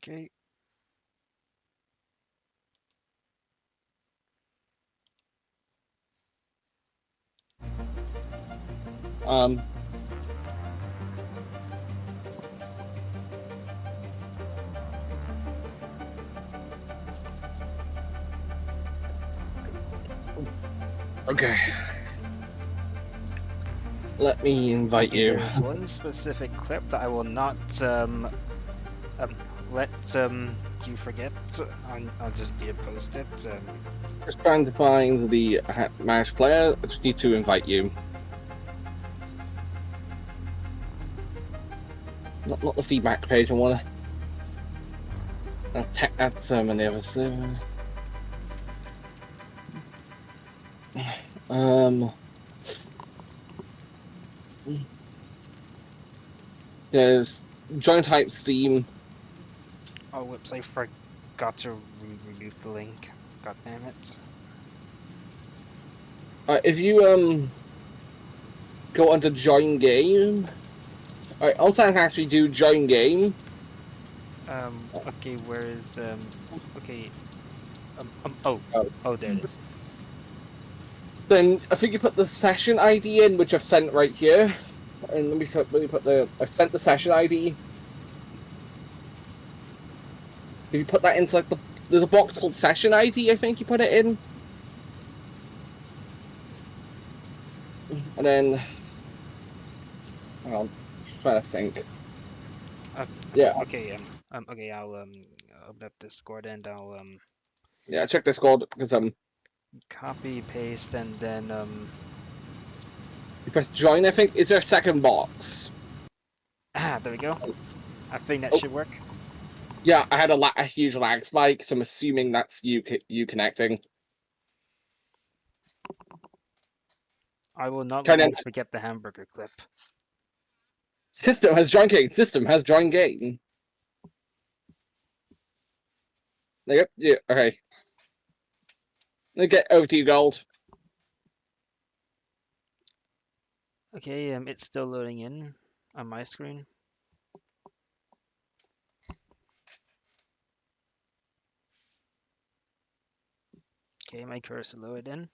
Okay. Um. Okay. Let me invite you. There's one specific clip that I will not let you forget. I'll just need to post it. Just trying to find the managed player. I just need to invite you. Not the feedback page. I want to attack that on the other server. There's join type Steam. Oh, whoops! I forgot to remove the link. God damn it! If you go onto join game. Alright, also I can actually do join game. Okay, where is okay. Oh, there it is. Then I think you put the session ID in, which I've sent right here. And let me put I've sent the session ID. So you put that inside there's a box called session ID, I think you put it in. And then hang on, just trying to think. Yeah. Okay, okay, I'll open up Discord and I'll Yeah, check Discord because copy paste and then you press join, I think. Is there a second box? there we go. I think that should work. Yeah, I had a huge lag spike, so I'm assuming that's you connecting. I will not let you forget the hamburger clip. System has joined game. System has joined game. There you go. Yeah, okay. Let me get over to you, Gold. Okay, it's still loading in on my screen. Okay, my cursor loaded in.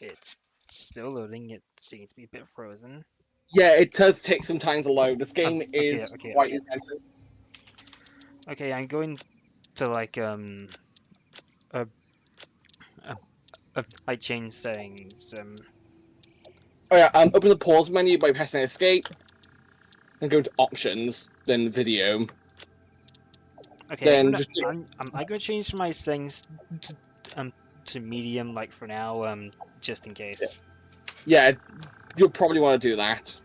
It's still loading. It seems to be a bit frozen. Yeah, it does take some time to load. This game is quite intensive. Okay, I'm going to like I change settings. Oh yeah, open the pause menu by pressing escape, and go to options, then video. Okay, Then I'm gonna change my settings to medium, like for now, just in case. Yeah, you'll probably want to do that.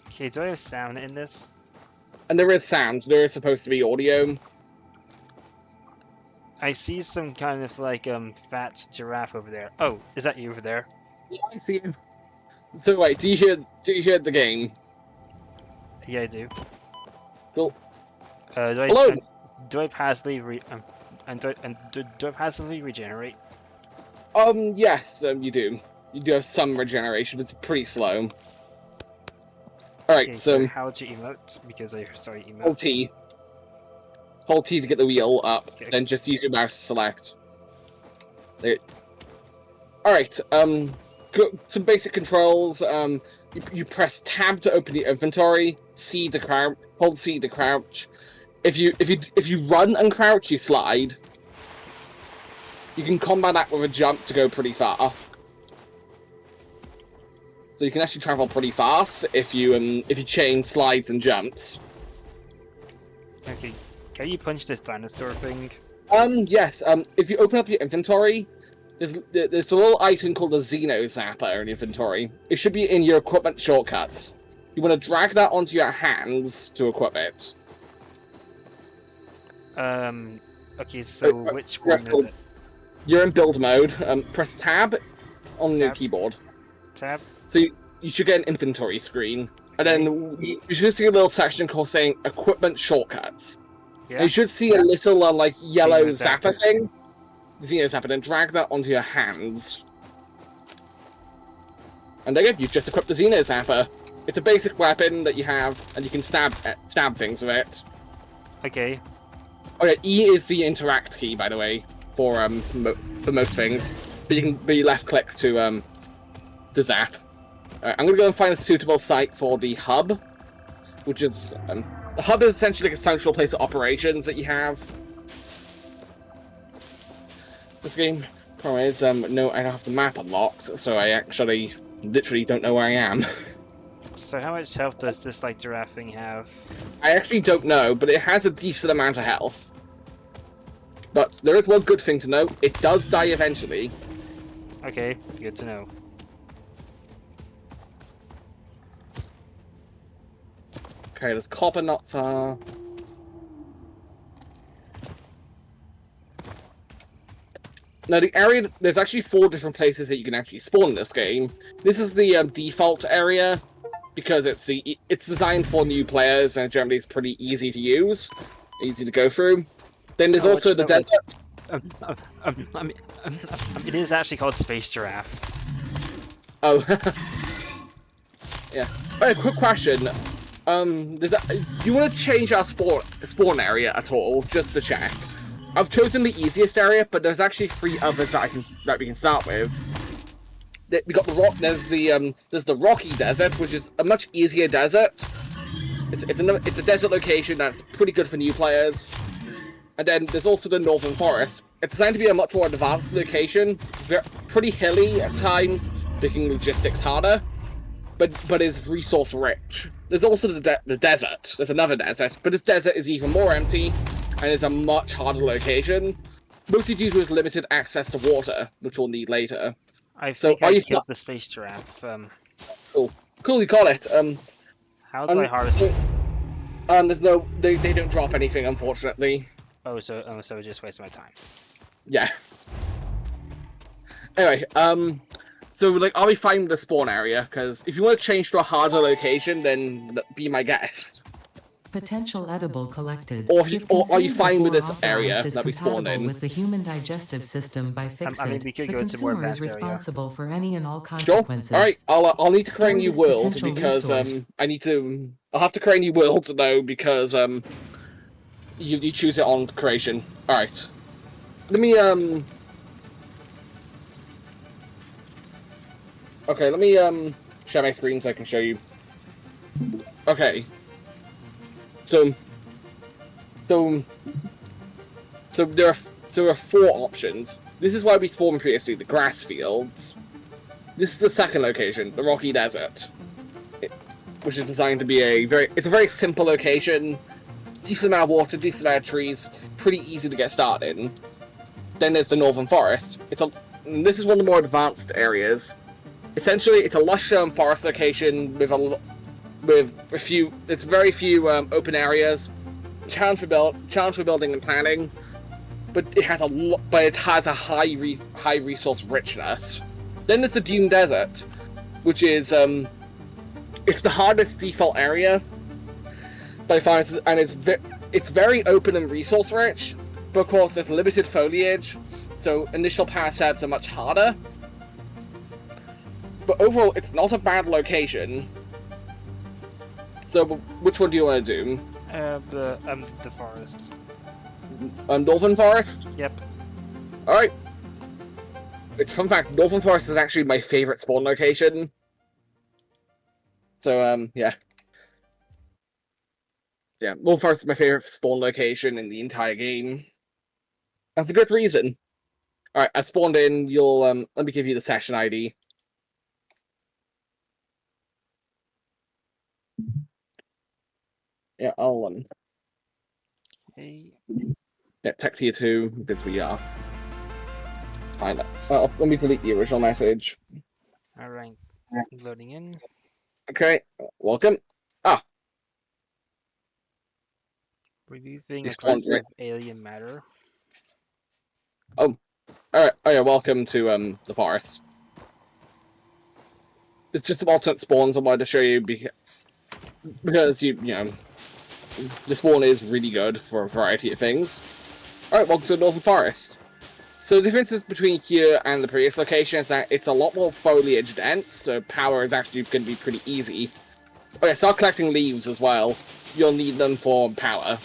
Okay, do I have sound in this? And there is sound. There is supposed to be audio. I see some kind of like fat giraffe over there. Oh, is that you over there? Yeah, I see him. So wait, do you hear the game? Yeah, I do. Cool. Hello. Do I passively do I passively regenerate? Yes, you do. You do have some regeneration, but it's pretty slow. Alright, Okay, so how to emote? Because I started emote. Hold T. Hold T to get the wheel up, okay. Then just use your mouse to select. There. Alright, some basic controls. You press tab to open the inventory, C to crouch, hold C to crouch. If you run and crouch, you slide. You can combat that with a jump to go pretty far. So you can actually travel pretty fast if you chain slides and jumps. Okay, can you punch this dinosaur thing? Yes. If you open up your inventory, there's a little item called a Xeno Zapper in your inventory. It should be in your equipment shortcuts. You want to drag that onto your hands to equip it. Okay, so which one is it? You're in build mode. Press tab on your keyboard. Tab? So you should get an inventory screen. Okay. And then you should see a little section called saying equipment shortcuts. Yeah. You should see a little like yellow Xenozapper. zapper thing. Xenozapper, then drag that onto your hands. And there you go, you've just equipped the Xenozapper. It's a basic weapon that you have, and you can stab things with it. Okay. Oh yeah, E is the interact key, by the way, for most things. But you left click to zap. Alright, I'm gonna go and find a suitable site for the hub, which is the hub is essentially like a central place of operations that you have. This game, problem is, no, I don't have the map unlocked, so I actually literally don't know where I am. So how much health does this like giraffe thing have? I actually don't know, but it has a decent amount of health. But there is one good thing to know: it does die eventually. Okay, good to know. Okay, there's copper not far. Now the area, there's actually 4 different places that you can actually spawn in this game. This is the default area, because it's designed for new players and generally it's pretty easy to use, easy to go through. Then there's also the desert. I mean, it is actually called Space Giraffe. Oh, yeah. Alright, quick question. Do you want to change our spawn area at all, just to check? I've chosen the easiest area, but there's actually 3 others that we can start with. We got the rock. There's the rocky desert, which is a much easier desert. It's a desert location that's pretty good for new players. And then there's also the northern forest. It's designed to be a much more advanced location, pretty hilly at times, making logistics harder, but is resource rich. There's also the desert. There's another desert, but this desert is even more empty, and is a much harder location, mostly due to its limited access to water, which we'll need later. I think I killed the Space Giraffe. Cool, you got it. How do I harvest it? There's no, they don't drop anything, unfortunately. Oh, so it just wasted my time. Yeah. Anyway, so like, are we fine with the spawn area? Because if you want to change to a harder location, then be my guest. Potential edible collected. Or are you fine with this area that we spawned in? With the human digestive system by Fixit, I mean, we could the go to more consumer is advanced responsible for any and all Sure. consequences. All right. I'll need to create a new Store this world potential because resource. I'll have to create a new world though because you choose it on creation. All right. Let me Okay, let me share my screen so I can show you. Okay. So there are 4 options. This is why we spawned previously, the grass fields. This is the second location, the rocky desert, which is designed to be it's a very simple location, decent amount of water, decent amount of trees, pretty easy to get started in. Then there's the northern forest. This is one of the more advanced areas. Essentially, it's a lush forest location with very few open areas. Challenge for building and planning, but it has a high resource richness. Then there's the Dune Desert, which is it's the hardest default area by far, and it's very open and resource rich. But of course, there's limited foliage, so initial parasites are much harder. But overall, it's not a bad location. So, which one do you want to do? The forest. Northern Forest? Yep. Alright. Fun fact, Northern Forest is actually my favorite spawn location. So, yeah. Yeah, Northern Forest is my favorite spawn location in the entire game. And for good reason. Alright, I spawned in, let me give you the session ID. Yeah, I'll, Okay. yeah, text here too, because we are. Fine. Let me delete the original message. Alright. Loading in. Okay, welcome. Ah, Removing a This one's cluster of alien matter. alright. Oh yeah, welcome to the forest. It's just some alternate spawns I wanted to show you because you know, this one is really good for a variety of things. Alright, welcome to the Northern Forest. So the differences between here and the previous location is that it's a lot more foliage dense, so power is actually going to be pretty easy. Okay, start collecting leaves as well. You'll need them for power.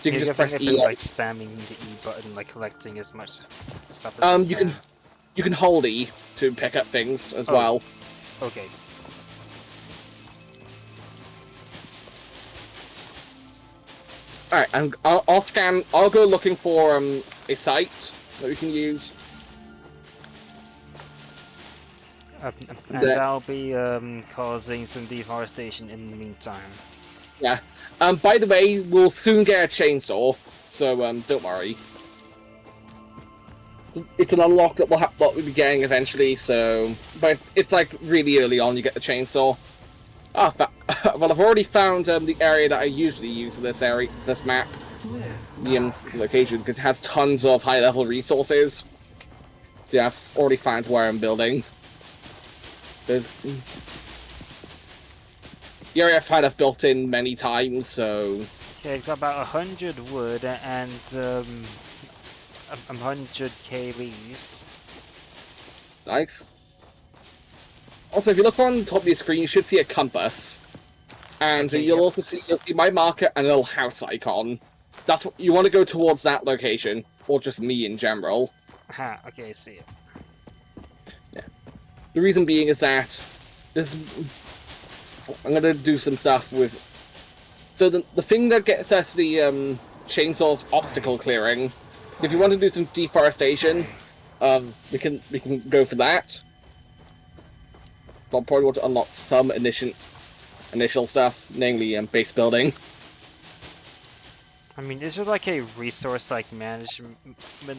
So you can just press E. Like spamming the E button, like collecting as much stuff as you can hold E to pick up things as well. Okay. Alright, and I'll scan. I'll go looking for a site that we can use. And I'll be causing some deforestation in the meantime. Yeah. By the way, we'll soon get a chainsaw, so don't worry. It's an unlock that we'll be getting eventually. So, but it's like really early on you get the chainsaw. Ah, well, I've already found the area that I usually use for this map, the location, because it has tons of high-level resources. So yeah, I've already found where I'm building. There's the area I've built in many times, so. Okay, it's got about 100 wood and 100k leaves. Nice. Also, if you look on the top of your screen, you should see a compass, and Okay, you'll see my marker and a little house icon. That's what you want to go towards, that location, or just me in general. Aha, okay, I see it. Yeah. The reason being is that I'm gonna do some stuff with. So the thing that gets us the chainsaw's obstacle clearing. So if you want to do some deforestation, we can go for that. I'll probably want to unlock some initial stuff, namely base building. I mean, is there like a resource like management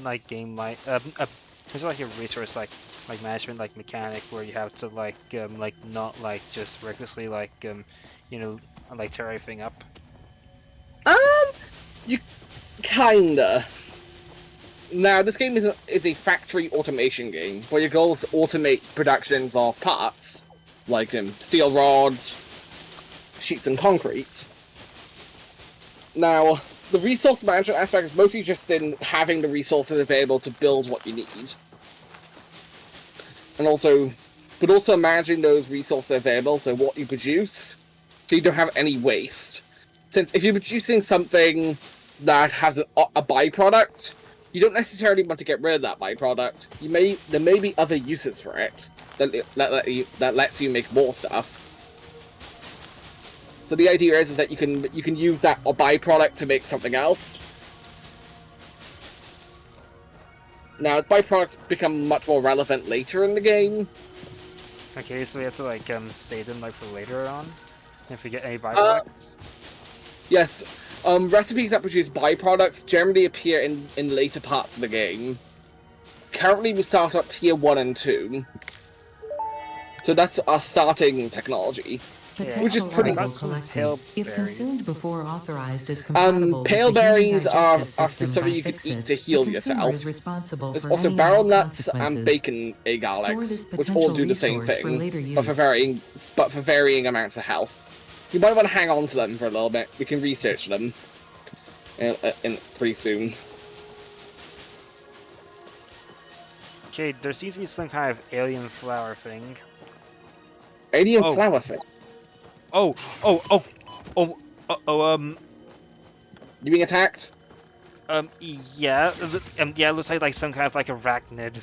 like game like is there like a resource like management like mechanic where you have to like not like just recklessly like you know, like tear everything up? You kinda. Now, this game is a factory automation game, where your goal is to automate productions of parts, like steel rods, sheets and concrete. Now, the resource management aspect is mostly just in having the resources available to build what you need. And also managing those resources available, so what you produce, so you don't have any waste. Since if you're producing something that has a byproduct, you don't necessarily want to get rid of that byproduct. There may be other uses for it that lets you make more stuff. So the idea is that you can use that byproduct to make something else. Now, byproducts become much more relevant later in the game. Okay, so we have to like save them like for later on if we get any byproducts. Yes. Recipes that produce byproducts generally appear in later parts of the game. Currently, we start at tier 1 and 2. So that's our starting technology. Which is pretty much collected. If consumed before authorized is compatible pale with the berries are system something you can eat to heal yourself. There's also barrel nuts and bacon garlics, which all do the same thing, but for varying amounts of health. You might want to hang on to them for a little bit. We can research them in pretty soon. Okay, there seems to be some kind of alien flower thing. Alien flower thing? You being attacked? Yeah, yeah, it looks like some kind of like arachnid.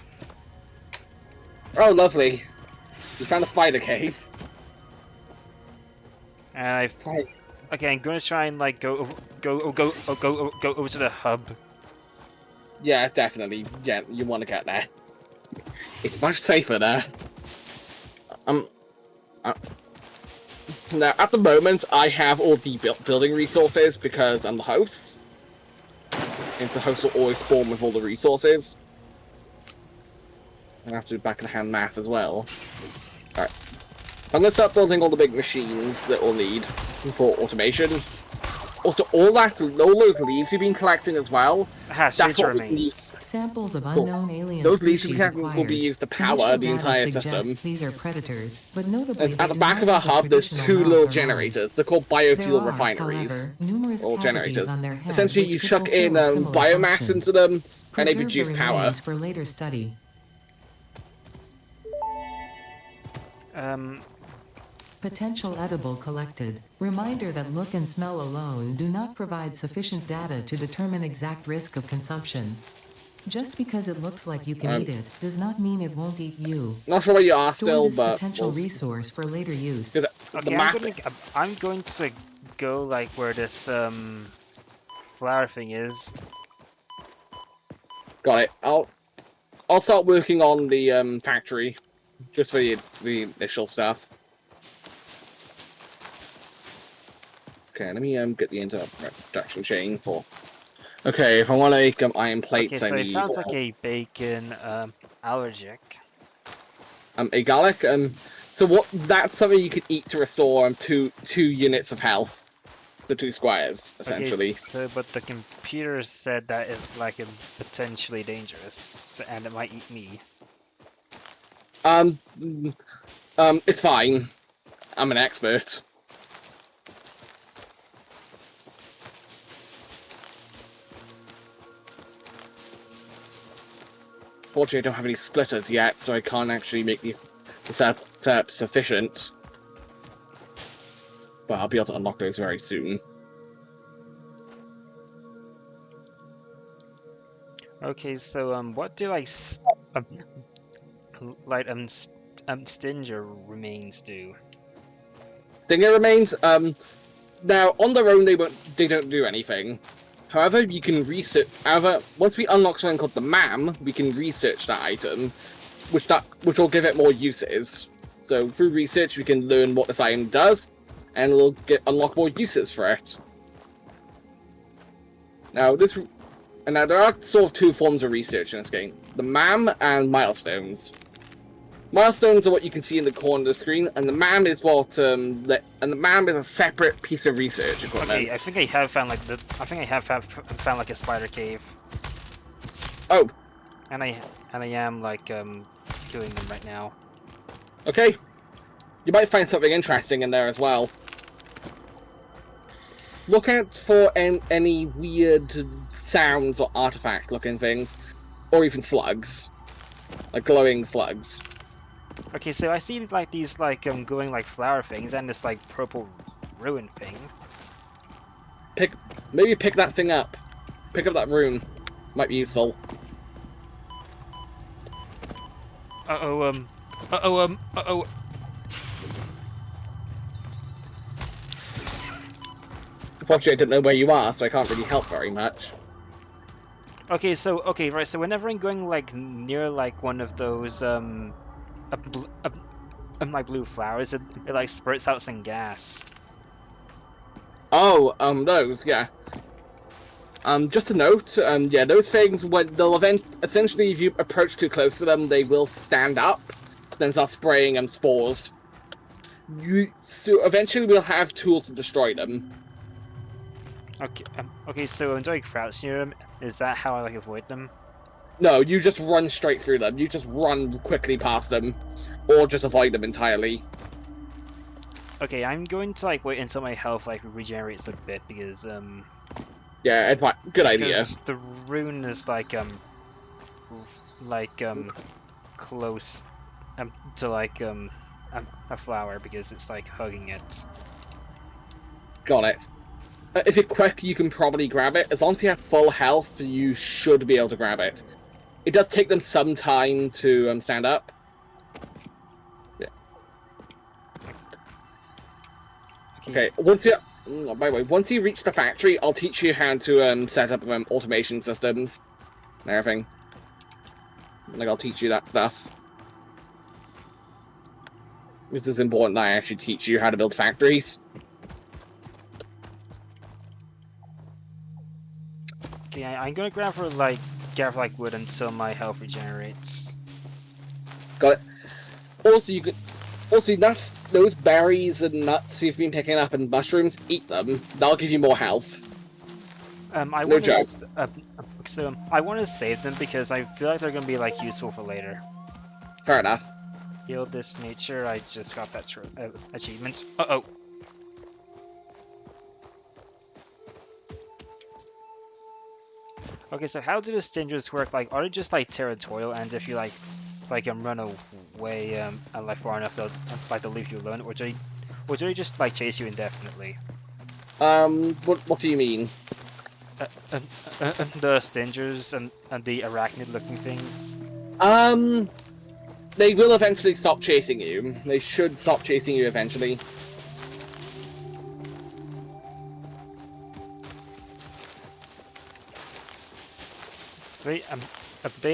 Oh, lovely. You found a spider cave. And okay, I'm gonna try and like go over to the hub. Yeah, definitely. Yeah, you want to get there. It's much safer there. Now, at the moment, I have all the building resources because I'm the host. And the host will always spawn with all the resources. I have to do back-of-the-hand math as well. Alright. I'm gonna start building all the big machines that we'll need for automation. Also, all those leaves you've been collecting as well, that's what we can use. Samples of Cool. unknown alien Those leads species will be acquired. used to power Initial the data entire suggests system. these are predators, but notably And they at the do back not of our have a hub, there's traditional 2 mouth little or generators. nose. They're called There biofuel are, refineries. however, numerous Or cavities generators. on their head Essentially, which you could chuck in fulfill a similar biomass function. into them, and they Preserve the produce power. remains for later study. Potential edible collected. Reminder that look and smell alone do not provide sufficient data to determine exact risk of consumption. Just because it looks like you can eat it, does not mean it won't eat you. Not sure where you are Store still, this but potential resource for later use. the Okay, map. I'm going to go like where this flower thing is. Got it. I'll start working on the factory, just for the initial stuff. Okay, let me get the production chain for. Okay, if I want to make iron plates, Okay, so I it need sounds like a bacon allergic. a garlic. So what? That's something you could eat to restore two units of health. The 2 squares, essentially. Okay, so, but the computer said that is like potentially dangerous, and it might eat me. It's fine. I'm an expert. Fortunately, I don't have any splitters yet, so I can't actually make the setup sufficient. But I'll be able to unlock those very soon. Okay, so what do Stinger remains do? Stinger remains. Now on their own they don't do anything. However, you can research. However, once we unlock something called the MAM, we can research that item, which will give it more uses. So through research, we can learn what this item does, and we'll unlock more uses for it. Now now there are sort of 2 forms of research in this game: the MAM and milestones. Milestones are what you can see in the corner of the screen, and the MAM is what and the MAM is a separate piece of research equipment. Okay, I think I have found found like a spider cave. Oh. And I am like killing them right now. Okay. You might find something interesting in there as well. Look out for any weird sounds or artifact-looking things, or even slugs, like glowing slugs. Okay, so I see like these like glowing like flower things and this like purple ruin thing. Maybe pick that thing up. Pick up that rune. Might be useful. Unfortunately, I don't know where you are, so I can't really help very much. Okay, so right, so whenever I'm going like near like one of those like blue flowers, it like spurts out some gas. Oh, those, yeah. Just a note, yeah, those things, they'll essentially, if you approach too close to them, they will stand up, then start spraying spores. So eventually we'll have tools to destroy them. Okay, okay, so I'm doing crouch near them. Is that how I like avoid them? No, you just run straight through them. You just run quickly past them, or just avoid them entirely. Okay, I'm going to like wait until my health like regenerates a bit because yeah, good idea. The rune is like close to like a flower because it's like hugging it. Got it. If you're quick, you can probably grab it. As long as you have full health, you should be able to grab it. It does take them some time to stand up. Yeah. Okay. Once you, by the way, once you reach the factory, I'll teach you how to set up automation systems and everything. Like I'll teach you that stuff. This is important that I actually teach you how to build factories. Okay, I'm gonna gather like wood until my health regenerates. Got it. Also, those berries and nuts you've been picking up and mushrooms, eat them. That'll give you more health. I No want joke. to. So I want to save them because I feel like they're gonna be like useful for later. Fair enough. Heal this nature. I just got that achievement. Uh-oh. Okay, so how do the stingers work? Like, are they just like territorial, and if you like run away and like far enough, they'll leave you alone, or do they just like chase you indefinitely? What do you mean? The stingers and the arachnid-looking things. They will eventually stop chasing you. They should stop chasing you eventually. They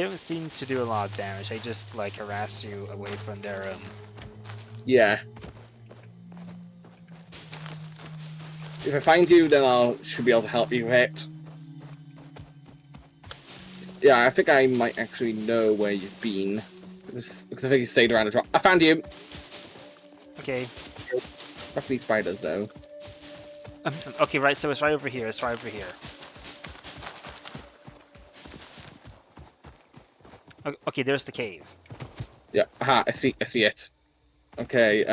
don't seem to do a lot of damage. They just like harass you away from their Yeah. If I find you, then I should be able to help you with it. Yeah, I think I might actually know where you've been. Because I think you stayed around the drop. I found you! Okay. Fuck these spiders, though. Okay, right, so it's right over here. It's right over here. Okay, there's the cave. Yeah, aha, I see it. Okay,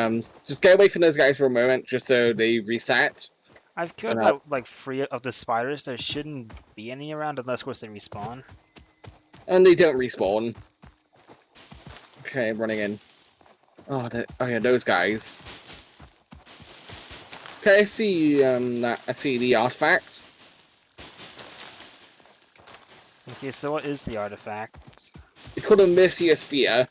just get away from those guys for a moment, just so they reset. I've killed about like 3 of the spiders. There shouldn't be any around unless, of course, they respawn. And they don't respawn. Okay, I'm running in. Oh yeah, those guys. Okay, I see I see the artifact. Okay, so what is the artifact? It's called a Mercia Spear.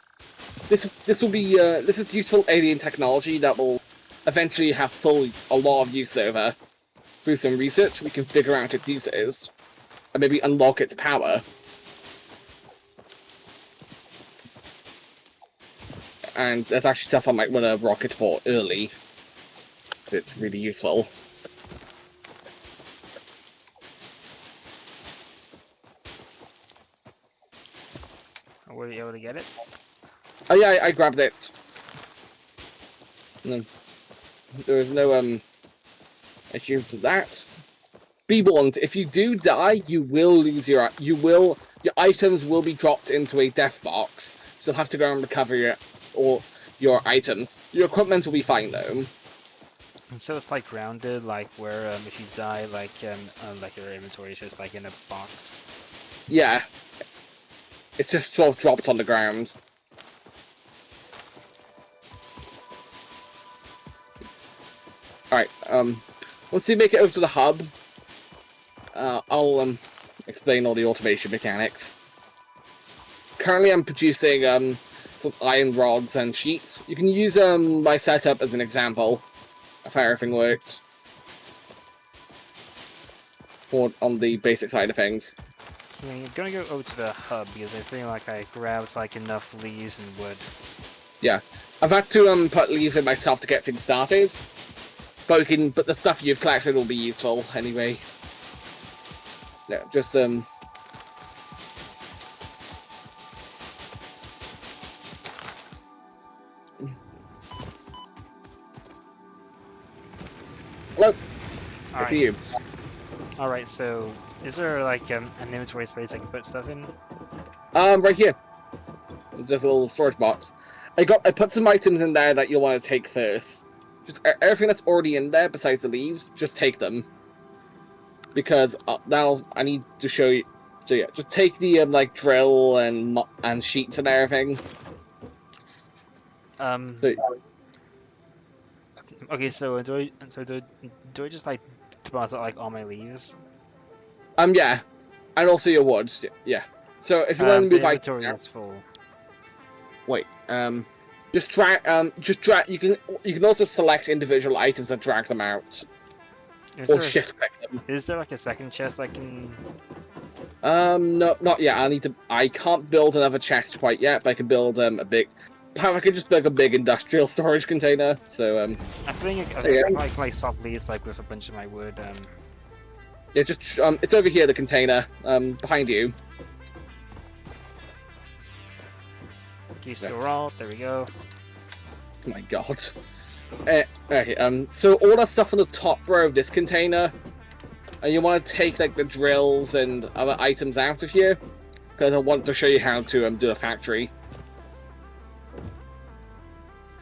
This will be this is useful alien technology that will eventually have a lot of use over. Through some research, we can figure out its uses and maybe unlock its power. And there's actually stuff I might run a rocket for early. It's really useful. Were you able to get it? Oh yeah, I grabbed it. No, there was no issues with that. Be warned: if you do die, you will lose your items will be dropped into a death box. So you'll have to go and recover your items. Your equipment will be fine though. And so it's like grounded, like where if you die, like your inventory is just like in a box. Yeah, it's just sort of dropped on the ground. Alright, once you make it over to the hub, I'll explain all the automation mechanics. Currently I'm producing some iron rods and sheets. You can use my setup as an example of how everything works. On the basic side of things. I mean, I'm gonna go over to the hub because I feel like I grabbed like enough leaves and wood. Yeah, I've had to put leaves in myself to get things started. But the stuff you've collected will be useful anyway. No, just Hello. I see you. Alright, so is there like an inventory space I can put stuff in? Right here. There's a little storage box. I put some items in there that you'll want to take first. Just everything that's already in there besides the leaves, just take them. Because now I need to show you. So yeah, just take the like drill and sheets and everything. Okay, so do I just like deposit like all my leaves? Yeah, and also your wood. Yeah. So if you want to move inventory is full. Wait. Just drag. You can also select individual items and drag them out, or shift click them. Is there like a second chest I can? No, not yet. I can't build another chest quite yet, but I can build a big. I could just build a big industrial storage container. So I think I like swap leaves like with a bunch of my wood. Yeah, just it's over here. The container behind you. Keep store all. There we go. Oh my god. Okay, so all that stuff on the top row of this container and you want to take like the drills and other items out of here, because I want to show you how to do a factory.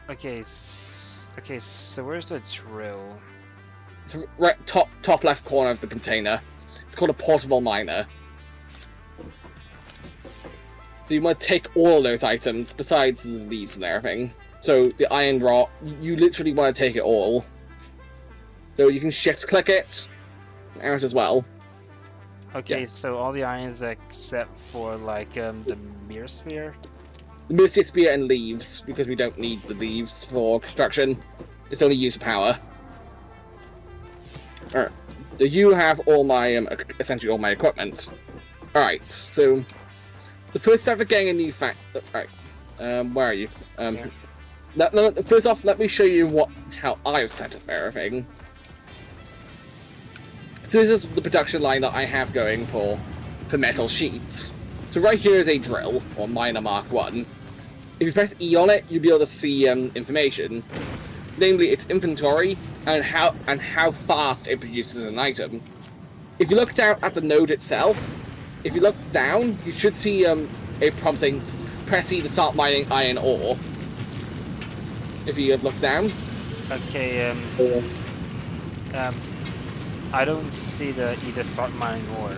Okay, okay, so where's the drill? It's right top left corner of the container. It's called a portable miner. So you want to take all those items besides the leaves and everything. So the iron rod, you literally want to take it all. So you can shift click it out as well. Okay, so all the irons except for like the mirror sphere. The Mercy Spear and leaves, because we don't need the leaves for construction. It's only used for power. Alright. So you have all my, essentially all my equipment. Alright, so the first step of getting a new Alright. Where are you? First off, let me show you how I've set up everything. So this is the production line that I have going for metal sheets. So right here is a drill, or miner Mark 1. If you press E on it, you'll be able to see information, namely its inventory and how fast it produces an item. If you look down at the node itself, if you look down, you should see a prompt saying press E to start mining iron ore. If you look down. Okay. I don't see the either start mining ore.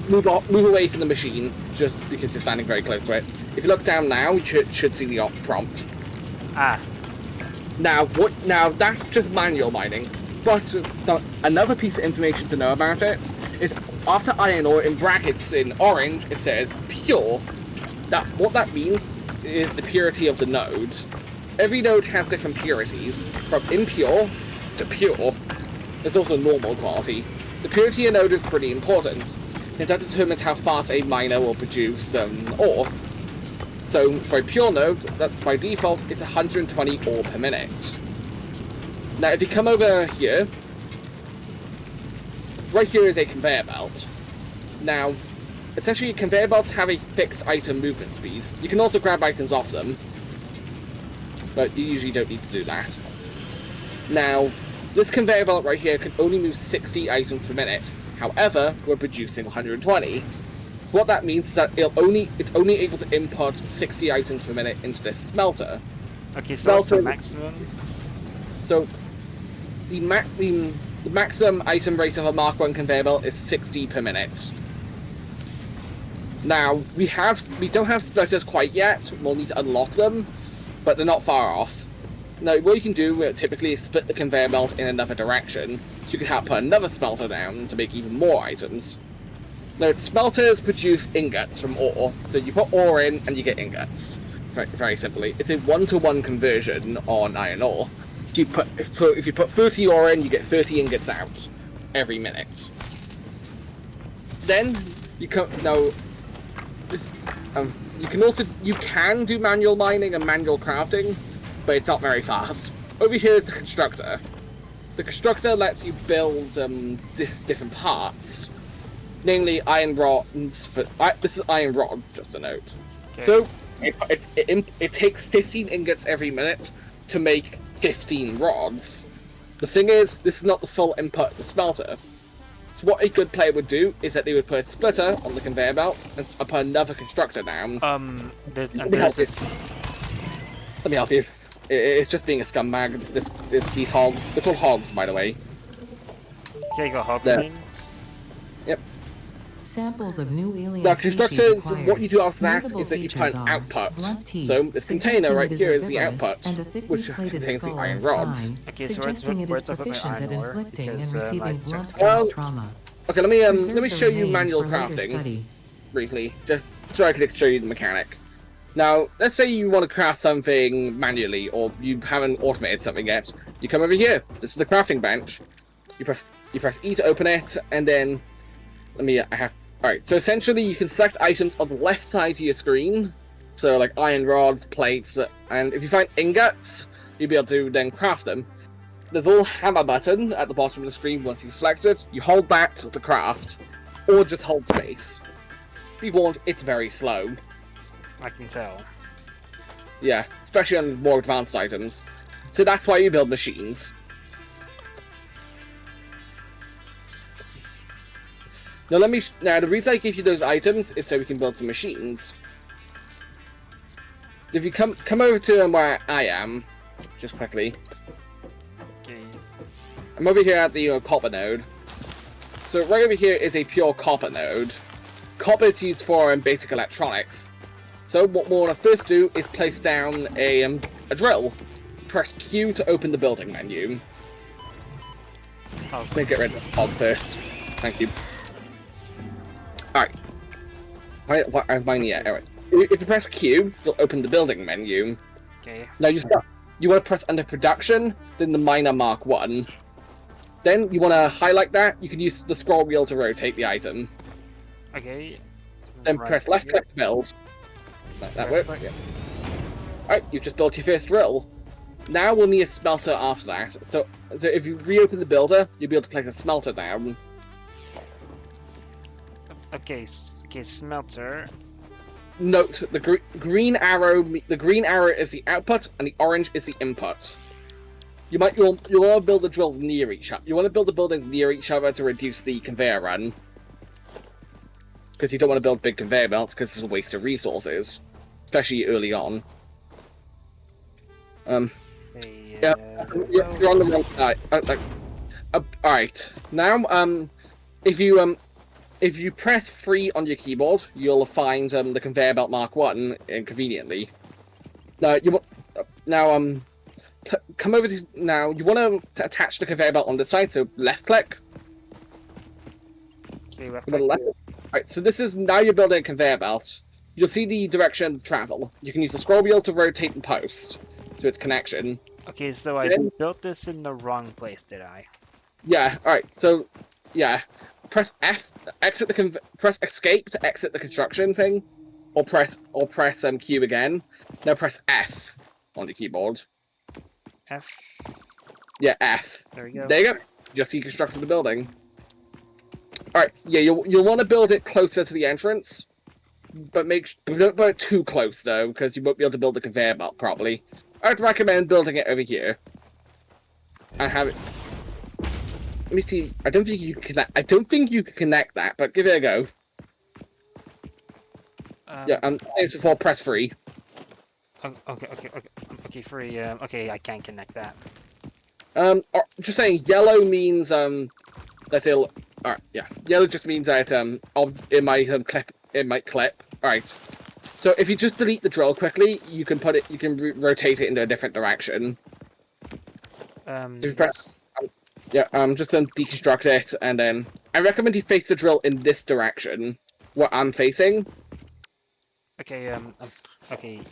Move away from the machine, just because you're standing very close to it. If you look down now, you should see the prompt. Ah. Now that's just manual mining. But another piece of information to know about it is after iron ore in brackets in orange, it says pure. What that means is the purity of the node. Every node has different purities, from impure to pure. There's also normal quality. The purity of a node is pretty important, since that determines how fast a miner will produce ore. So for a pure node, that by default it's 120 ore per minute. Now if you come over here, right here is a conveyor belt. Now, essentially conveyor belts have a fixed item movement speed. You can also grab items off them, but you usually don't need to do that. Now, this conveyor belt right here can only move 60 items per minute. However, we're producing 120. So what that means is that it's only able to input 60 items per minute into this smelter. Okay, so what's the maximum? So the maximum item rate of a Mark 1 conveyor belt is 60 per minute. Now we don't have splitters quite yet. We'll need to unlock them, but they're not far off. Now, what you can do typically is split the conveyor belt in another direction, so you can have put another smelter down to make even more items. Now, smelters produce ingots from ore, so you put ore in and you get ingots. Very, very simply, it's a 1-to-1 conversion on iron ore. So if you put 30 ore in, you get 30 ingots out every minute. Then you can you can do manual mining and manual crafting, but it's not very fast. Over here is the constructor. The constructor lets you build different parts, namely iron rods. This is iron rods, just a note. Okay. So it takes 15 ingots every minute to make 15 rods. The thing is, this is not the full input of the smelter. So what a good player would do is that they would put a splitter on the conveyor belt and put another constructor down. Let me help you. It's just being a scumbag. These hogs. They're called hogs, by the way. Yeah, you got hog wings. Yep. Samples of new alien now, constructors, what you do after that is that you put an output. So this container right here is the output, which contains the iron rods. Okay, so suggesting it is proficient at inflicting and receiving blunt well, force trauma. Okay, let me show you manual crafting briefly, just so I can show you the mechanic. Now, let's say you want to craft something manually, or you haven't automated something yet. You come over here. This is the crafting bench. You press E to open it, and then Alright, so essentially you can select items on the left side of your screen. So like iron rods, plates, and if you find ingots, you'll be able to then craft them. There's a little hammer button at the bottom of the screen once you select it. You hold back to craft, or just hold space. Be warned, it's very slow. I can tell. Yeah, especially on more advanced items. So that's why you build machines. Now now the reason I give you those items is so we can build some machines. So if you come over to where I am, just quickly. Okay. I'm over here at the copper node. So right over here is a pure copper node. Copper is used for basic electronics. So what we want to first do is place down a drill. Press Q to open the building menu. Oh. Let me get rid of the hog first. Thank you. Alright. What am I yet? Alright. If you press Q, you'll open the building menu. Okay. Now you want to press under production, then the miner Mark 1. Then you want to highlight that. You can use the scroll wheel to rotate the item. Okay. Then press left click to build. That works. Yeah. Alright, you've just built your first drill. Now we'll need a smelter after that. So if you reopen the builder, you'll be able to place a smelter down. Okay, smelter. Note the green arrow. The green arrow is the output, and the orange is the input. You want to build the drills near each other. You want to build the buildings near each other to reduce the conveyor run. Because you don't want to build big conveyor belts, because it's a waste of resources, especially early on. Yeah, you're on the wrong side. Alright, now if you press 3 on your keyboard, you'll find the conveyor belt Mark 1 conveniently. Now come over to now. You want to attach the conveyor belt on the side, so left click. Okay, left click. Alright, so this is now you're building a conveyor belt. You'll see the direction of travel. You can use the scroll wheel to rotate and post to its connection. Okay, so I built this in the wrong place, did I? Yeah. All right. So, yeah, press F, press escape to exit the construction thing, or press Q again. Now press F on the keyboard. F. Yeah, F. There we go. There you go. Just deconstructed the building. All right. Yeah, you'll want to build it closer to the entrance, but don't put it too close though, because you won't be able to build the conveyor belt properly. I'd recommend building it over here and have it. Let me see. I don't think you can connect that, but give it a go. Yeah, as before, press 3. Okay, free. Okay, I can't connect that. Just saying, yellow means that it'll. All right, yeah, yellow just means that it might clip. It might clip. All right. So if you just delete the drill quickly, you can rotate it into a different direction. So if you press, just deconstruct it, and then I recommend you face the drill in this direction, what I'm facing. Okay. Okay.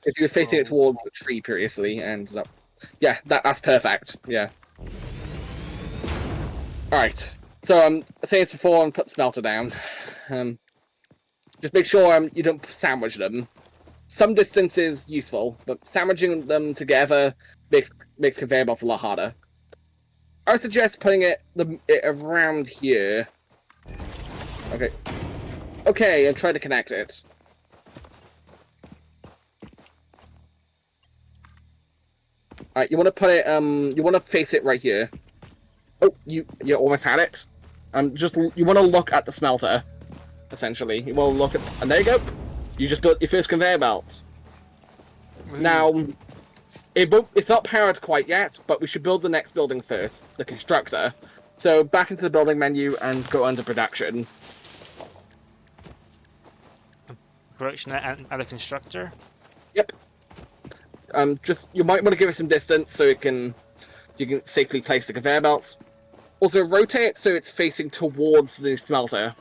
If you're facing it towards the tree previously, and yeah, that's perfect. Yeah. All right. So saying this before, and put the smelter down. Just make sure you don't sandwich them. Some distance is useful, but sandwiching them together makes conveyor belts a lot harder. I would suggest putting it around here. Okay. Okay, and try to connect it. Alright, you want to put it, you want to face it right here. Oh, you almost had it. You want to look at the smelter. Essentially, you want to look at, and there you go. You just built your first conveyor belt. Now, it's not powered quite yet, but we should build the next building first, the constructor. So back into the building menu and go under production. Production and the constructor. Yep. You might want to give it some distance so you can safely place the conveyor belts. Also, rotate it so it's facing towards the smelter.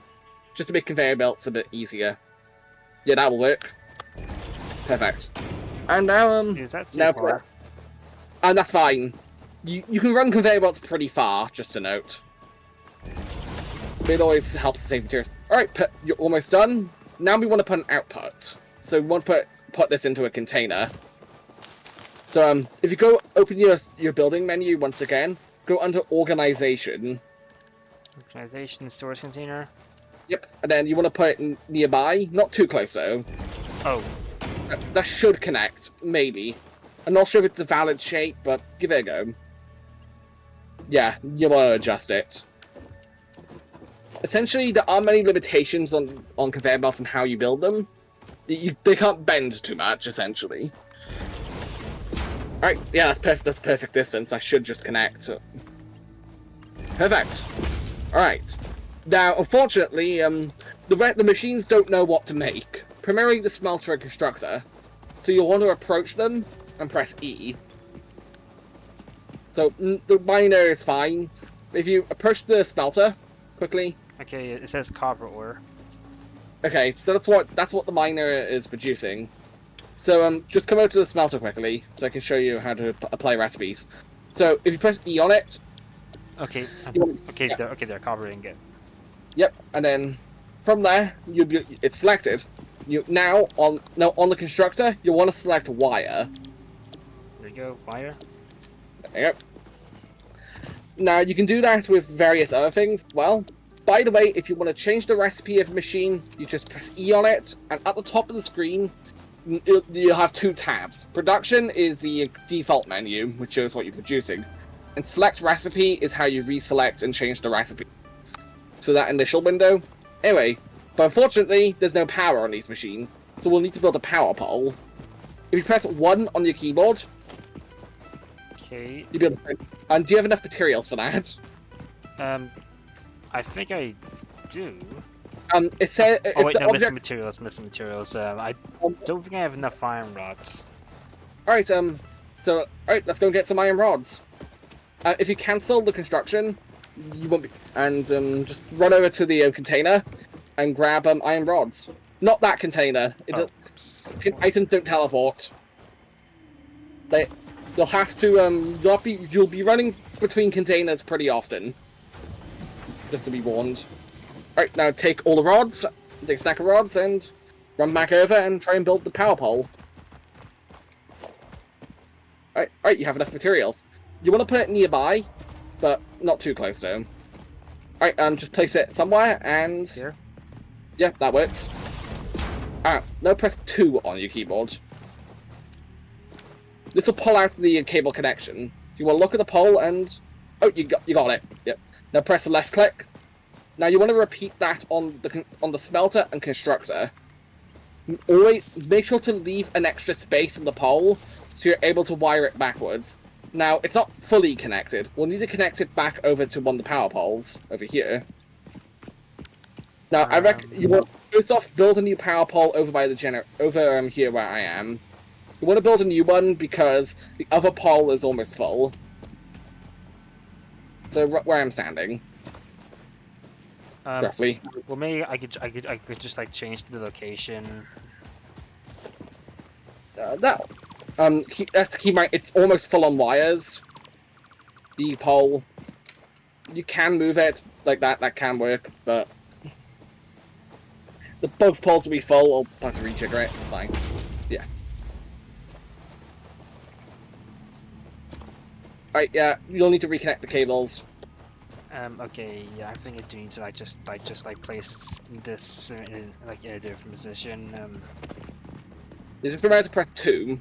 Just to make conveyor belts a bit easier. Yeah, that will work. Perfect. And now, Is that too far? And that's fine. You can run conveyor belts pretty far, just a note. But it always helps to save materials. Alright, you're almost done. Now we want to put an output. So we want to put this into a container. So if you go open your building menu once again, go under organization. Organization storage container. Yep, and then you want to put it nearby, not too close though. Oh. That should connect, maybe. I'm not sure if it's a valid shape, but give it a go. Yeah, you want to adjust it. essentially there are many limitations on conveyor belts and how you build them. They can't bend too much, essentially. Alright, yeah, that's perfect. That's perfect distance. I should just connect. Perfect. Alright. Now, unfortunately, the machines don't know what to make. Primarily the smelter and constructor. So you'll want to approach them and press E. So the miner is fine. If you approach the smelter quickly. Okay, it says copper ore. Okay, so that's what the miner is producing. So just come over to the smelter quickly, so I can show you how to apply recipes. So if you press E on it. Okay. Okay, yeah. They're copper ingot. Yep, and then from there it's selected. Now on the constructor, you want to select wire. There you go, wire. There you go. Now you can do that with various other things. Well, by the way, if you want to change the recipe of a machine, you just press E on it, and at the top of the screen, you'll have two tabs. Production is the default menu, which shows what you're producing, and select recipe is how you reselect and change the recipe. So that initial window. Anyway, but unfortunately, there's no power on these machines, so we'll need to build a power pole. If you press 1 on your keyboard, okay. you'll be able to. And do you have enough materials for that? I think I do. It says. Oh wait, no, missing materials. I don't think I have enough iron rods. Alright, alright, let's go and get some iron rods. If you cancel the construction, you won't be. And just run over to the container and grab iron rods. Not that container. Items don't teleport. You'll have to. You'll be running between containers pretty often. Just to be warned. Alright, now take all the rods, take a stack of rods, and run back over and try and build the power pole. Alright, you have enough materials. You want to put it nearby, but not too close to him. Alright, just place it somewhere, and... Here? Yeah, that works. Now press 2 on your keyboard. This will pull out the cable connection. You want to look at the pole, and... Oh, you got it. Yep. Now press the left click. Now you want to repeat that on the smelter and constructor. Always make sure to leave an extra space in the pole so you're able to wire it backwards. Now it's not fully connected. We'll need to connect it back over to one of the power poles over here. Now I reckon you want first off build a new power pole over by the over here where I am. You want to build a new one because the other pole is almost full. So where I'm standing. Roughly. Well, maybe I could just like change the location. That's keep my. It's almost full on wires. The pole. You can move it like that. That can work, but both poles will be full. I'll have to rejigger it. It's fine. Yeah. Alright. Yeah. You'll need to reconnect the cables. Okay, yeah, I think I do need to just place this in a different position. You just remember to press 2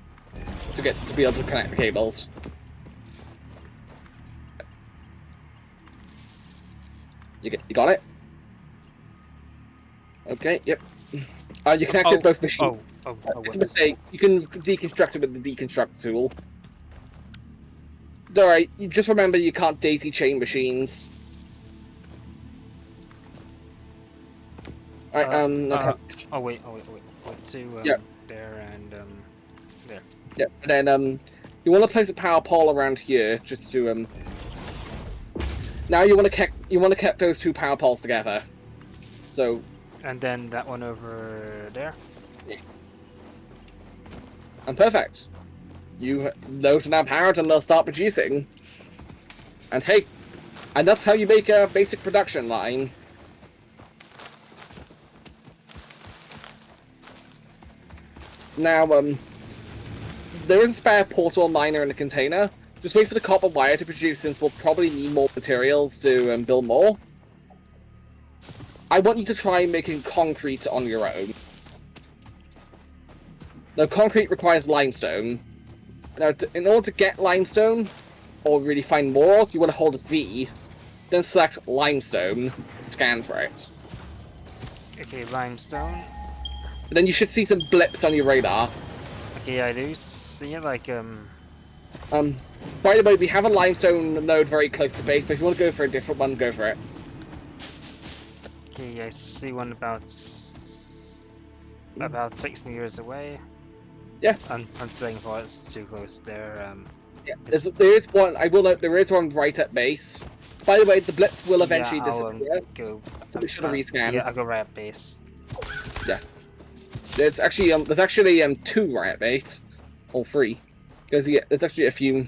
to be able to connect the cables. You got it? Okay, yep. You connected both machines. It's a mistake. You can deconstruct it with the deconstruct tool. Alright, you just remember you can't daisy chain machines. Okay. Oh wait. To there and there. Yeah, and then you want to place a power pole around here just to Now you want to keep those two power poles together. So. And then that one over there. Yeah. And perfect. Those are now powered and they'll start producing. And hey, and that's how you make a basic production line. Now, there is a spare portal miner in the container. Just wait for the copper wire to produce, since we'll probably need more materials to build more. I want you to try making concrete on your own. Now, concrete requires limestone. Now, in order to get limestone, or really find more, you want to hold V. then select limestone, scan for it. Okay, limestone. And then you should see some blips on your radar. Okay, I do see like By the way, we have a limestone node very close to base, but if you want to go for a different one, go for it. Okay, I see one about 6 meters away. Yeah. I'm saying for it's too close there. Yeah, there is one. I will note there is one right at base. By the way, the blips will eventually yeah, I'll, disappear. go. So make sure to rescan. Yeah, I'll go right at base. Yeah. There's actually 2 right at base, or 3, because yeah, there's actually a few.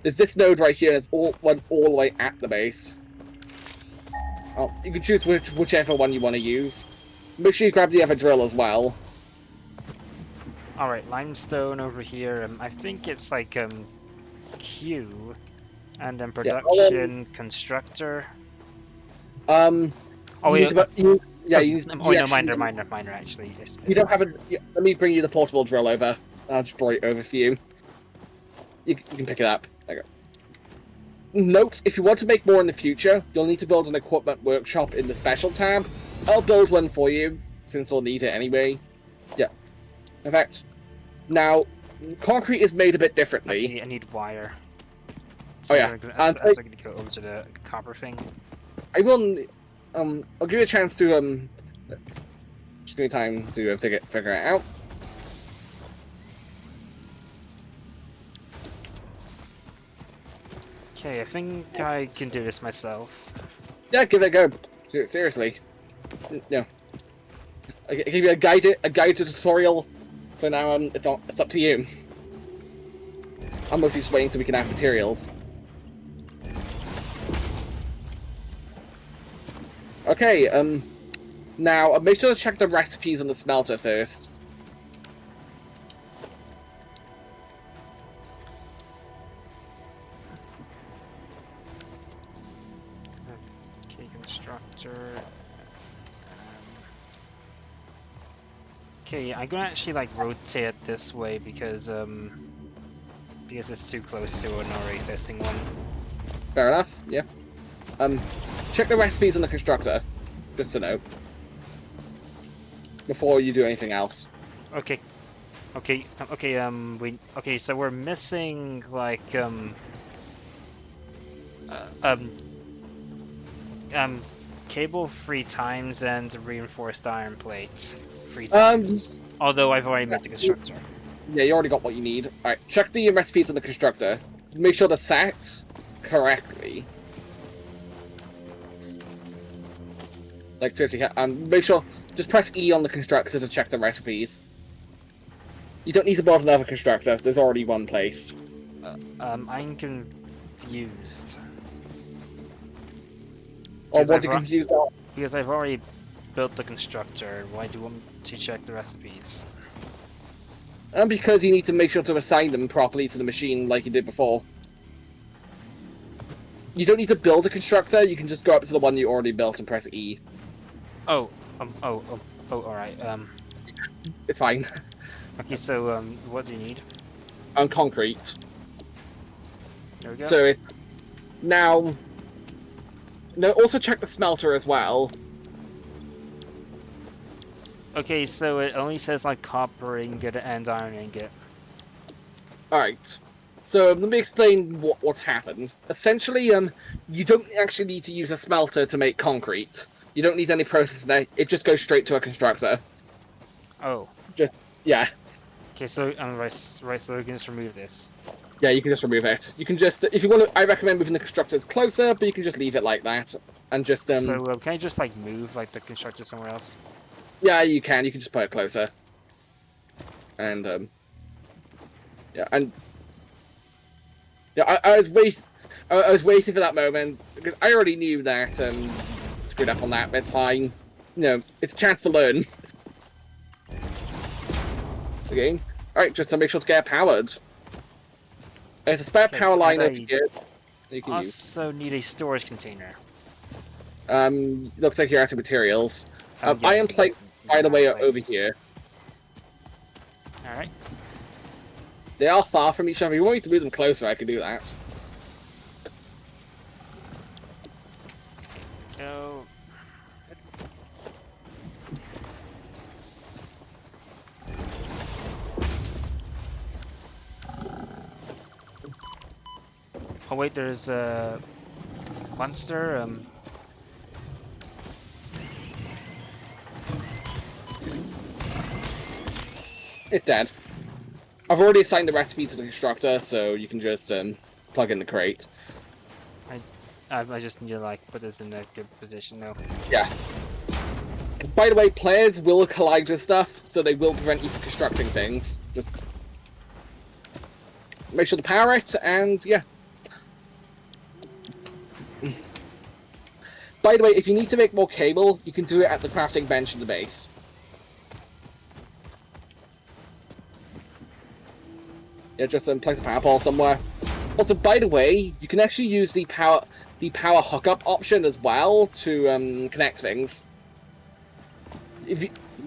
There's this node right here. That's all the way at the base. Oh, you can choose whichever one you want to use. Make sure you grab the other drill as well. All right, limestone over here. I think it's like Q, and then production constructor. Oh yeah. no, Miner actually. You don't have a. Yeah, let me bring you the portable drill over. I'll just bring it over for you. You can pick it up. There you go. Note, if you want to make more in the future, you'll need to build an equipment workshop in the special tab. I'll build one for you, since we'll need it anyway. Yeah. In fact, now, concrete is made a bit differently. I need wire. So oh yeah. I'm going to go over to the copper thing. I will. I'll give you a chance to just give me time to figure it out. Okay, I think I can do this myself. Yeah, give it a go. Seriously. Yeah. I give you a guided tutorial. So now it's up to you. I'm mostly just waiting so we can have materials. Okay, now make sure to check the recipes on the smelter first. Okay, constructor. Okay, I'm gonna actually like rotate this way because it's too close to an already existing one. Fair enough. Yeah. Check the recipes on the constructor, just to know, before you do anything else. Okay. So we're missing like cable 3 times and reinforced iron plate 3 times. Although I've already made the constructor. Yeah, you already got what you need. Alright, check the recipes on the constructor. Make sure they're set correctly. Like, seriously, make sure, just press E on the constructor to check the recipes. You don't need to build another constructor, there's already one place. I'm confused. Or what are you confused on? Because I've already built the constructor, why do you want me to check the recipes? And because you need to make sure to assign them properly to the machine like you did before. You don't need to build a constructor, you can just go up to the one you already built and press E. Alright, It's fine. Okay, so, what do you need? Concrete. There we go. So now, also check the smelter as well. Okay, so it only says like copper ingot and iron ingot. Alright. So let me explain what's happened. Essentially, you don't actually need to use a smelter to make concrete. You don't need any processing. It just goes straight to a constructor. Oh. Yeah. Okay, so right, so we can just remove this. Yeah, you can just remove it. You can just, if you want to, I recommend moving the constructor closer, but you can just leave it like that and just So can I just like move like the constructor somewhere else? Yeah, you can. You can just put it closer. And yeah, and yeah, I was waiting for that moment because I already knew that screwed up on that, but it's fine. You know, it's a chance to learn. Okay. Alright, just to make sure to get it powered. There's a spare power line over here that you can use. Also need a storage container. Looks like you're out of materials. Yeah, Iron plate, by the way, are over here. Alright. They are far from each other. If you want me to move them closer, I can do that. Oh wait, there's a monster. It's dead. I've already assigned the recipe to the constructor, so you can just plug in the crate. I just need to like put this in a good position now. Yeah. By the way, players will collide with stuff, so they will prevent you from constructing things. Just make sure to power it, and yeah. By the way, if you need to make more cable, you can do it at the crafting bench in the base. Yeah, just place a power pole somewhere. Also, by the way, you can actually use the power hookup option as well to connect things.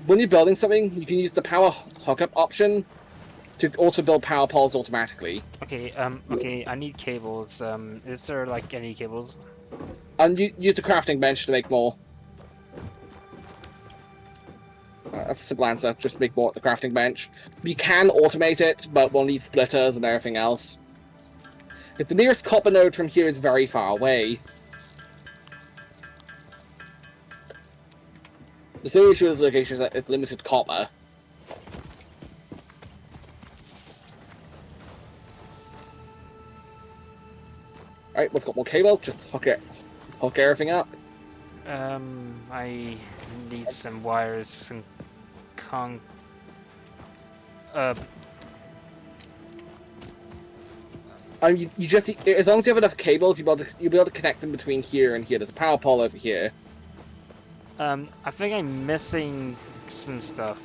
When you're building something, you can use the power hookup option to also build power poles automatically. Okay, okay, I need cables. Is there like any cables? And you use the crafting bench to make more. That's a simple answer. Just make more at the crafting bench. You can automate it, but we'll need splitters and everything else. If the nearest copper node from here is very far away. The same issue with this location is that it's limited copper. Alright, let's got more cables. Just hook everything up. I need some wires and you just as long as you have enough cables, you'll be able to connect them between here and here. There's a power pole over here. I think I'm missing some stuff.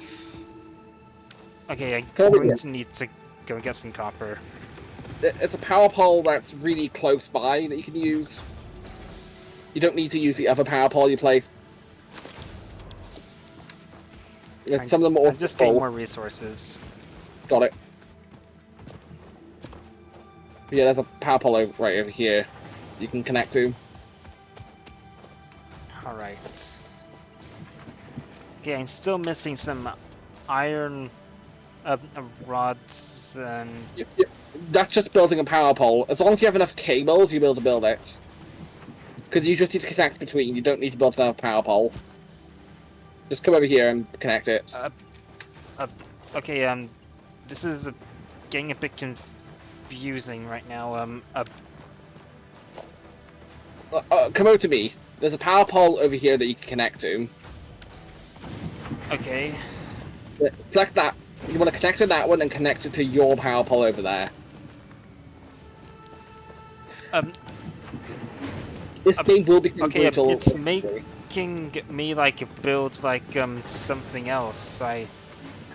Okay, I need to go get some copper. It's a power pole that's really close by that you can use. You don't need to use the other power pole you place. Some of them are I'm just getting more resources. Got it. Yeah, there's a power pole right over here you can connect to. Alright. Okay, I'm still missing some iron rods and... Yep. That's just building a power pole. As long as you have enough cables, you'll be able to build it. Because you just need to connect between. You don't need to build another power pole. Just come over here and connect it. Okay, this is getting a bit confusing right now. Come over to me. There's a power pole over here that you can connect to. Okay. Select that. You want to connect to that one and connect it to your power pole over there. This game will become brutal. It's making me like build like something else.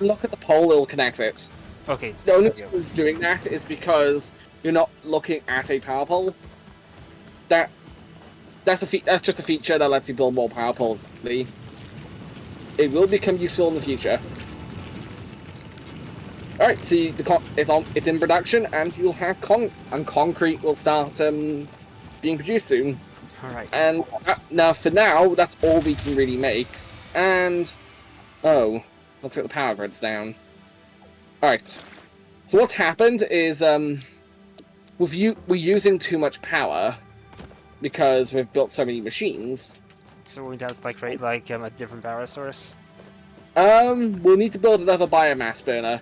Look at the pole; it'll connect it. Okay. The only reason it's doing that is because you're not looking at a power pole. That's just a feature that lets you build more power poles. It will become useful in the future. All right, see, it's in production, and you'll have concrete will start being produced soon. All right. And now, for now, that's all we can really make. And looks like the power grid's down. All right. So what's happened is we're using too much power because we've built so many machines. So we'd have to like create like a different power source. We'll need to build another biomass burner.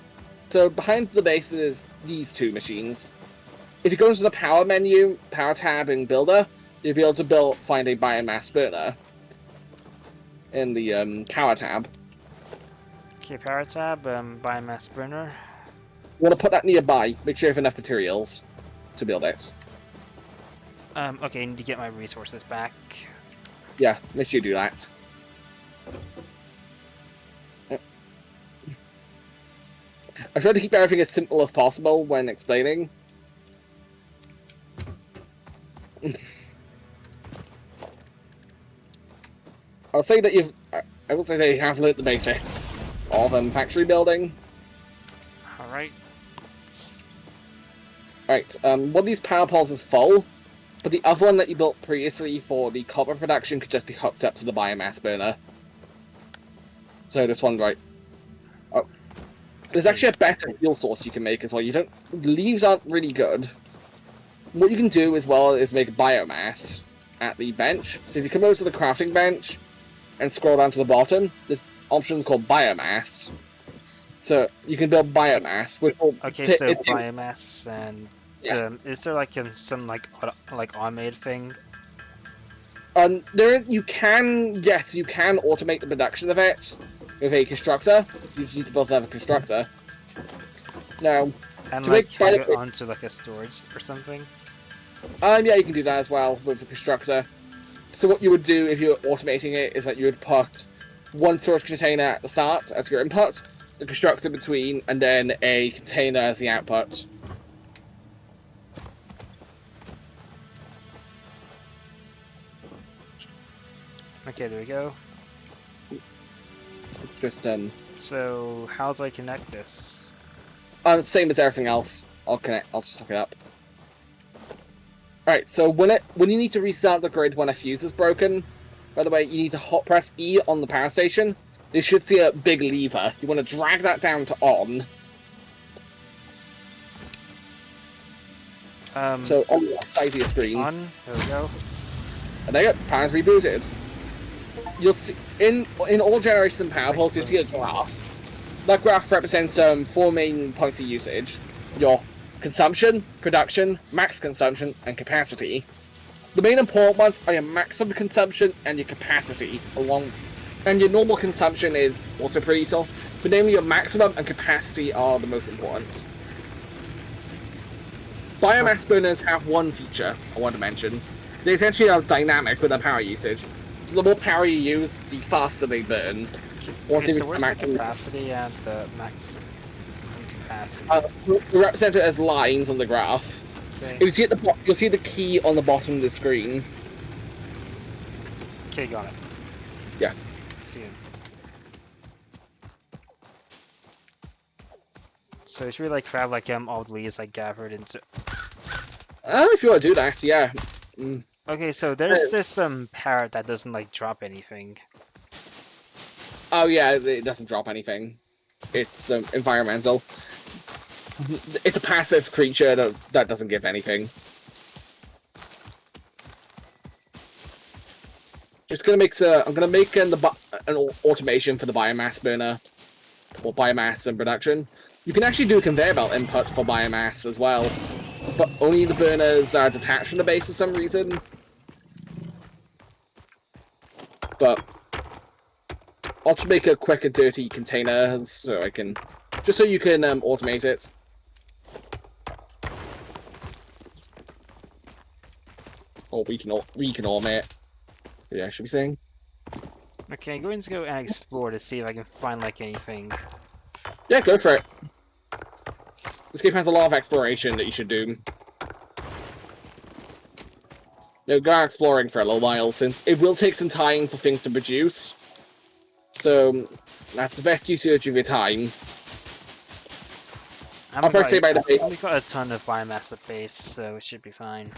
So behind the base is these two machines. If you go into the power menu, power tab in Builder, you'll be able to find a biomass burner in the power tab. Okay, power tab, biomass burner. You want to put that nearby. Make sure you have enough materials to build it. Okay, I need to get my resources back. Yeah, make sure you do that. I try to keep everything as simple as possible when explaining. I'll say that I will say they have learnt the basics of factory building. Alright. Alright, one of these power poles is full, but the other one that you built previously for the copper production could just be hooked up to the biomass burner. So this one, right. Oh. There's actually a better fuel source you can make as well. Leaves aren't really good. what you can do as well is make biomass at the bench. So if you come over to the crafting bench and scroll down to the bottom, there's an option called biomass. So you can build biomass, which will Okay, so biomass and is there like some like automated thing? You can automate the production of it with a constructor. You just need to build another constructor. Now, and to like make it onto like a storage or something. Yeah, you can do that as well with the constructor. So what you would do if you're automating it is that you would put one storage container at the start as your input, the constructor between, and then a container as the output. Okay, there we go. Just So how do I connect this? Same as everything else. I'll just hook it up. Alright, so when you need to restart the grid when a fuse is broken, by the way, you need to hot press E on the power station. You should see a big lever. You want to drag that down to on. So on the left side of your screen. On. There we go. And there you go. Power's rebooted. You'll see in all generators and power poles, you'll see a graph. That graph represents 4 main points of usage: your consumption, production, max consumption, and capacity. The main important ones are your maximum consumption and your capacity, and your normal consumption is also pretty useful, but namely your maximum and capacity are the most important. Biomass burners have one feature I want to mention. They essentially are dynamic with their power usage. So the more power you use, the faster they burn. Okay, so where's the capacity and the max capacity? Represented as lines on the graph. Okay. If you see at the you'll see the key on the bottom of the screen. Okay, got it. Yeah. See it. So it's really like crab like all the leaves like gathered into. If you want to do that, yeah. Mm. Okay, so there's this parrot that doesn't like drop anything. Oh yeah, it doesn't drop anything. It's environmental. It's a passive creature that doesn't give anything. Just gonna make I'm gonna make an automation for the biomass burner, or biomass and production. You can actually do a conveyor belt input for biomass as well, but only the burners are detached from the base for some reason. But I'll just make a quick and dirty container so I can, just so you can automate it. Or we can automate. Yeah, should be saying. Okay, I'm going to go and explore to see if I can find like anything. Yeah, go for it. This game has a lot of exploration that you should do. Go out exploring for a little while, since it will take some time for things to produce. So that's the best usage of your time. I'll probably say by the way, we've got a ton of biomass at base, so it should be fine.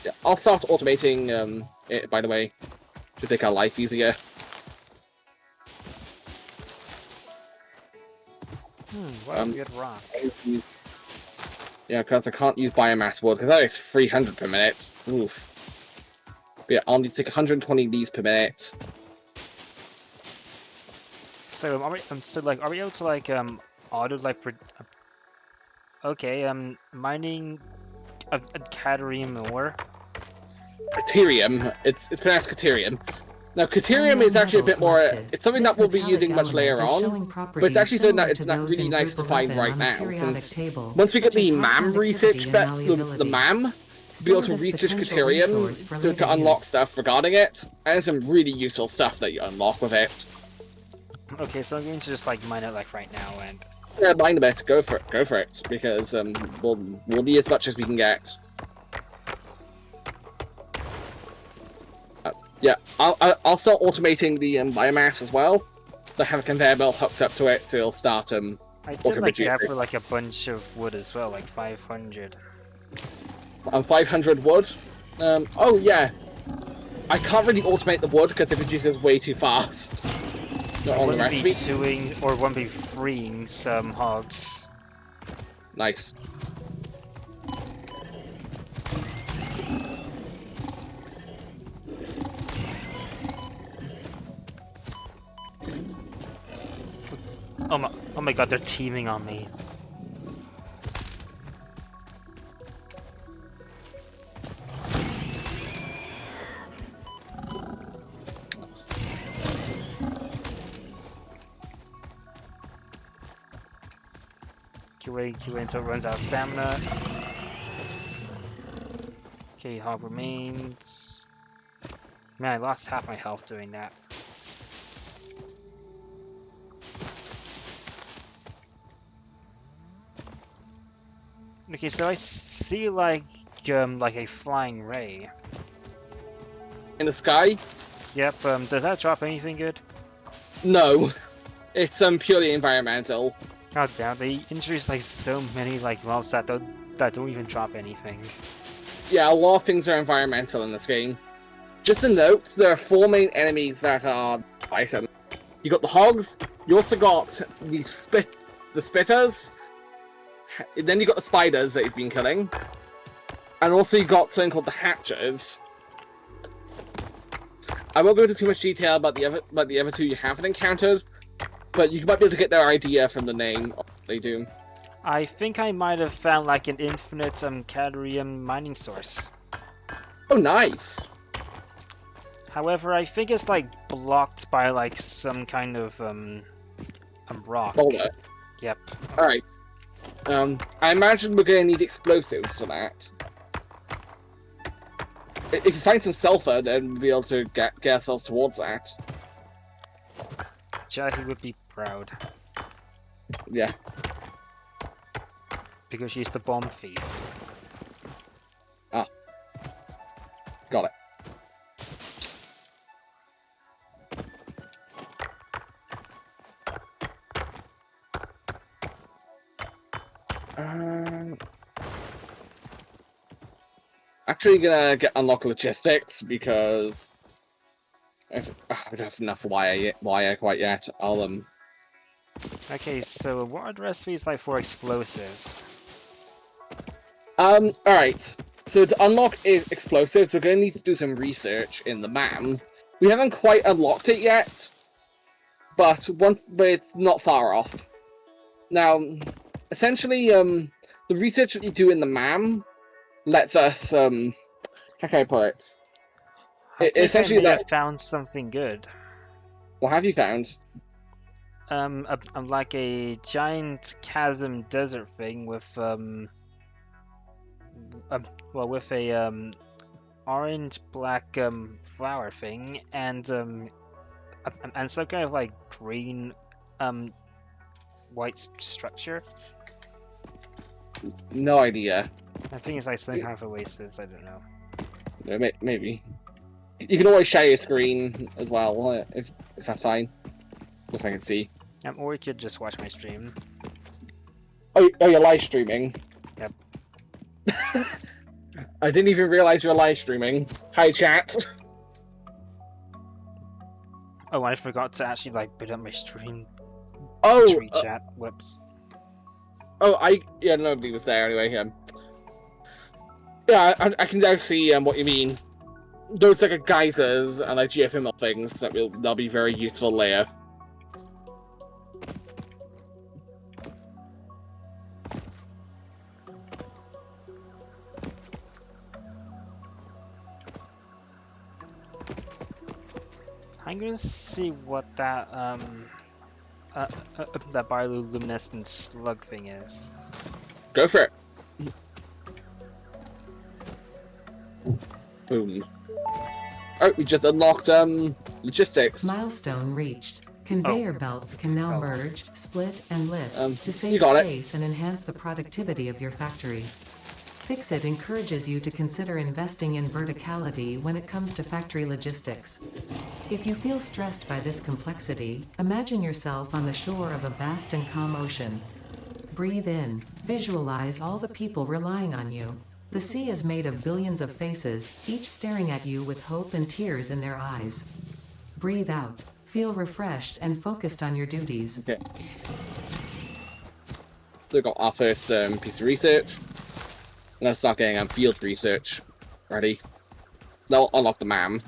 Yeah, I'll start automating it, by the way, to make our life easier. What a weird rock. Yeah, because I can't use biomass wood, because that is 300 per minute. Oof. But yeah, I'll need to take 120 of these per minute. So are we able to like auto like mining a caterium ore? Caterium. It's pronounced caterium. Now, caterium is actually a bit more. It's something that we'll be using much later on, but it's actually something that it's not really nice to find right now. Since once we get the MAM research, the MAM, to be able to research caterium to unlock stuff regarding it, and there's some really useful stuff that you unlock with it. Okay, so I'm going to just like mine it like right now and. Yeah, mine a bit. Go for it, because we'll need as much as we can get. Yeah, I'll start automating the biomass as well. So I have a conveyor belt hooked up to it, so it'll start I did like gather like a bunch of wood as well, like 500. 500 wood. Oh yeah, I can't really automate the wood because it produces way too fast. Not on the recipe. Won't be freeing some hogs. Nice. Oh my god, they're teaming on me. Wait until it runs out of stamina. Okay, hog remains. Man, I lost half my health doing that. Okay, so I see like a flying ray. In the sky? Yep, does that drop anything good? No. It's purely environmental. God damn, they introduced like so many like mobs that don't even drop anything. Yeah, a lot of things are environmental in this game. Just a note, there are 4 main enemies that are item. You got the hogs, you also got the spitters, then you got the spiders that you've been killing, and also you got something called the hatchers. I won't go into too much detail about the other 2 you haven't encountered, but you might be able to get their idea from the name of what they do. I think I might have found like an infinite cadmium mining source. Oh, nice. However, I think it's like blocked by like some kind of rock. Boulder. Yep. Alright. I imagine we're gonna need explosives for that. If you find some sulfur, then we'll be able to get ourselves towards that. Jackie would be proud. Yeah. Because she's the bomb thief. Ah. Got it. Actually gonna unlock logistics because I don't have enough wire quite yet. I'll Okay, so what are the recipes like for explosives? Alright. So to unlock explosives, we're gonna need to do some research in the MAM. We haven't quite unlocked it yet, but it's not far off. Now, essentially, the research that you do in the MAM lets us how can I put it? Essentially, I may have found something good. What have you found? Like a giant chasm desert thing with with a orange black flower thing and some kind of like green white structure. No idea. I think it's like some kind of oasis. I don't know. Yeah, maybe. You can always share your screen as well if that's fine. If I can see. Or you could just watch my stream. Oh, you're live streaming? Yep. I didn't even realize you were live streaming. Hi, chat. Oh, I forgot to actually like put up my stream. Oh, chat. Whoops. Oh, yeah, nobody was there anyway. Yeah, I can now see what you mean. Those like geysers and like geothermal things that'll be very useful later. I'm gonna see what that that bioluminescent slug thing is. Go for it. Boom. Oh, we just unlocked logistics. Milestone reached. Conveyor belts can now merge, split, and lift to you save got it. space and enhance the productivity of your factory. Fixit encourages you to consider investing in verticality when it comes to factory logistics. If you feel stressed by this complexity, imagine yourself on the shore of a vast and calm ocean. Breathe in, visualize all the people relying on you. The sea is made of billions of faces, each staring at you with hope and tears in their eyes. Breathe out, feel refreshed and focused on your duties. Okay. So we got our first piece of research. Let's start getting field research ready. They'll unlock the MAM.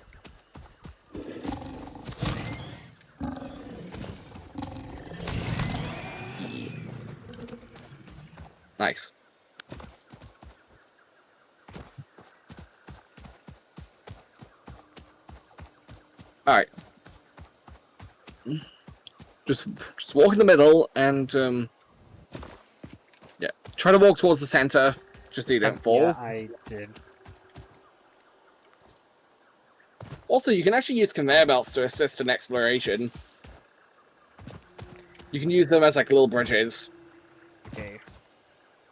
Nice. All right. Just walk in the middle and yeah, try to walk towards the center just so you don't fall. Yeah, I did. Also, you can actually use conveyor belts to assist in exploration. You can use them as like little bridges. Okay.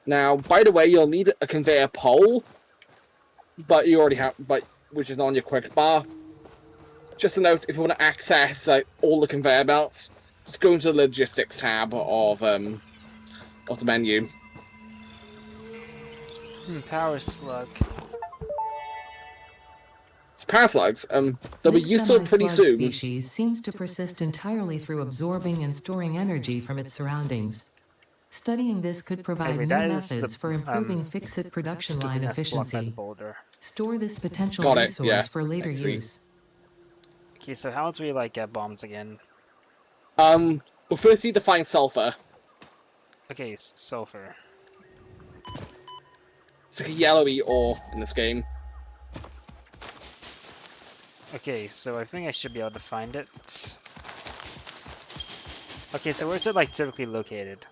Now, by the way, you'll need a conveyor pole, but you already have, which is on your quick bar. Just a note: if you want to access all the conveyor belts, just go into the logistics tab of the menu. Power slug. It's power slugs. They'll be This useful pretty semi-slug soon. species seems to persist entirely through absorbing and storing energy from its surroundings. Studying this could provide Anyway, new that is methods for improving fix-it production line efficiency. Boulder. Store this potential Got it, resource yeah, for later I see. use. Okay, so how do we like get bombs again? We'll first need to find sulfur. Okay, sulfur. It's like a yellowy ore in this game. Okay, so I think I should be able to find it. Okay, so where's it like typically located?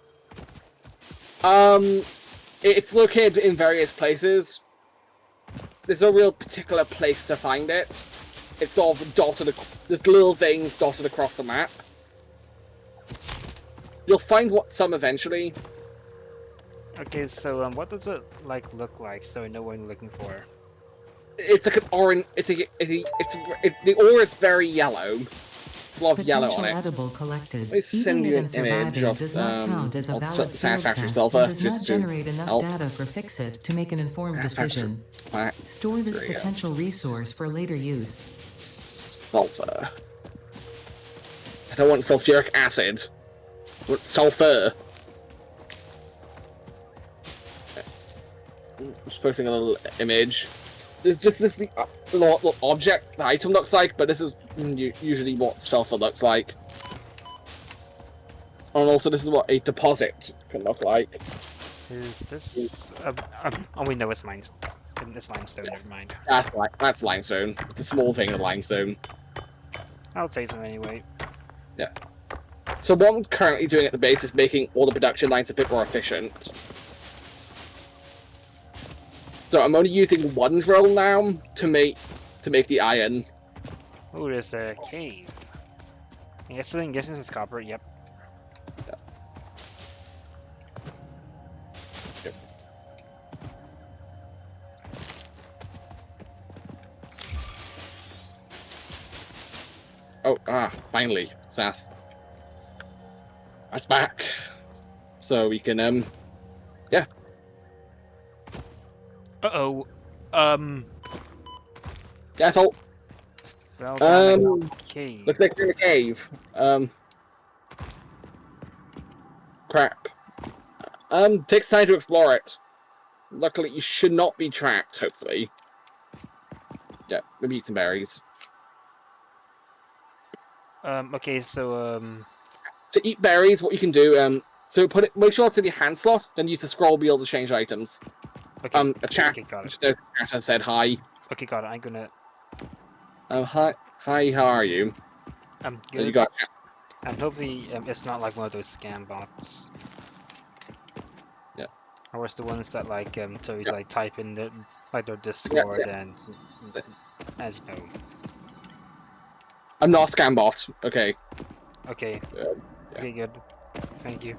It's located in various places. There's no real particular place to find it. It's sort of dotted. There's little things dotted across the map. You'll find some eventually. Okay, so what does it like look like so I know what I'm looking for? It's like an orange. The ore is very yellow. There's a lot of yellow Potential on it. edible collected. Let me send Eating you it an and image surviving of does not count as a of valid field satisfactory test sulfur, and does just not to generate enough help. data for fix-it to make an informed decision. Store this There you go. potential resource for later use. Sulfur. I don't want sulfuric acid. I want sulfur. I'm just posting a little image. There's just this little object the item looks like, but this is usually what sulfur looks like. And also, this is what a deposit can look like. Is this? Oh, we know it's limestone. It's limestone. Never mind. That's limestone. It's a small thing of limestone. I'll say so anyway. Yeah. So what I'm currently doing at the base is making all the production lines a bit more efficient. So I'm only using one drill now to make the iron. Oh, there's a cave. I guess this is copper. Yep. Yeah. Yep. Oh, finally, Sass. That's back. So we can, yeah. Uh-oh. Careful. Well, down in the cave. Looks like we're in a cave. Crap. Takes time to explore it. Luckily, you should not be trapped, hopefully. Yeah, maybe eat some berries. Okay, so, To eat berries, what you can do, so make sure it's in your hand slot, then use the scroll wheel to change items. okay. A chat, Okay, got it. just a chat has said hi. Okay, got it. I'm gonna... Hi, how are you? I'm Oh, you good. got And hopefully, it's not like one of those scam bots. Yeah. Or it's the ones that like, so you Yeah. like type in the, like their Discord Yeah. and you know. I'm not a scam bot. Okay. Okay. Yeah. Okay, good. Thank you.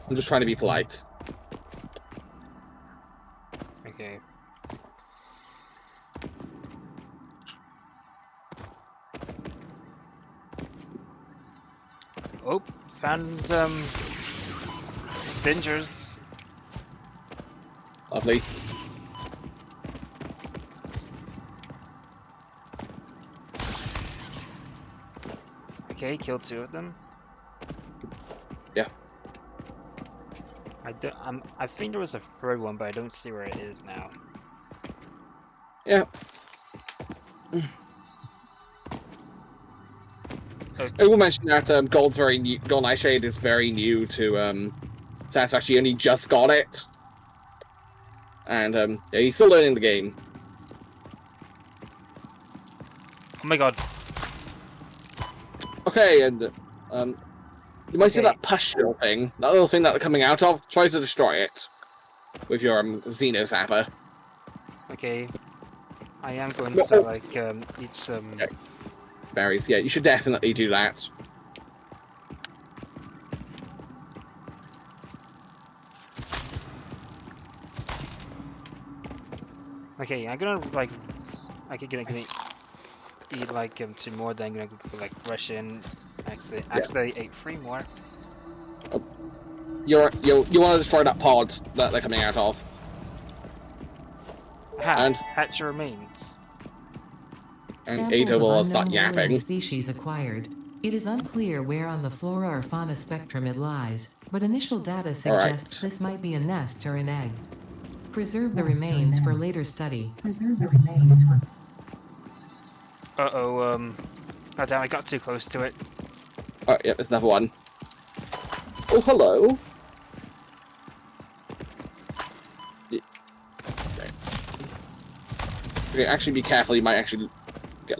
I'm just trying to be polite. Okay. Oh, found dangers. Lovely. Okay, killed 2 of them. Yeah. I think there was a 3rd one, but I don't see where it is now. Yeah. I will mention that Gold's very new. Gold Nightshade is very new to Satisfactory. Only just got it, and yeah, he's still learning the game. Oh my god. Okay, and you might see that pustule thing, that little thing that they're coming out of. Try to destroy it with your Xeno Zapper. Okay. I am going to like eat some berries. Yeah, you should definitely do that. Okay, I'm gonna like gonna eat like 2 more, then I'm gonna like rush in. Actually ate 3 more. You want to destroy that pod that they're coming out of. And hatch remains. And Ada will start yapping. Species acquired. It is unclear where on the flora or fauna spectrum it lies, but initial data suggests this might be a nest or an egg. Preserve the remains for later study. Uh-oh, oh damn, I got too close to it. Oh, yeah, there's another one. Oh, hello. Okay, actually be careful, you might actually get...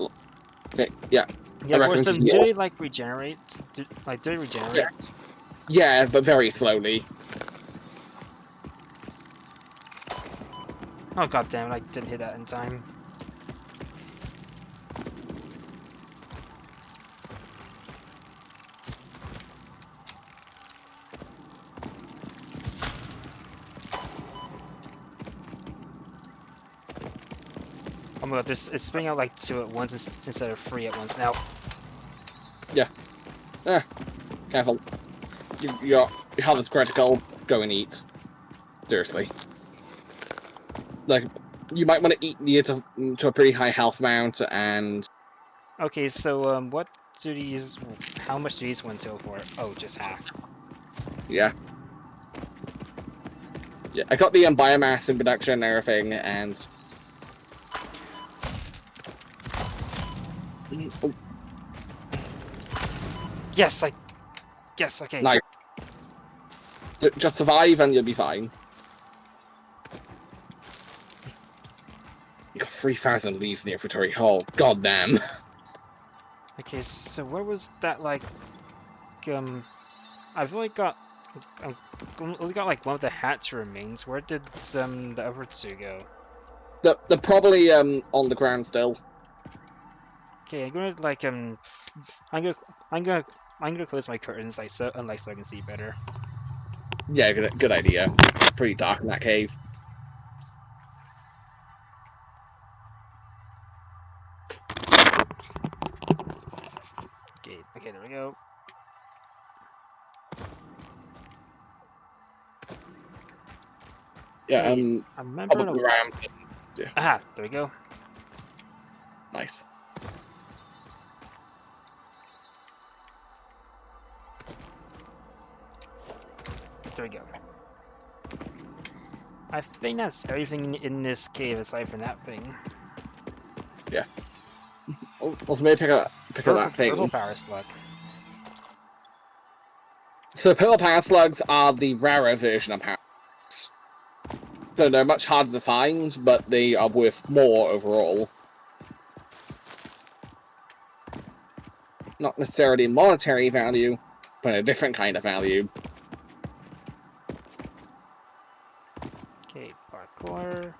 Okay, yeah. Yeah, but did they, like, regenerate? Did they regenerate? Yeah, but very slowly. Oh god damn it, I didn't hit that in time. Oh my god, it's spinning out like 2 at once instead of 3 at once now. Yeah. Careful. Your health is critical. Go and eat. Seriously. Like, you might want to eat near to a pretty high health amount, and... Okay, so, what do these... How much do these ones go for? Oh, just half. Yeah. Yeah, I got the biomass in production and everything, and... Oh. Yes, okay. Nice. Just survive and you'll be fine. You got 3,000 leaves in the inventory. Oh, goddamn. Okay, so where was that, like, I've only got like one of the hatch remains. Where did the other 2 go? They're probably on the ground still. Okay, I'm gonna like I'm gonna close my curtains so I can see better. Yeah, good idea. It's pretty dark in that cave. Okay, there we go. Yeah, I remember the ramp. Yeah. Aha, there we go. Nice. There we go. I think that's everything in this cave aside from that thing. Yeah. Also, maybe pick up that thing. Purple power slug. So purple power slugs are the rarer version of power slugs. So they're much harder to find, but they are worth more overall. Not necessarily monetary value, but a different kind of value. Okay, parkour.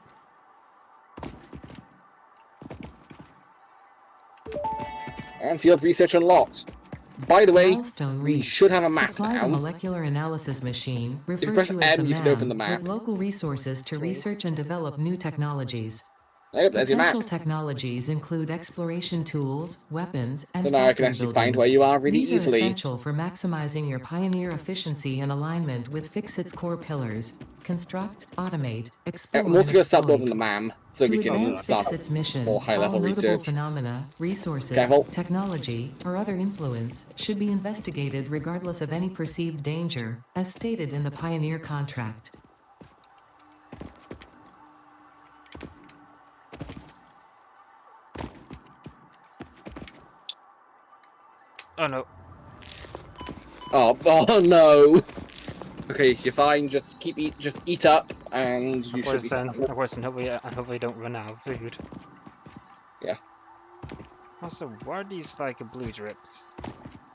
And field research unlocked. By the way, Milestone we reached. should have a map Supply now. the molecular analysis machine, If you referred press to as M, the you can open the MAM, map. with local resources to research and develop new technologies. Yep, there's your map. Potential technologies include exploration tools, weapons, and So now I can factory actually buildings. find where you are really These easily. are essential for maximizing your Pioneer efficiency and alignment with Fixit's core pillars: construct, automate, explore, I'm also going to start exploit. building the MAM, so we can advance start Fixit's mission, more high-level all notable research. phenomena, resources, Careful. technology, or other influence should be investigated regardless of any perceived danger, as stated in the Pioneer contract. Oh no. Oh no. Okay, you're fine. Just just eat up, and you should be fine. Of course, and hopefully don't run out of food. Yeah. Also, what are these like blue drips?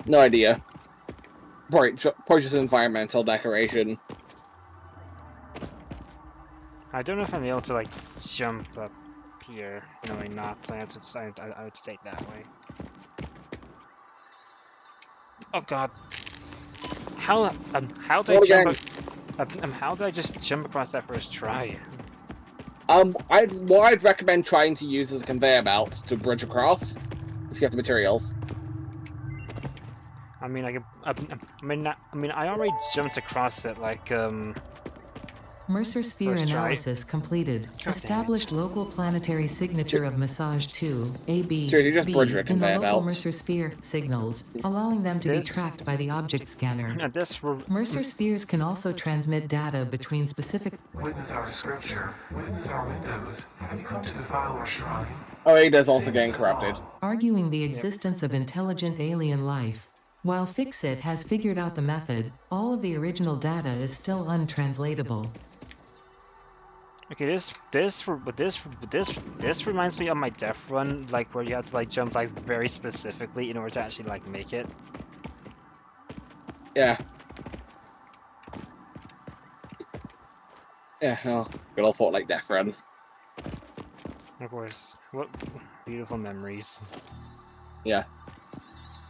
No idea. Probably just environmental decoration. I don't know if I'm able to like jump up here. No, I'm not. I have to take that way. Oh god. How did I jump how did I just jump across that first try? What I'd recommend trying to use as a conveyor belt to bridge across, if you have the materials. I mean, I already jumped across it, like, Mercer sphere First try. analysis completed. God Established local planetary signature of massage 2, AB, Seriously, just B, bridge your in the conveyor local belt. Mercer sphere signals, allowing them to be This- tracked by the object scanner. Now this Mercer spheres can also transmit data between specific. Witness our scripture. Witness our windows. Have you come to defile our shrine? Oh, Ada's also getting corrupted. Arguing the existence of intelligent alien life. While Fixit has figured out the method, all of the original data is still untranslatable. Okay, this reminds me of my death run, like where you have to like jump like very specifically in order to actually like make it. Yeah. Yeah, well, good old Fortnite Death Run. Of course, what beautiful memories. Yeah.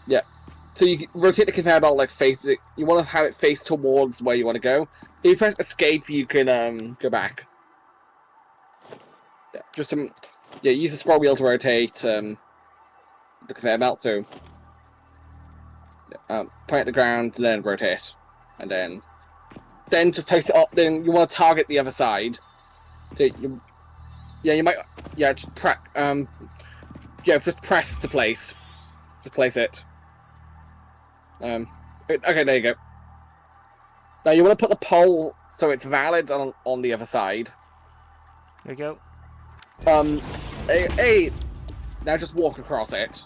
Yeah. So you rotate the conveyor belt like face it. You want to have it face towards where you want to go. If you press escape, you can go back. Yeah, just use the scroll wheel to rotate the conveyor belt. So point at the ground, then rotate, and then to place it up. Then you want to target the other side. So you might just just press to place it. Okay, there you go. Now you want to put the pole so it's valid on the other side. There you go. Now just walk across it.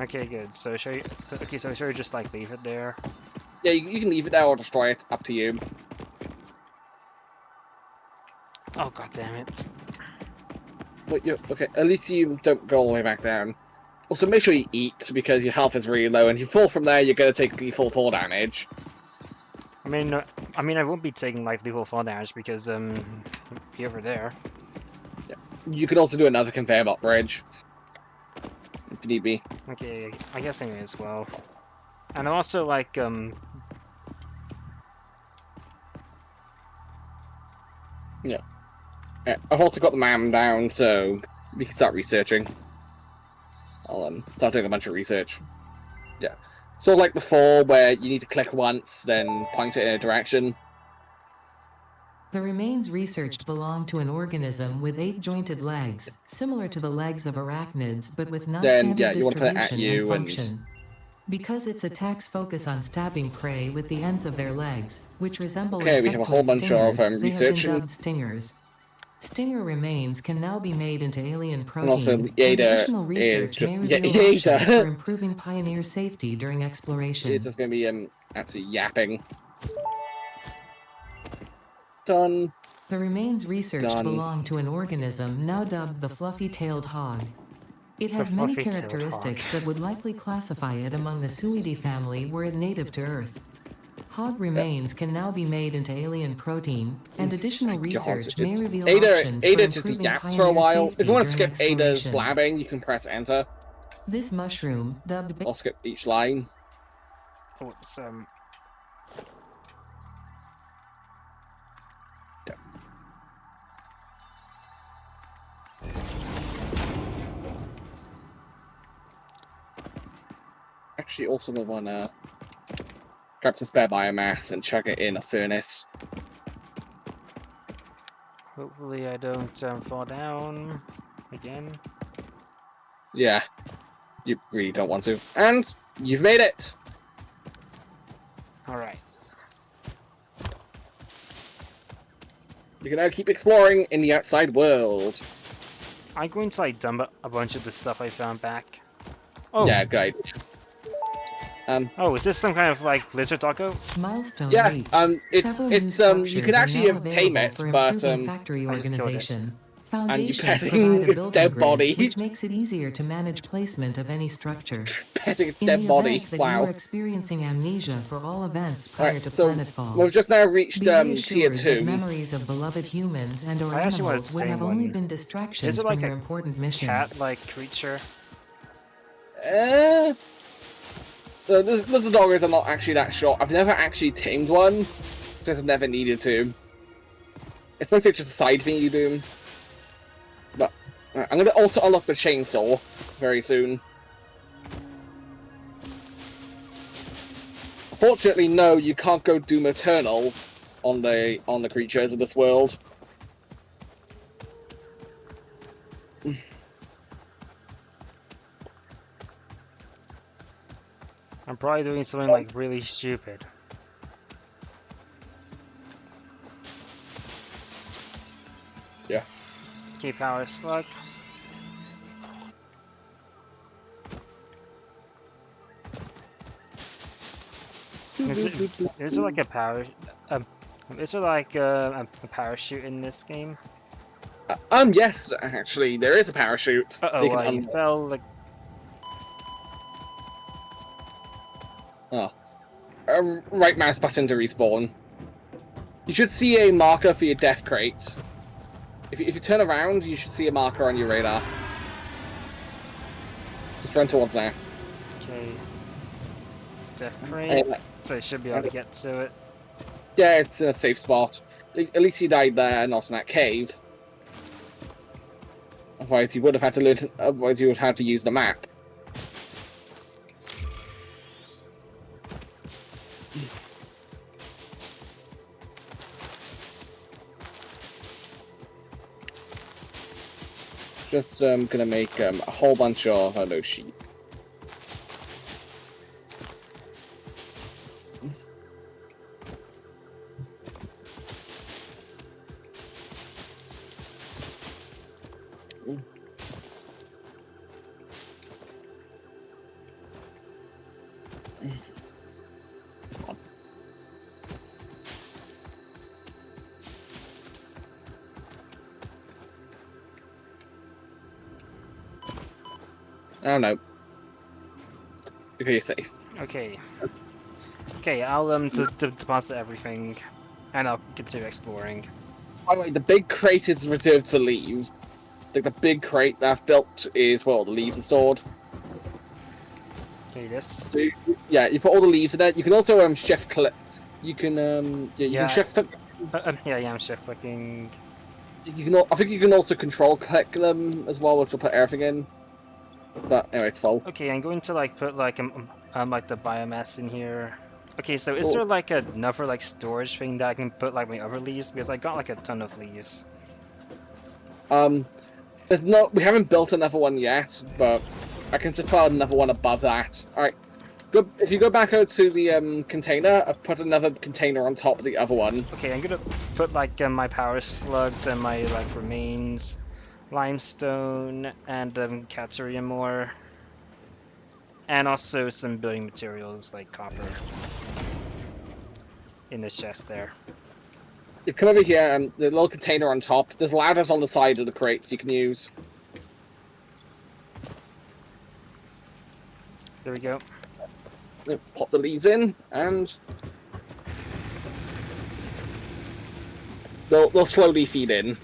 Okay, good. So should I just like leave it there? Yeah, you can leave it there or destroy it. Up to you. Oh god damn it. But okay, at least you don't go all the way back down. Also, make sure you eat, because your health is really low, and if you fall from there, you're going to take the full fall damage. I mean, I won't be taking like lethal fall damage because be over there. Yeah. You could also do another conveyor belt bridge, if need be. Okay, I guess I may as well. And I'm also like Yeah. I've also got the MAM down, so we can start researching. I'll start doing a bunch of research. Yeah. So like before, where you need to click once, then point it in a direction. The remains researched belong to an organism with 8 jointed legs, similar to the legs of arachnids, but with non-standard you want to put it at distribution you and function. Because its attacks focus on stabbing prey with the ends of their legs, which resemble Okay, we have a whole insectoid bunch stingers, of they research have been and- dubbed stingers. Stinger remains can now be made into alien And protein, also, and Ada additional is research just may reveal options Ada. for improving pioneer safety during exploration. It's just going to be absolutely yapping. Done. The remains researched Done. belong to an organism now dubbed the fluffy-tailed hog. It has many fluffy-tailed characteristics hog. that would likely classify it among the Suidae family were it native to Earth. Hog remains can now be made into alien protein, and additional research may reveal options for Ada just improving yaps for a pioneer while. safety If you want to during skip Ada's exploration. blabbing, you can press enter. This mushroom, dubbed I'll skip each line. oh, it's Yeah. Actually, also we want to grab some spare biomass and chuck it in a furnace. hopefully I don't fall down again. Yeah, you really don't want to. And you've made it! Alright. You can now keep exploring in the outside world. I'm going to like dump a bunch of the stuff I found back. Oh. Yeah, good. Oh, is this some kind of like lizard doggo? Milestone Yeah, reached. it's Several new you structures can are actually now tame available it, for but improving factory I just killed it. organization. and you Foundations petting provide a its building dead grid, body. which makes it easier to manage placement of any structure. Petting its In dead the body. event that you Wow. are experiencing amnesia for all events All prior right, to so planetfall, we've just now reached be tier reassured that 2. memories of beloved humans and or I actually want animals to would have tame only one. been Is distractions it from like your a important mission. cat-like creature? The doggers are not actually that short. I've never actually tamed one because I've never needed to. It's mostly just a side thing you do. But I'm gonna also unlock the chainsaw very soon. Fortunately, no, you can't go Doom Eternal on the creatures of this world. I'm probably doing something like really stupid. Yeah. Okay, power slug. Is it like a power? Is it like a parachute in this game? Yes, actually, there is a parachute. Uh You oh, can you fell like. Oh. Right mouse button to respawn. You should see a marker for your death crate. If you turn around, you should see a marker on your radar. Just run towards there. Okay. Death crate. And, So you should be able to get to it. yeah, it's in a safe spot. At least you died there, not in that cave. Otherwise, you would have had to learn. Otherwise, you would have to use the map. Just gonna make a whole bunch of those sheep. I don't know. Okay, you're safe. Okay. Okay, I'll deposit everything, and I'll continue exploring. By the way, the big crate is reserved for leaves. Like the big crate that I've built is where all the leaves are stored. Okay, this. So yeah, you put all the leaves in there. You can also shift click. You can you Yeah, can shift. yeah, I'm shift clicking. You can. I think you can also control click them as well, which will put everything in. But anyway, it's full. Okay, I'm going to like put like the biomass in here. Okay, so is there like another like storage thing that I can put like my other leaves, because I got like a ton of leaves. There's no. We haven't built another one yet, but I can just put another one above that. All right. Go. If you go back out to the container, I've put another container on top of the other one. Okay, I'm gonna put like my power slugs and my like remains, limestone and caterium ore, and also some building materials like copper in the chest there. You come over here, and the little container on top. There's ladders on the side of the crates you can use. There we go. Pop the leaves in, and they'll slowly feed in.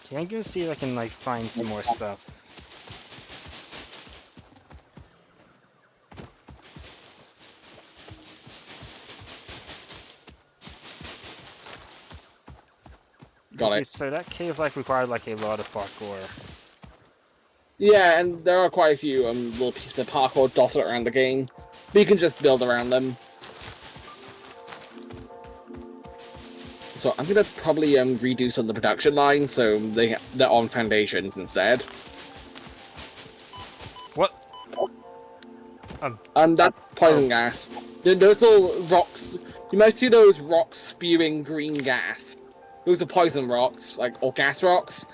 Okay, I'm gonna see if I can like find some more stuff. Got it. So that cave like required like a lot of parkour. Yeah, and there are quite a few little pieces of parkour dotted around the game, but you can just build around them. So I'm gonna probably redo some of the production lines so they're on foundations instead. That's poison gas. Those little rocks. You might see those rocks spewing green gas. Those are poison rocks, or gas rocks.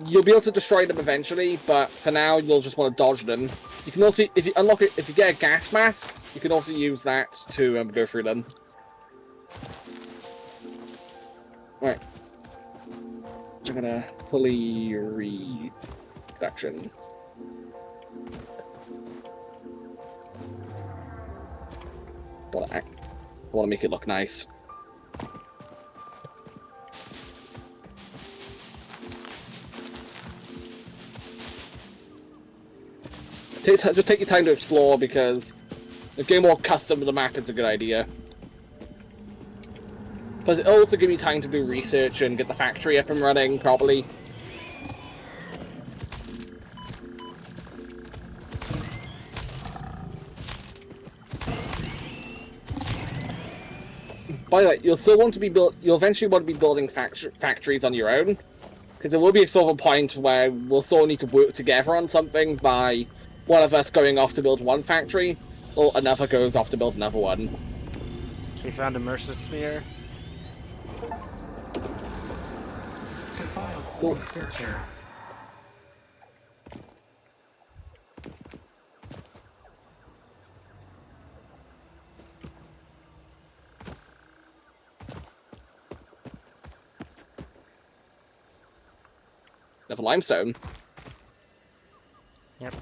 You'll be able to destroy them eventually, but for now you'll just want to dodge them. You can also, if you unlock it, if you get a gas mask, you can also use that to go through them. Alright. I'm gonna fully reduction. I want to make it look nice. Just take your time to explore, because getting more custom to the map is a good idea. Plus, it'll also give you time to do research and get the factory up and running properly. By the way, you'll eventually want to be building factories on your own, because there will be a sort of a point where we'll still need to work together on something by one of us going off to build one factory, or another goes off to build another one. We found a Mercer sphere. Defiled cool. Structure. Another limestone. Yep.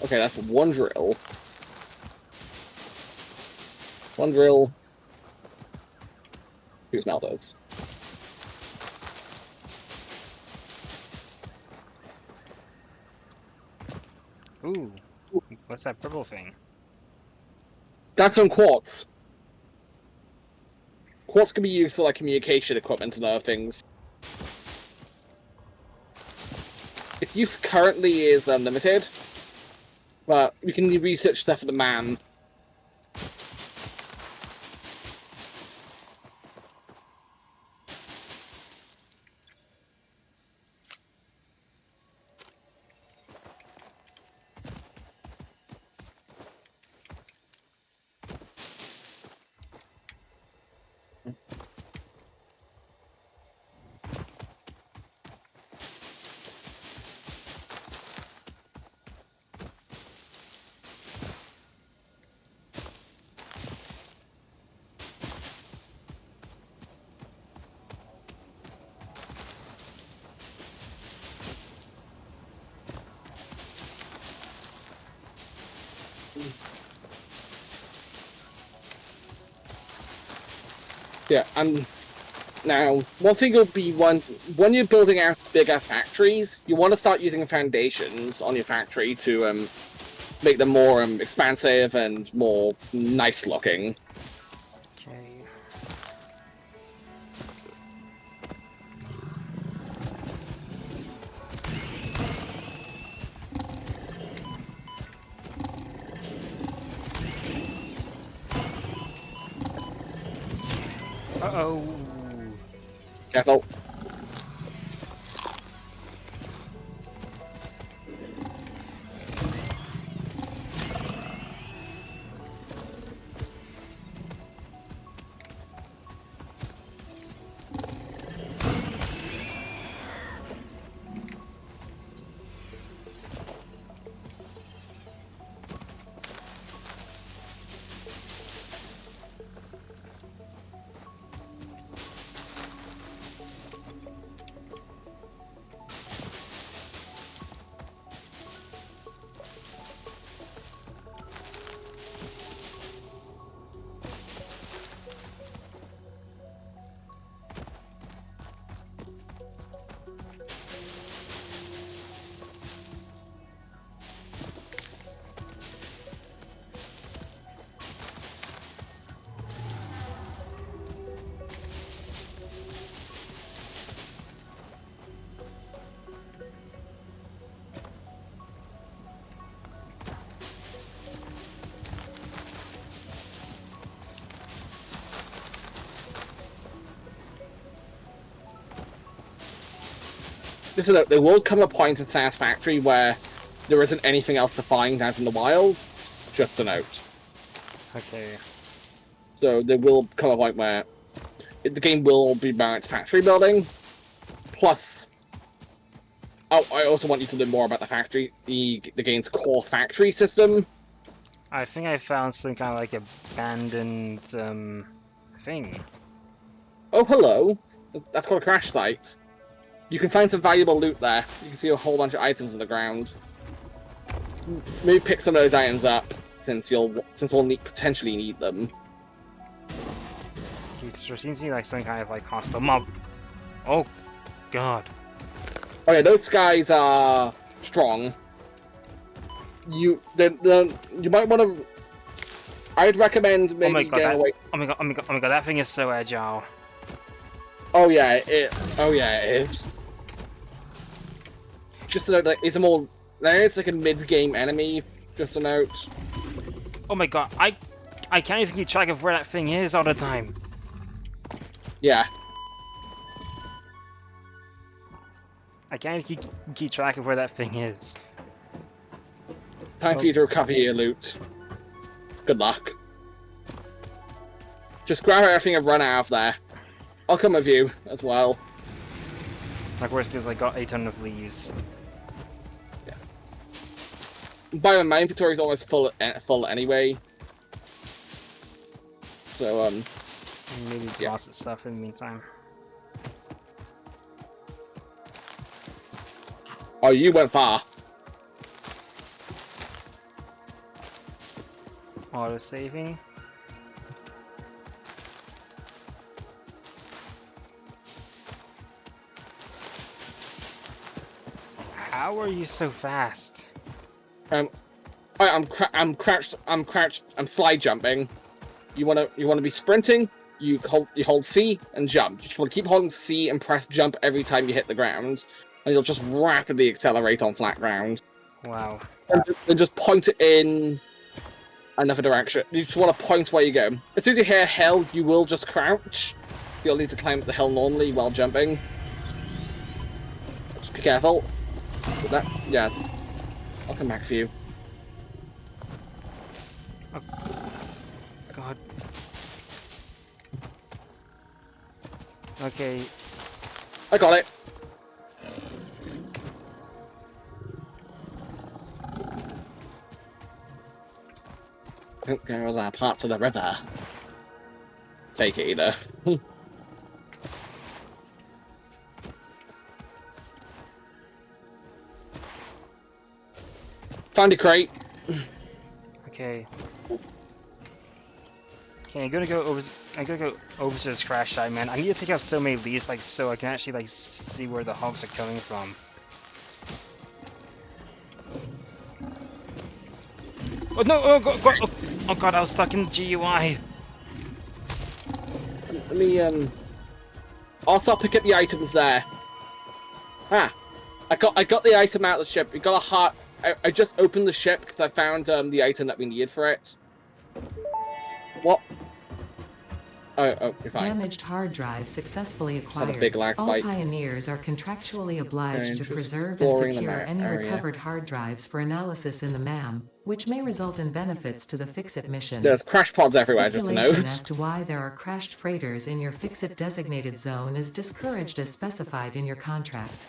Okay, that's one drill. One drill. Two smelters. Ooh. What's that purple thing? That's some quartz. Quartz can be used for communication equipment and other things. Its use currently is limited, but we can research stuff for the man. Yeah, and now one thing will be when you're building out bigger factories, you want to start using foundations on your factory to make them more expansive and more nice looking. Okay. Uh-oh. Careful. just so that there will come a point in Satisfactory where there isn't anything else to find out in the wild. Just a note. Okay. So there will come a point where the game will be about its factory building. Plus, oh, I also want you to learn more about the factory, the game's core factory system. I think I found some kind of like abandoned thing. Oh, hello. That's called a crash site. You can find some valuable loot there. You can see a whole bunch of items on the ground. Maybe pick some of those items up, since we'll potentially need them. There seems to be like some kind of like hostile mob. Oh, God. Okay, those guys are strong. You might want to. I'd recommend maybe getting away. Oh my god, that thing is so agile. Oh yeah, it is. Just a note, like, it's a more. It's like a mid-game enemy. Just a note. Oh my god, I can't even keep track of where that thing is all the time. Yeah. I can't even keep track of where that thing is. Time for you to recover your loot. Good luck. Just grab everything and run out of there. I'll come with you as well. Like, worst because I got a ton of leaves. Yeah. By the way, my inventory is almost full anyway. So Maybe yeah. lots of stuff in the meantime. Oh, you went far. Auto saving. How are you so fast? I'm crouched. I'm slide jumping. You wanna be sprinting? You hold C and jump. You just want to keep holding C and press jump every time you hit the ground, and you'll just rapidly accelerate on flat ground. Wow. And then just point it in another direction. You just want to point where you go. As soon as you hear hill, you will just crouch. So you'll need to climb up the hill normally while jumping. Just be careful. With that, yeah. I'll come back for you. Oh. God. Okay. I got it. Don't go there, parts of the river. Fake it either. Found a crate. Okay. Okay, I'm gonna go over to this crash site, man. I need to pick up so many leads, like, so I can actually, like, see where the hogs are coming from. Oh no! Oh god! Oh god! I was stuck in GUI. Let me also I'll pick up the items there. Ah, I got the item out of the ship. We got a heart. I just opened the ship because I found the item that we needed for it. What? Oh, you're fine. Damaged hard drive successfully acquired. a big lag All spike. pioneers are contractually obliged to just preserve and exploring the secure any area. recovered hard drives for analysis in the MAM, which may result in benefits to the Fix-It mission. There's crash pods everywhere, just a Speculation note. as to why there are crashed freighters in your Fix-It designated zone is discouraged as specified in your contract.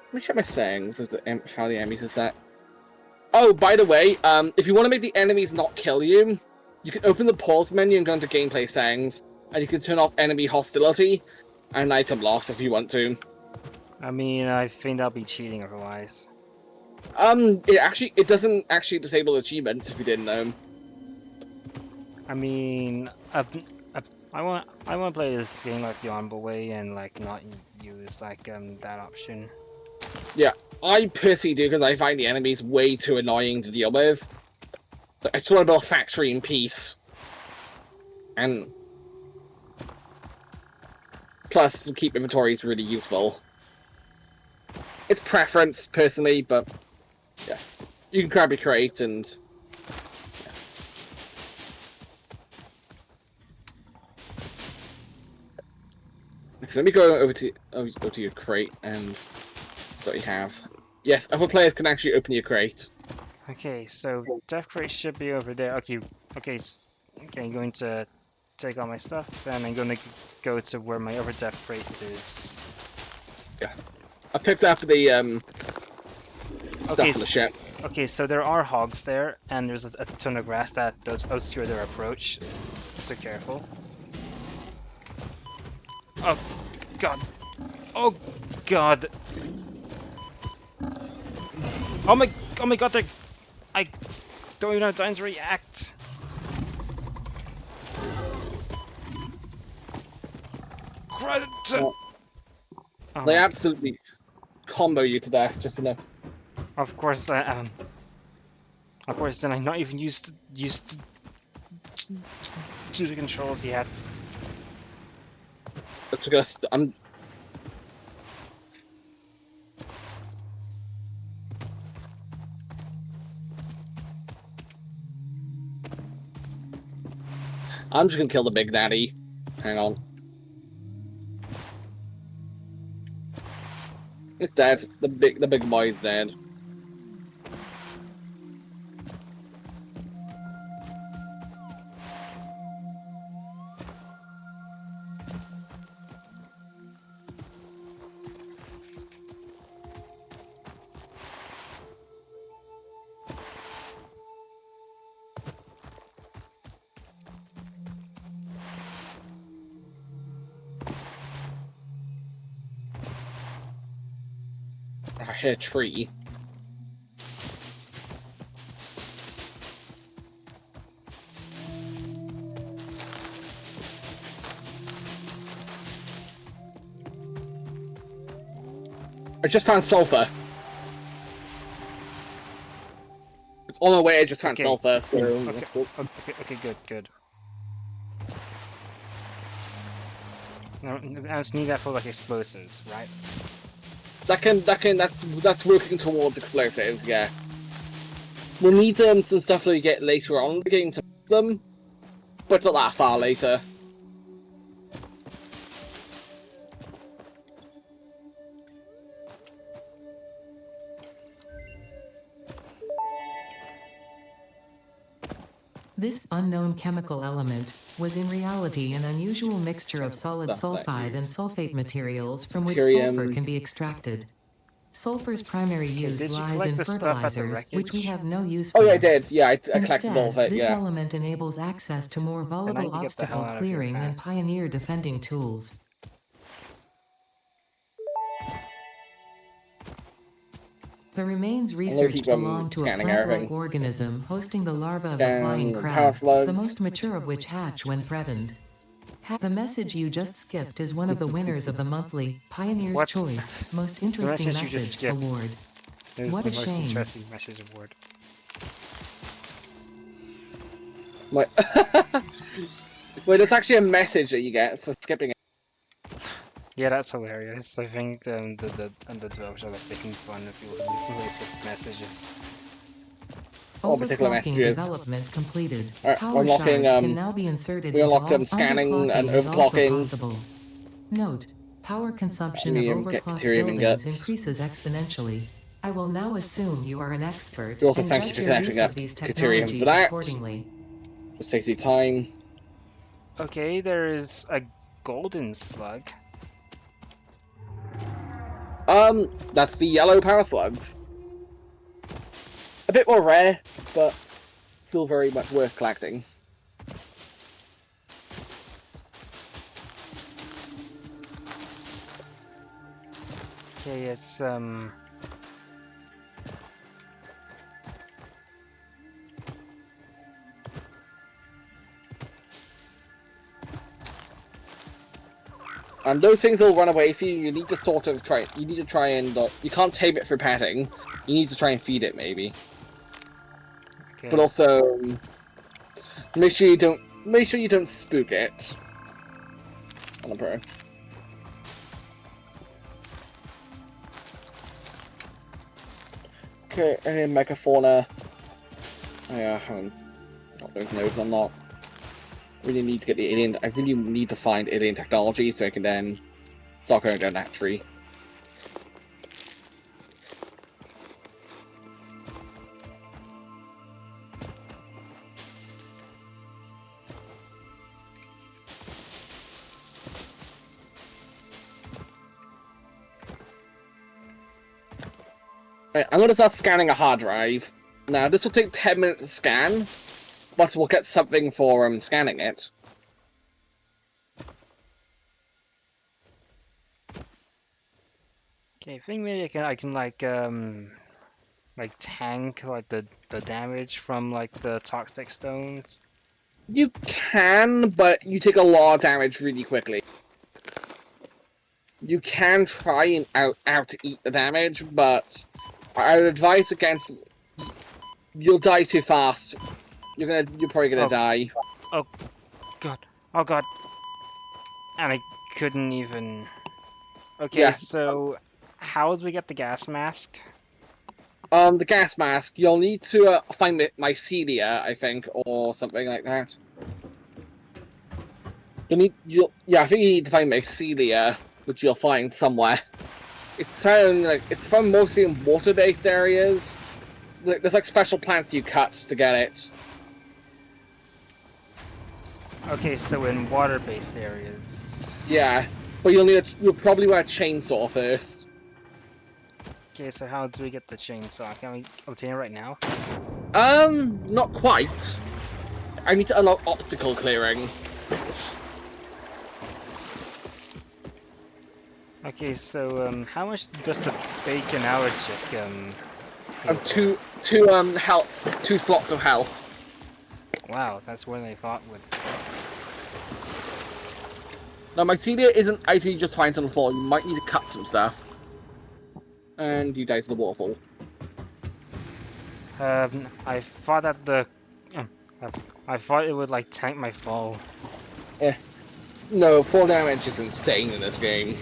Let me check my settings of how the enemies are set. Oh, by the way, if you want to make the enemies not kill you, you can open the pause menu and go into gameplay settings, and you can turn off enemy hostility and item loss if you want to. I mean, I think that'll be cheating otherwise. It doesn't actually disable achievements if you didn't know. I mean, I want to play this game like the honorable way and like not use like that option. Yeah, I personally do because I find the enemies way too annoying to deal with. But I just want to build a factory in peace. And plus, to keep inventories really useful. It's preference, personally, but yeah. You can grab your crate and... Yeah. Let me go over to your crate and so you have. Yes, other players can actually open your crate. Okay, so death crate should be over there. Okay, okay, okay. I'm going to take all my stuff, and I'm going to go to where my other death crate is. Yeah, I picked up the stuff Okay, for the ship. okay. So there are hogs there, and there's a ton of grass that does obscure their approach. So careful. Oh God! Oh God! Oh my! Oh my God! I don't even have time to react. Well, Oh they my- absolutely combo you to death, just to know. Of course, of course. Then I'm not even used to the control yet. I'm. I'm just gonna kill the big daddy. Hang on. It's dead. The big boy is dead. I hear a tree. I just found sulfur. On my way, I just found Okay. sulfur, so Okay. that's cool. Okay. Good. Now, I just need that for like explosives, right? That's working towards explosives, yeah. We'll need some stuff that we get later on in the game to them, but not that far later. This unknown chemical element was in reality an unusual mixture of solid Stuff that sulfide you- and sulfate materials from which Deuterium. sulfur can be extracted. Sulfur's primary use did you lies collect in the stuff at the fertilizers, which we wreckage? have no use for. Oh yeah, I did. Yeah, I collected all of Instead, it, this yeah. element enables access to more Then I volatile need to get the hell obstacle out of here clearing and fast. pioneer defending tools. The remains researched keep, belong to a scanning plant-like everything. organism hosting the larvae of the Scan flying power crab, slugs. the most mature of which hatch when threatened. The message you just skipped is one of the winners of the monthly Pioneer's What? Choice Most Interesting message you just Message skipped. Award. There's What the a most shame. interesting message award. Wait, it's actually a message that you get for skipping it. Yeah, that's hilarious. I think the developers are like making fun of people who skip messages. All particular Overclocking messages. development completed. Alright, Power unlocking, shards can now be inserted we into unlocked, all scanning and underclocking is also overclocking. possible. Note: power consumption of Medium overclocked deuterium buildings ingots. increases exponentially. I will now assume you are an expert We also and thank you judge for your connecting use of that these deuterium for technologies that. accordingly. Just takes you time. Okay, there is a golden slug. That's the yellow power slugs. A bit more rare, but still very much worth collecting. Okay, it's And those things will run away from you. You need to sort of try. You need to try and you can't tame it for petting. You need to try and feed it, maybe. okay. But also, make sure you don't spook it. On the pro. Okay, megafauna. Oh, yeah, I haven't got those nodes unlocked. Really need to get the alien. I really need to find alien technology so I can then start going down that tree. Right, I'm going to start scanning a hard drive. Now, this will take 10 minutes to scan, but we'll get something for scanning it. Okay, I think maybe I can like tank like the damage from like the toxic stones. You can, but you take a lot of damage really quickly. You can try and out-eat the damage, but I would advise against. You'll die too fast. You're probably gonna die. Oh god! Oh god! And I couldn't even. Okay, Yeah. so how do we get the gas mask? The gas mask. You'll need to find the mycelia, I think, or something like that. I think you need to find mycelia, which you'll find somewhere. It's found mostly in water-based areas. There's like special plants you cut to get it. Okay, so in water-based areas. Yeah, but you'll probably want a chainsaw first. Okay, so how do we get the chainsaw? Can we obtain it right now? Not quite. I need to unlock optical clearing. Okay, so how much does the bacon allergic Two slots of health. Wow, that's more than I thought would. Now, mycelia isn't actually just fine to the floor. You might need to cut some stuff. And you die to the waterfall. I thought that the I thought it would like tank my fall. Yeah. No, fall damage is insane in this game.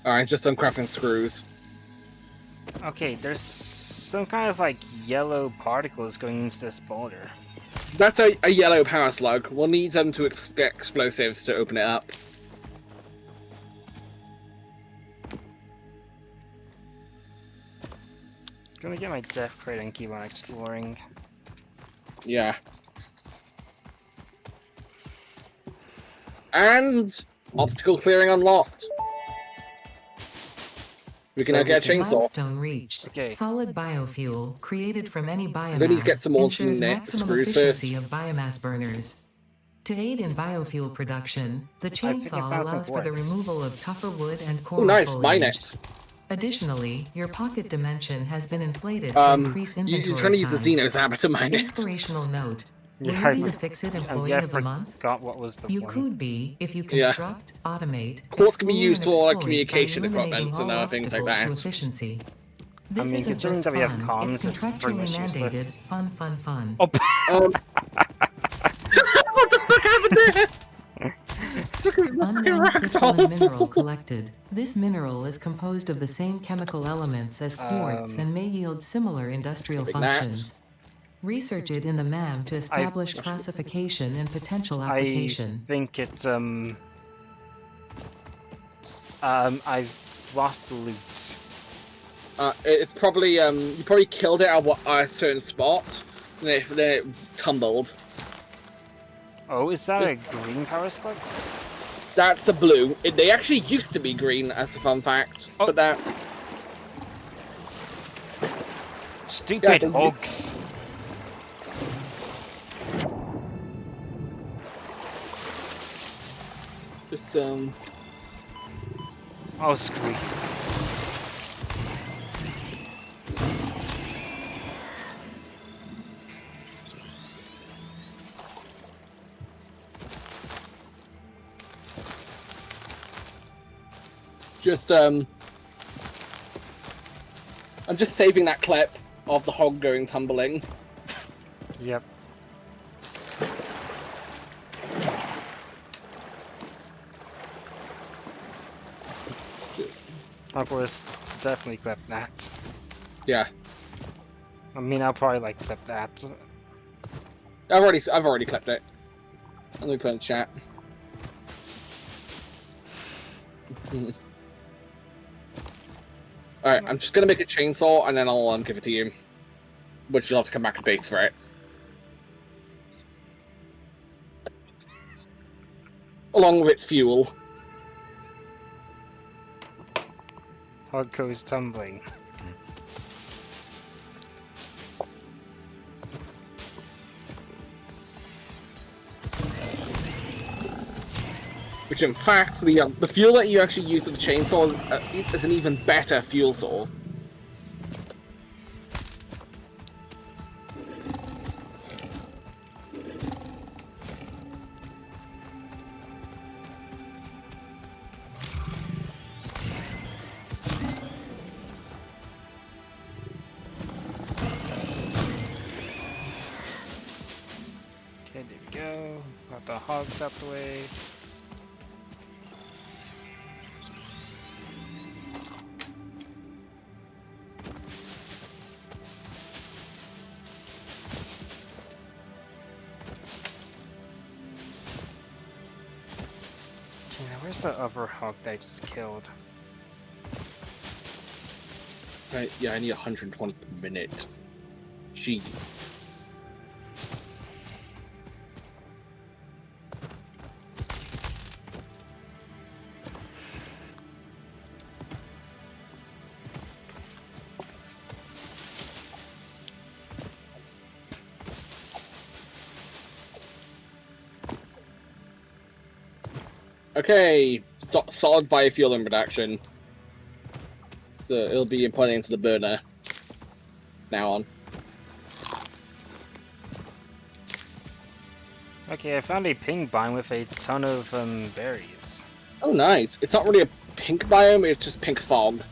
Alright, just uncrafting screws. Okay, there's some kind of like yellow particles going into this boulder. That's a yellow power slug. We'll need them to get explosives to open it up. Gonna get my death crate and keep on exploring. Yeah. And obstacle clearing unlocked. We can now get a chainsaw. Milestone reached. Okay. Solid biofuel created from any biomass We need to get some more ensures maximum screws efficiency first. of biomass burners. To aid in biofuel production, the think I chainsaw found some allows for the quartz. removal of tougher wood and Oh, coral nice, mine foliage. it. Additionally, your pocket dimension has been inflated to increase inventory You're trying to use the size. Xenozabber to mine it. Inspirational note. Will Yeah, you be the Fix-It employee yeah, I of the month? forgot what was the You one. could be if you Yeah. construct, automate, Quartz can be explore, used and for, like, exploit communication by eliminating equipment and all other things like obstacles that. to efficiency. This mean, isn't considering just that we have fun, comms, it's it's pretty contractually much mandated. useless. Fun. Oh, What the fuck happened there? Look at the fucking Unknown crystalline ragdoll. mineral collected. This mineral is composed of the same chemical elements as quartz and may yield similar industrial Big Matt. functions. Research it in the MAM to establish classification and potential I application. think it I've lost the loot. It's probably you probably killed it at a certain spot, and then it tumbled. Oh, is that a green power slug? That's a blue. They actually used to be green, as a fun fact. Oh. But that... Stupid Yeah, hogs. Just, Oh, screw you. I'm just saving that clip of the hog going tumbling. Yep. Of course, definitely clip that. Yeah. I mean, I'll probably like clip that. I've already clipped it. Let me put it in chat. Alright, I'm just gonna make a chainsaw and then I'll give it to you. But you'll have to come back to base for it. Along with its fuel. Hog goes tumbling. Which, in fact, the fuel that you actually use with the chainsaw is an even better fuel source. Okay, there we go. Got the hogs out the way. Okay, now where's the other hog that I just killed? Right, yeah, I need 120 per minute. Gee. Okay, solid biofuel in production. So it'll be inputting into the burner now on. Okay, I found a pink biome with a ton of berries. Oh, nice. It's not really a pink biome, it's just pink fog.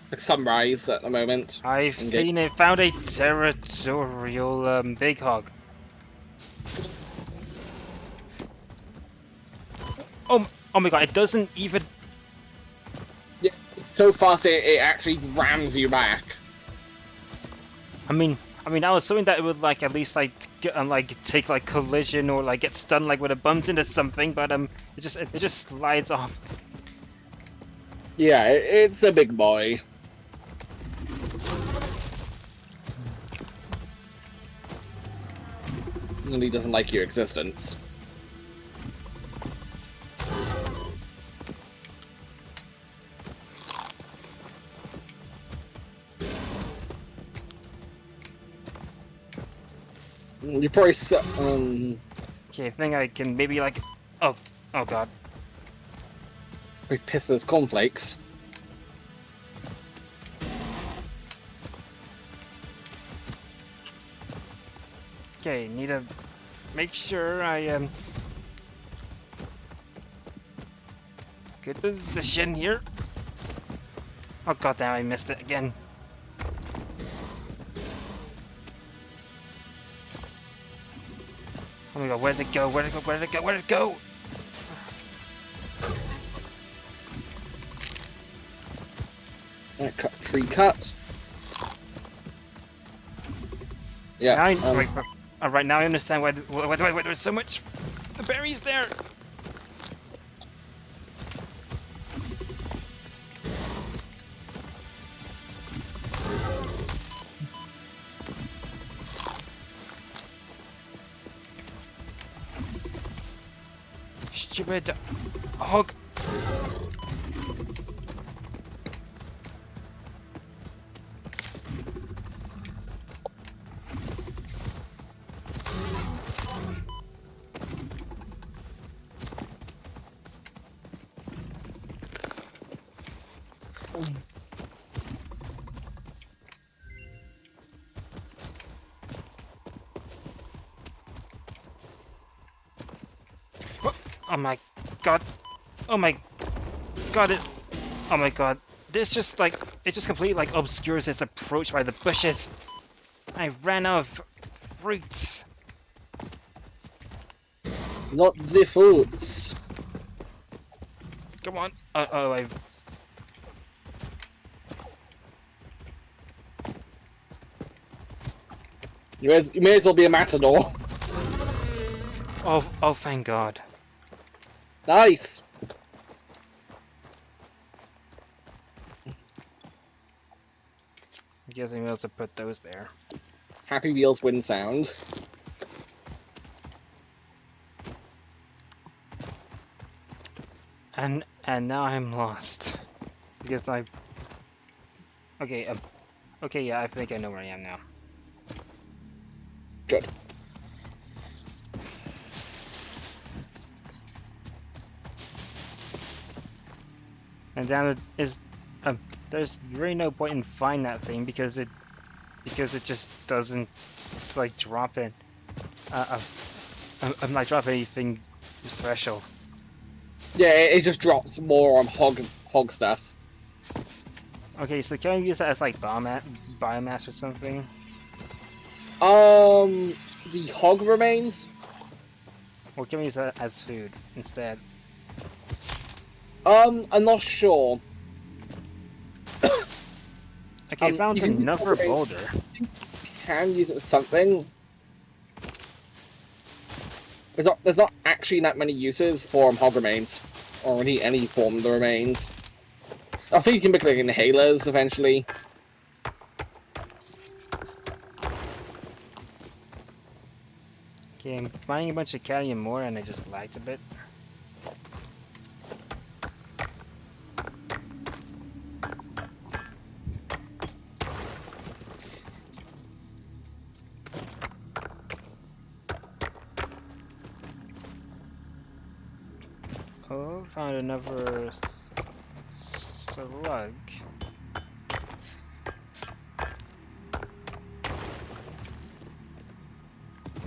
Like sunrise at the moment. I've seen it. Found a territorial big hog. Oh my god! It doesn't even. Yeah, so fast it actually rams you back. I mean, I was assuming that it would like at least like take like collision or like get stunned like when it bumped into something, but it just slides off. Yeah, it's a big boy. And he doesn't like your existence. You probably Okay, I think I can maybe like. Oh god. he pisses cornflakes. Okay, need to make sure I good position here. Oh god damn, I missed it again. Oh my god, where'd it go? Where'd it go? Where'd it go? Where'd it go? Right, tree cut. Yeah. Right now I understand why there's so much berries there. stupid hog. Oh my god. Oh my god, oh my god. This just like, it just completely like obscures its approach by the bushes. I ran out of fruits. Not the foods. Come on. Oh, I've... You may as well be a matador. Oh, thank god. Nice. I guess I'm able to put those there. Happy Wheels win sound. And now I'm lost. Because I... Okay, okay, yeah, I think I know where I am now. Good. And down is... there's really no point in finding that thing because it just doesn't like drop it. I'm not dropping anything special. Yeah, it just drops more on hog stuff. Okay, so can I use that as like biomass or something? The hog remains? Or can we use that as food instead? I'm not sure. Okay, I found you can use another hog remains. boulder. You can use it as something. There's not actually that many uses for hog remains, or any form of the remains. I think you can make like inhalers eventually. Okay, I'm buying a bunch of cadmium ore and I just lagged a bit. Oh, found another slug.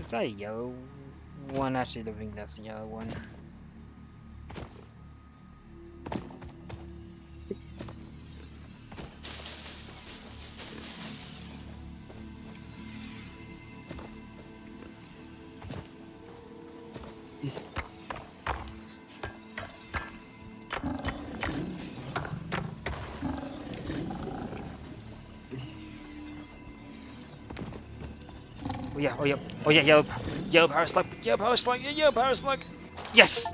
Is that a yellow one? Actually, I don't think that's a yellow one. Oh yeah, oh yeah, oh yeah, yellow power slug, yellow power slug, yellow power slug. Yes.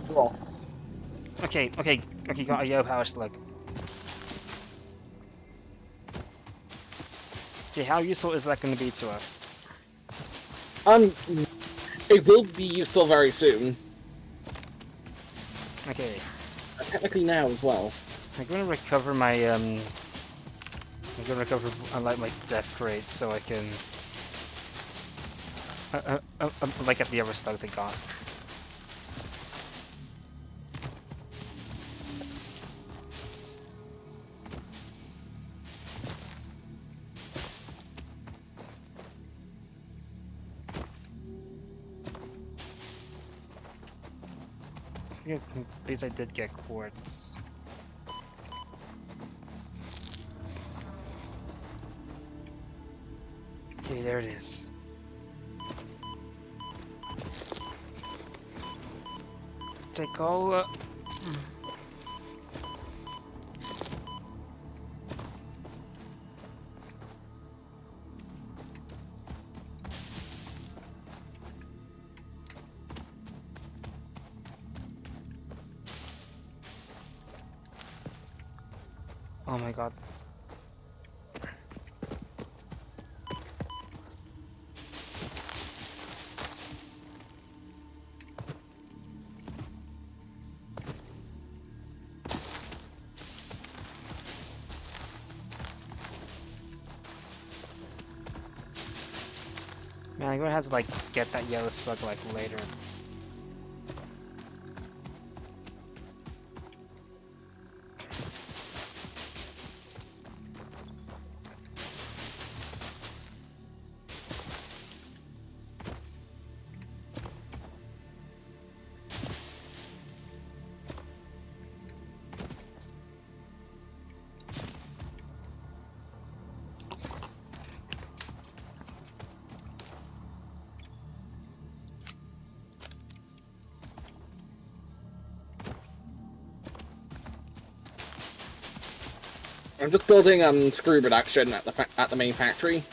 Cool. Okay, got a yellow power slug. Okay, how useful is that going to be to us? It will be useful very soon. Okay, Technically now as well. I'm going to recover my I'm going to recover like my death crate so I can like at the other slugs I got. Yeah, because I did get quartz. Okay, there it is. Take all. Oh my god. Man, I'm gonna have to like get that yellow slug like later. I'm just building screw production at the main factory.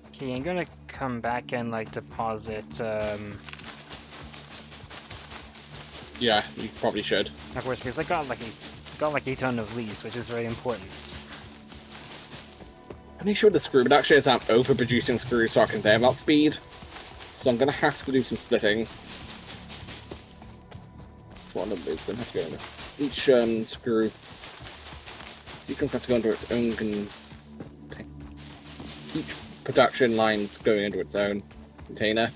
Okay, I'm gonna come back and like deposit. Yeah, you probably should. Of course, because I got like a ton of leaves, which is very important. I'm pretty sure the screw production is overproducing screws so I can conveyor belt speed. So I'm gonna have to do some splitting. One of them is gonna have to go into each screw. Each one has to go into its own each production line's going into its own container.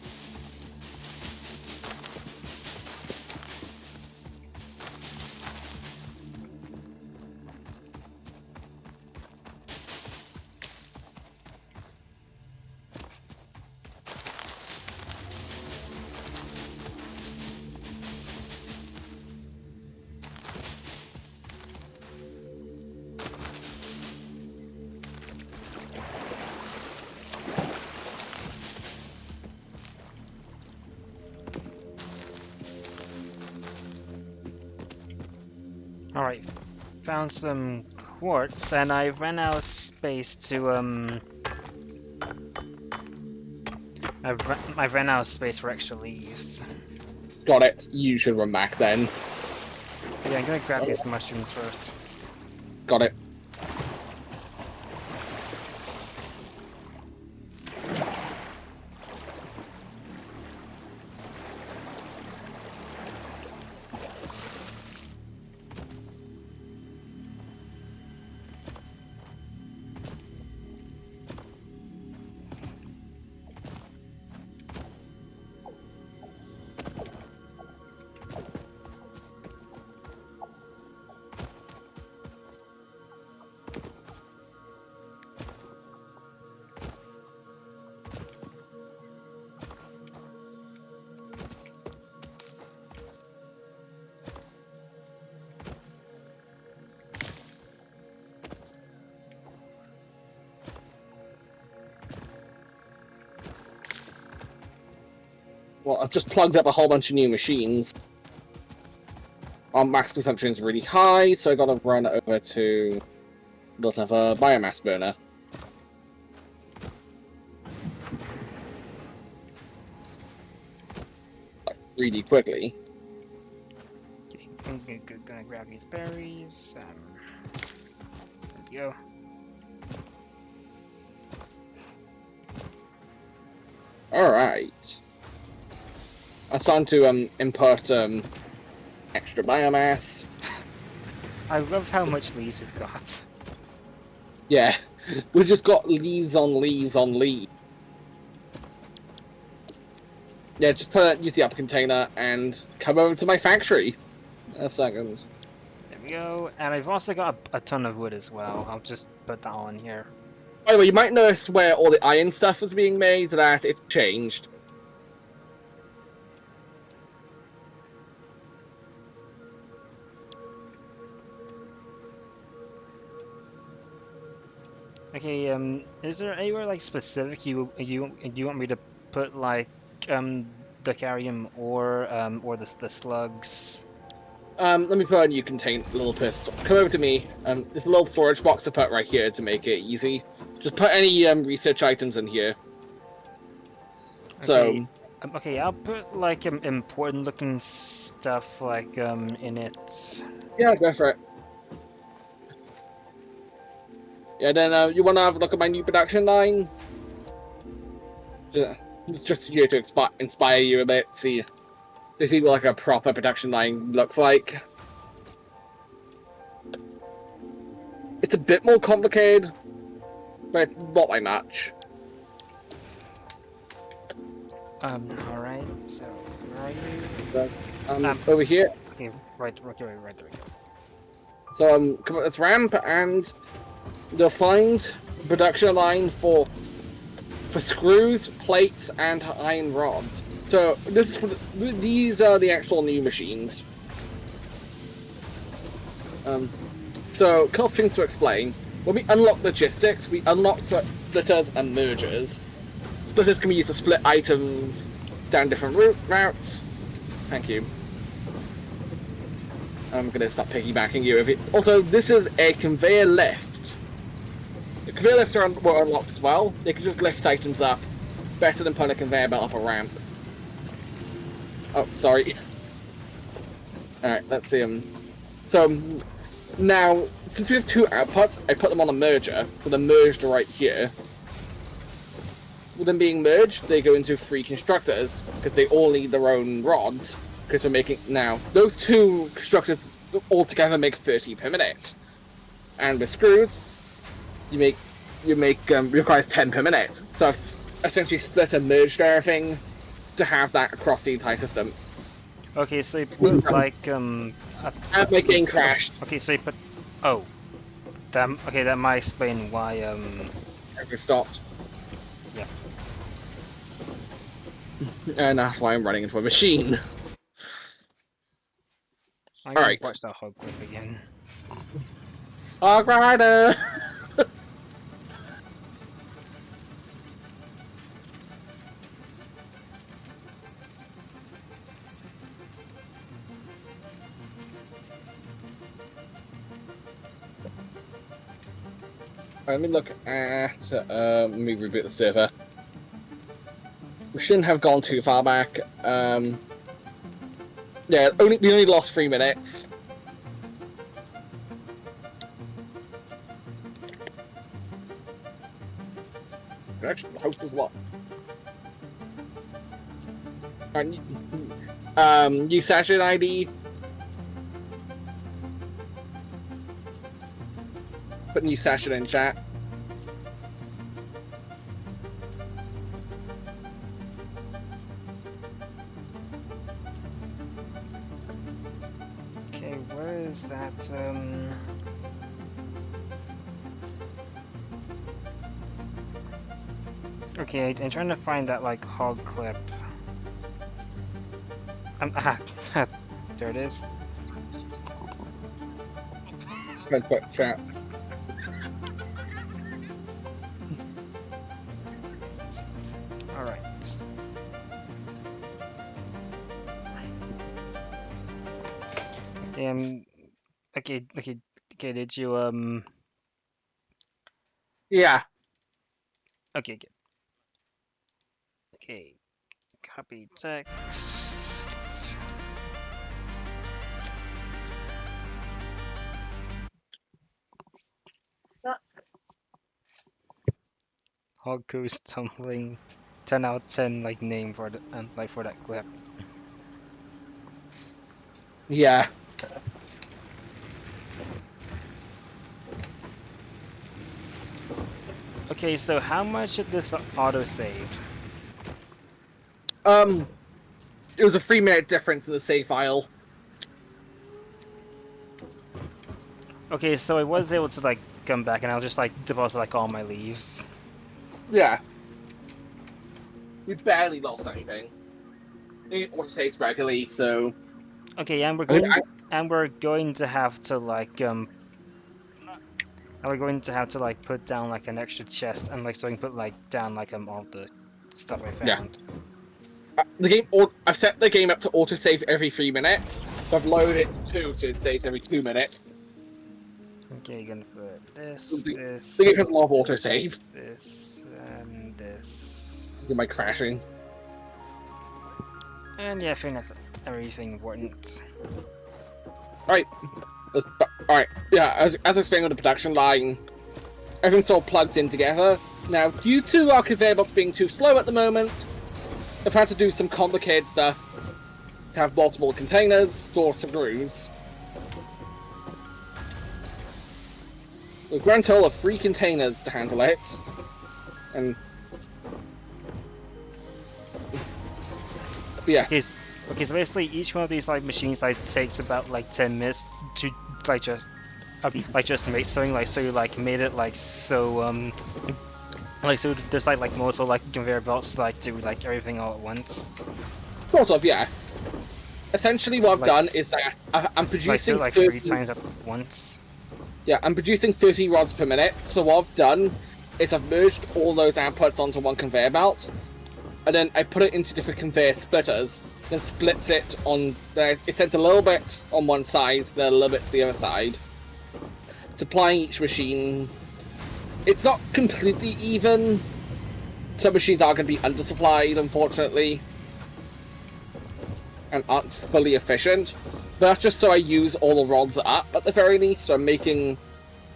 Alright, found some quartz, and I ran out of space to, I ran out of space for extra leaves. Got it. You should run back then. Yeah, I'm gonna grab these mushrooms first. Got it. Well, I've just plugged up a whole bunch of new machines. Our max consumption is really high, so I gotta run over to build up a biomass burner. Like, really quickly. I'm gonna grab these berries. There we go. Alright. It's time to import extra biomass. I love how much leaves we've got. Yeah, we've just got leaves on leaves on leaves. Yeah, just use the upper container and come over to my factory. A second. There we go. And I've also got a ton of wood as well. I'll just put that on here. By the way, you might notice where all the iron stuff was being made, that it's changed. Okay, is there anywhere like specific you want me to put like the carium or the slugs? Let me put a new container, little pistol. Come over to me. There's a little storage box to put right here to make it easy. Just put any research items in here. Okay. So. Okay, I'll put like important looking stuff like in it. Yeah, go for it. Yeah, then you want to have a look at my new production line? It's just here to inspire you a bit, see what like a proper production line looks like. It's a bit more complicated, but not by much. Alright, so where are you? Over here. Okay, right there we go. So come up this ramp, and you'll find production line for screws, plates, and iron rods. So this is for these are the actual new machines. So a couple of things to explain. When we unlock logistics, we unlock splitters and mergers. Splitters can be used to split items down different routes. Thank you. I'm gonna stop piggybacking you. Also, this is a conveyor lift. The conveyor lifts were unlocked as well. They can just lift items up better than putting a conveyor belt up a ramp. Oh, sorry. Alright, let's see. So, now, since we have two outputs, I put them on a merger. So they're merged right here. With them being merged, they go into 3 constructors, because they all need their own rods. Because we're making, now, those 2 constructors altogether make 30 per minute. And with screws, requires 10 per minute. So I've essentially split and merged everything to have that across the entire system. Okay, so you put like And my game crashed. Okay, so you put that might explain why Everything stopped. Yeah. And that's why I'm running into a machine. I'm gonna Alright. watch that whole clip again. Hog Rider! Let me look at, let me reboot the server. We shouldn't have gone too far back. Yeah, we only lost 3 minutes. Actually, the host was locked. Use session ID. Put new session in chat. Okay, where is that Okay, I'm trying to find that like hog clip. There it is. Red quick chat. Alright. Okay, okay, did you Yeah. okay, good. Okay, copy text. Hog goose tumbling. 10 out of 10 like name for the like for that clip. Yeah. Okay, so how much did this autosave? It was a 3-minute difference in the save file. Okay, so I was able to like come back and I'll just like deposit like all my leaves. Yeah. We barely lost anything. It auto saves regularly, so. Okay, and we're going to have to like put down like an extra chest and like so I can put like down like all the stuff I found. Yeah. I've set the game up to autosave every 3 minutes. So I've loaded it to 2, so it saves every 2 minutes. Okay, gonna put this, The game has a lot of autosaves. this, and this. Am I crashing? And yeah, I think that's everything important. Alright. Yeah, as explained with the production line, everything sort of plugs in together. Now, due to our conveyor belts being too slow at the moment, I've had to do some complicated stuff to have multiple containers, store screws. a grand total of 3 containers to handle it. And yeah. Okay, so basically each one of these like machines like takes about like 10 minutes to like just to make something like so you like made it like so like so there's like multiple like conveyor belts to like do like everything all at once. Sort of, yeah. Essentially what I've done is I'm producing like 30... 3 times at once. Yeah, I'm producing 30 rods per minute, so what I've done is I've merged all those outputs onto one conveyor belt, and then I put it into different conveyor splitters, then splits it on... It sends a little bit on one side, then a little bit to the other side. Supplying each machine... It's not completely even. Some machines are going to be undersupplied, unfortunately, and aren't fully efficient. But that's just so I use all the rods up at the very least. So I'm making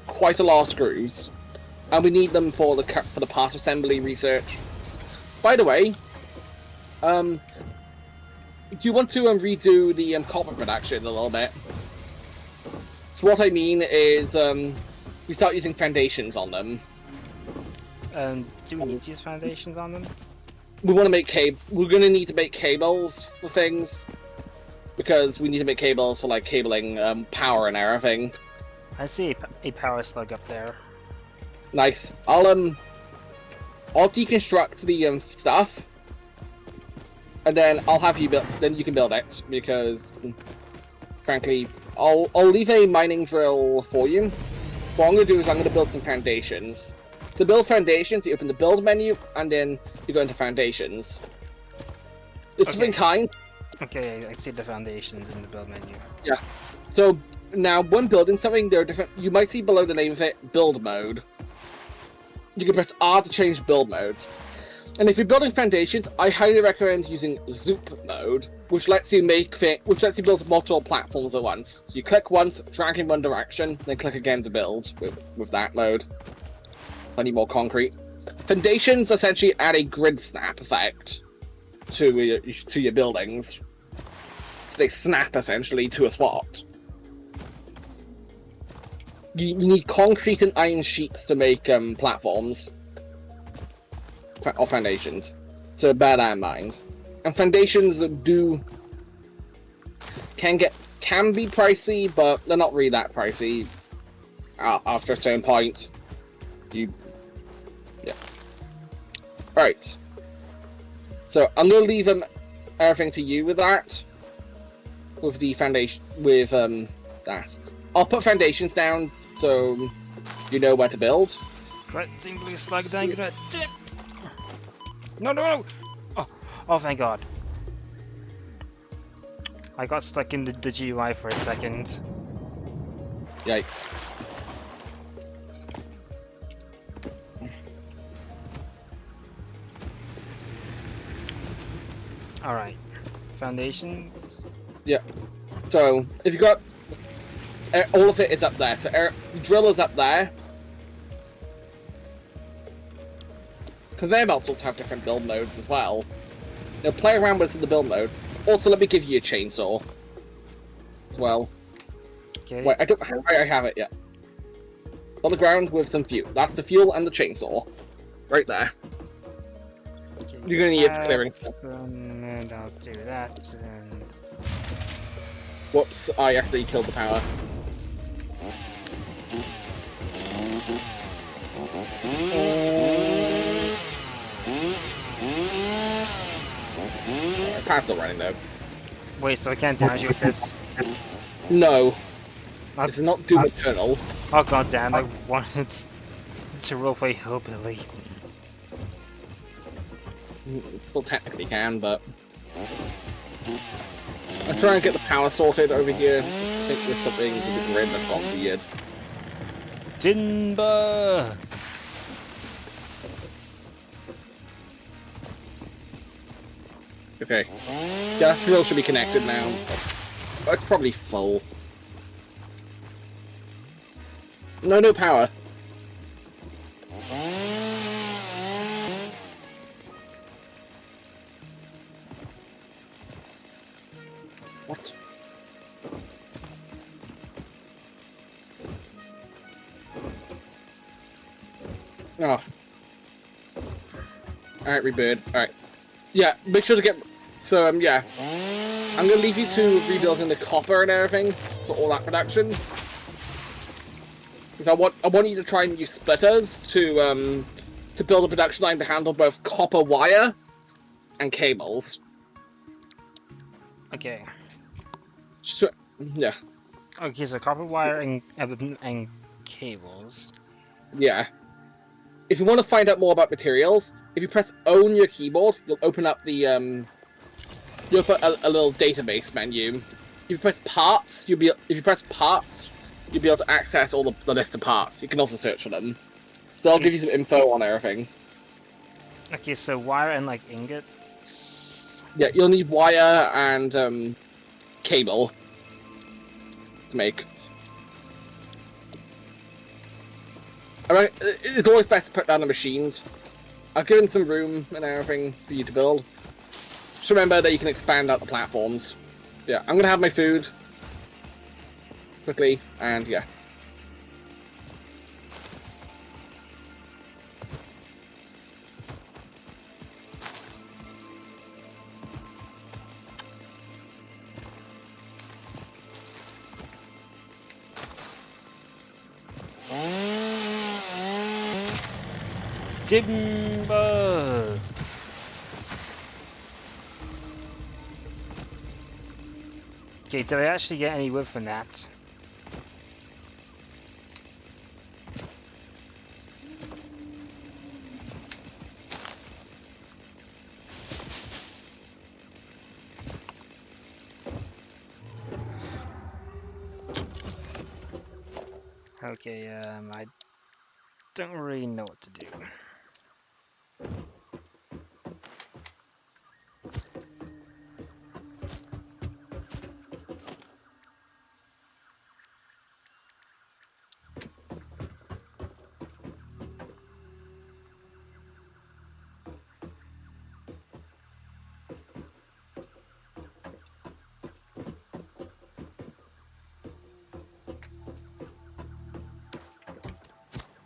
quite a lot of screws, and we need them for the part assembly research. By the way, do you want to redo the copper production a little bit? So what I mean is we start using foundations on them. Do we need to use foundations on them? We want to make We're going to need to make cables for things, because we need to make cables for like cabling power and everything. I see a power slug up there. Nice. I'll deconstruct the stuff, and then I'll have you build. Then you can build it, because frankly, I'll leave a mining drill for you. What I'm going to do is I'm going to build some foundations. To build foundations, you open the build menu, and then you go into foundations. It's something kind. Okay, I see the foundations in the build menu. Yeah. So now, when building something, there are different. You might see below the name of it, build mode. You can press R to change build modes. And if you're building foundations, I highly recommend using Zoop mode, which lets you build multiple platforms at once. So you click once, drag in one direction, then click again to build with that mode. Plenty more concrete. Foundations essentially add a grid snap effect to your buildings. So they snap essentially to a spot. You need concrete and iron sheets to make platforms or foundations. So bear that in mind. And foundations can be pricey, but they're not really that pricey. After a certain point, yeah. Right. So I'm gonna leave everything to you with that. With the foundation, with that. I'll put foundations down so you know where to build. Right, thing blue slug down, gonna dip. No! Oh, thank God. I got stuck in the GUI for a second. Yikes. Alright. Foundations? Yeah. So, if you got... all of it is up there. So, drill is up there. Conveyor belts also have different build modes as well. Now, play around with the build modes. Also, let me give you a chainsaw as well. Okay. Wait, I have it yet. It's on the ground with some fuel. That's the fuel and the chainsaw. Right there. You're gonna need it for clearing. And I'll do that. And... Whoops, I accidentally killed the power. Power's still running though. Wait, so I can't damage you with this? No. This is not Doom Eternal. Oh god damn, I wanted to roleplay Hillbilly. Still technically can, but... I'm trying to get the power sorted over here. I think there's something with the grid that's got weird. Dinba! Okay. Gas drill should be connected now. Oh, it's probably full. No power. What? Oh. Alright, Rebird. Alright. Yeah, make sure to get... So, yeah. I'm gonna leave you to rebuilding the copper and everything for all that production. Because I want you to try and use splitters to build a production line to handle both copper wire and cables. Okay. So, yeah. Okay, so copper wire and cables. Yeah. If you want to find out more about materials, if you press O on your keyboard, you'll open up the you'll put a little database menu. If you press parts, you'll be able to access all the list of parts. You can also search for them. So I'll give you some info on everything. Okay, so wire and like ingots. Yeah, you'll need wire and cable to make. It's always best to put down the machines. I've given some room and everything for you to build. Just remember that you can expand out the platforms. Yeah, I'm gonna have my food quickly, and yeah. Timber! Okay, did I actually get any wood from that? Okay, I don't really know what to do.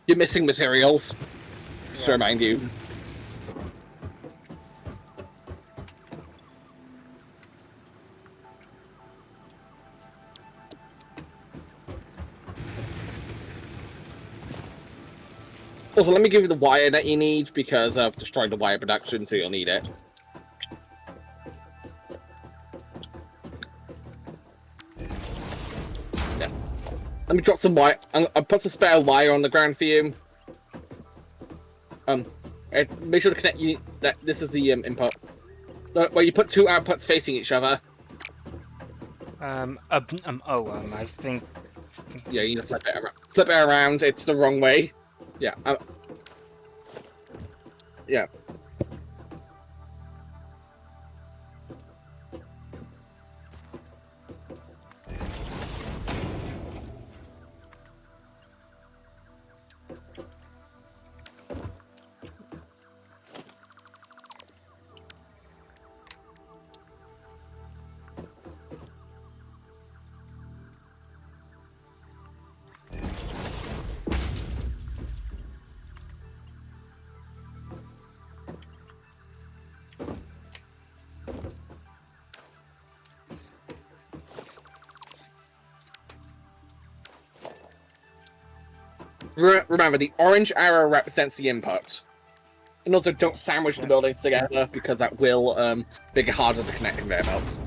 You're missing materials. Just to remind you. Also, let me give you the wire that you need because I've destroyed the wire production, so you'll need it. Yeah. Let me drop some wire. I'll put some spare wire on the ground for you. Make sure to connect you. That this is the input. Where you put two outputs facing each other. I think. Yeah, you need to flip it around. Flip it around. It's the wrong way. Yeah. Yeah. Remember, the orange arrow represents the input. And also, don't sandwich the buildings together, because that will make it harder to connect conveyor belts.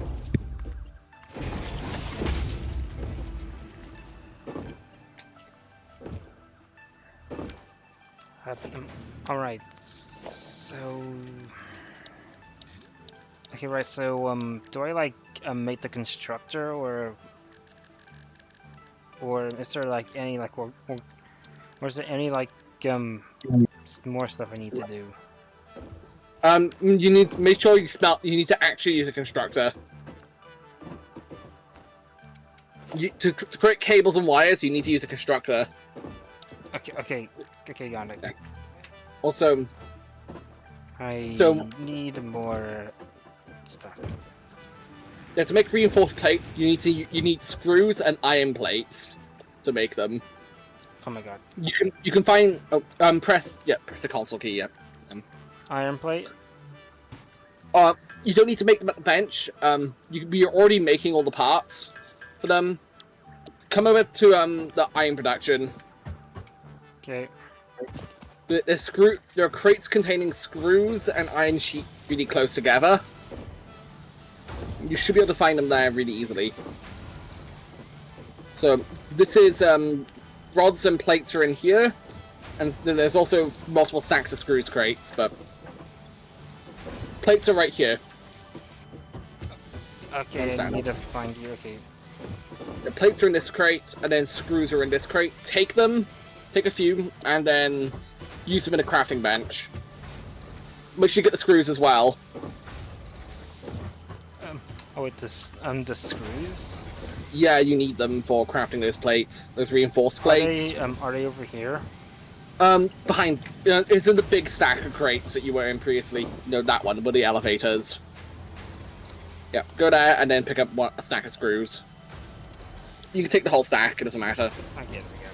Alright, so... Okay, right, so, do I, like, make the constructor, or is there, like, any, like, or is there any, like, more stuff I need to do? You need to make sure you need to actually use a constructor. To create cables and wires, you need to use a constructor. Okay, got it. Yeah. Also, I need more stuff. Yeah, to make reinforced plates, you need screws and iron plates to make them. Oh my god. You can find press the console key. Yeah. Iron plate. You don't need to make them at the bench. You're already making all the parts for them. Come over to the iron production. Okay. There are crates containing screws and iron sheet really close together. You should be able to find them there really easily. So this is rods and plates are in here, and then there's also multiple stacks of screws crates, but plates are right here. Okay, I need to find you. Okay. The plates are in this crate, and then screws are in this crate. Take them, take a few, and then use them in a crafting bench. Make sure you get the screws as well. Oh wait, the screws? Yeah, you need them for crafting those plates, those reinforced plates. Are they over here? Behind, it's in the big stack of crates that you were in previously. No, that one with the elevators. Yeah, go there and then pick up a stack of screws. You can take the whole stack; it doesn't matter. Okay, there we go.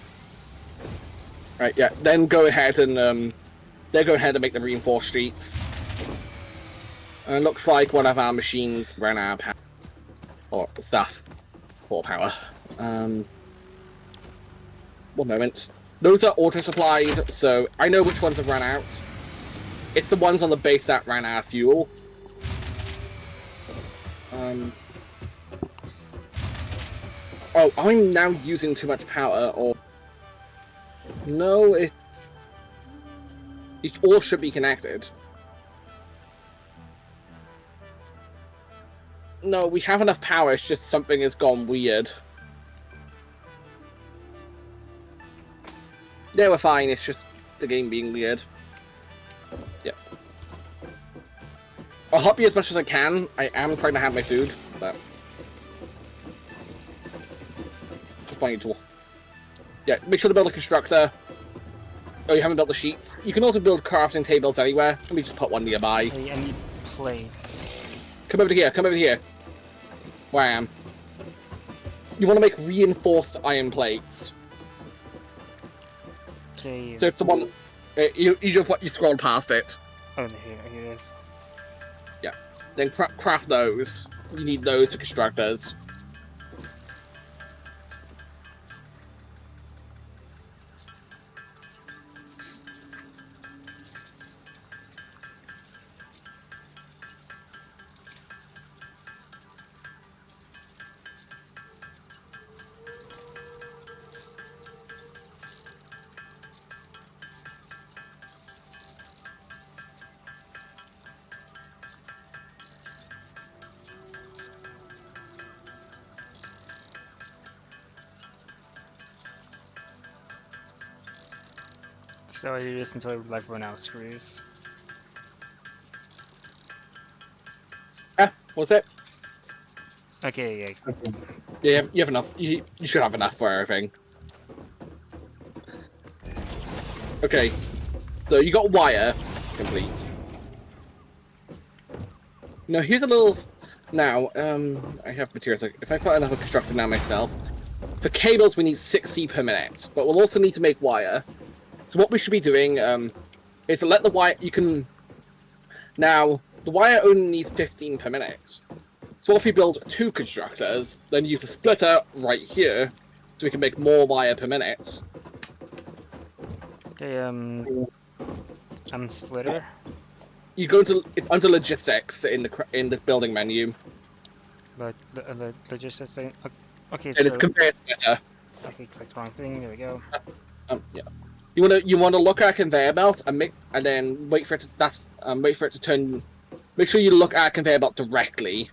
Right, yeah. Then go ahead and make the reinforced streets. And it looks like one of our machines ran out of power. Or stuff. Full power. 1 moment. Those are auto-supplied, so I know which ones have run out. It's the ones on the base that ran out of fuel. Oh, I'm now using too much power, or... No, it all should be connected. No, we have enough power, it's just something has gone weird. Yeah, we're fine, it's just the game being weird. Yeah. I'll help you as much as I can. I am trying to have my food, but... Just buying a tool. Yeah, make sure to build a constructor. Oh, you haven't built the sheets? You can also build crafting tables anywhere. Let me just put one nearby. Hey, I need plate. Come over here, come over here. Where I am. You want to make reinforced iron plates. Okay. So it's the one... You scrolled past it. Oh, here it is. Yeah. Then craft those. You need those for constructors. So you just until like run out of screws. What's it? Okay, yeah. Yeah, you have enough. You should have enough for everything. Okay, so you got wire complete. Now here's a little. Now, I have materials. If I put another constructor now myself, for cables we need 60 per minute, but we'll also need to make wire. So what we should be doing is to let the wire. You can. Now the wire only needs 15 per minute. So if we build 2 constructors, then use a splitter right here, so we can make more wire per minute. Okay, splitter. You go to under logistics in the building menu. But logistics thing. Okay, And so it's conveyor splitter. okay, click the wrong thing. There we go. Yeah. You wanna look at a conveyor belt and then wait for it to turn. Make sure you look at a conveyor belt directly.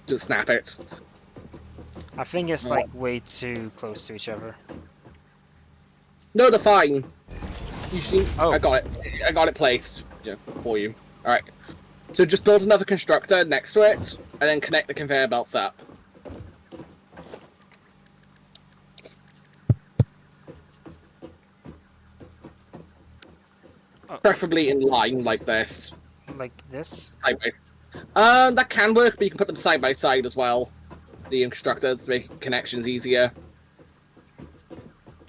Just snap it. I think it's like way too close to each other. No, they're fine. Usually, Oh. I got it placed. Yeah, for you. All right. So just build another constructor next to it, and then connect the conveyor belts up. Preferably in line like this. Like this? Sideways. That can work, but you can put them side by side as well. The constructors to make connections easier.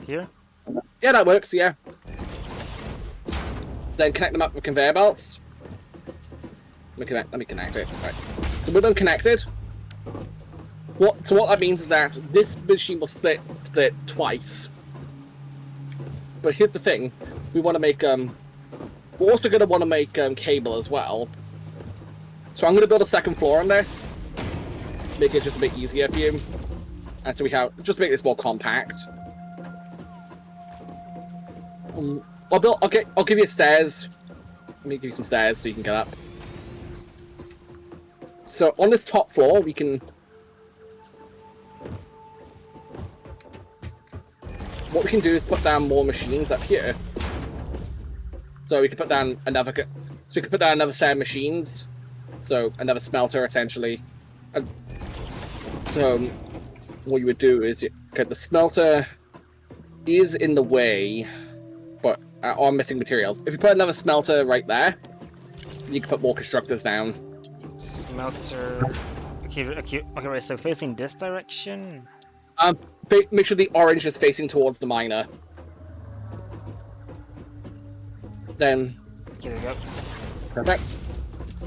Here? Yeah, that works, yeah. Then connect them up with conveyor belts. Let me connect it. Right. So with them connected, what that means is that this machine will split twice. But here's the thing, we want to make we're also going to want to make cable as well. So I'm going to build a second floor on this, make it just a bit easier for you, and so we have just make this more compact. I'll give you stairs. Let me give you some stairs so you can get up. So on this top floor, we can. What we can do is put down more machines up here. So we can put down another. So we can put down another set of machines. So another smelter essentially. And so what you would do is the smelter is in the way, but are missing materials. If you put another smelter right there, you can put more constructors down. Smelter. Okay, right, so facing this direction? Make sure the orange is facing towards the miner. Then. Here we go. Perfect.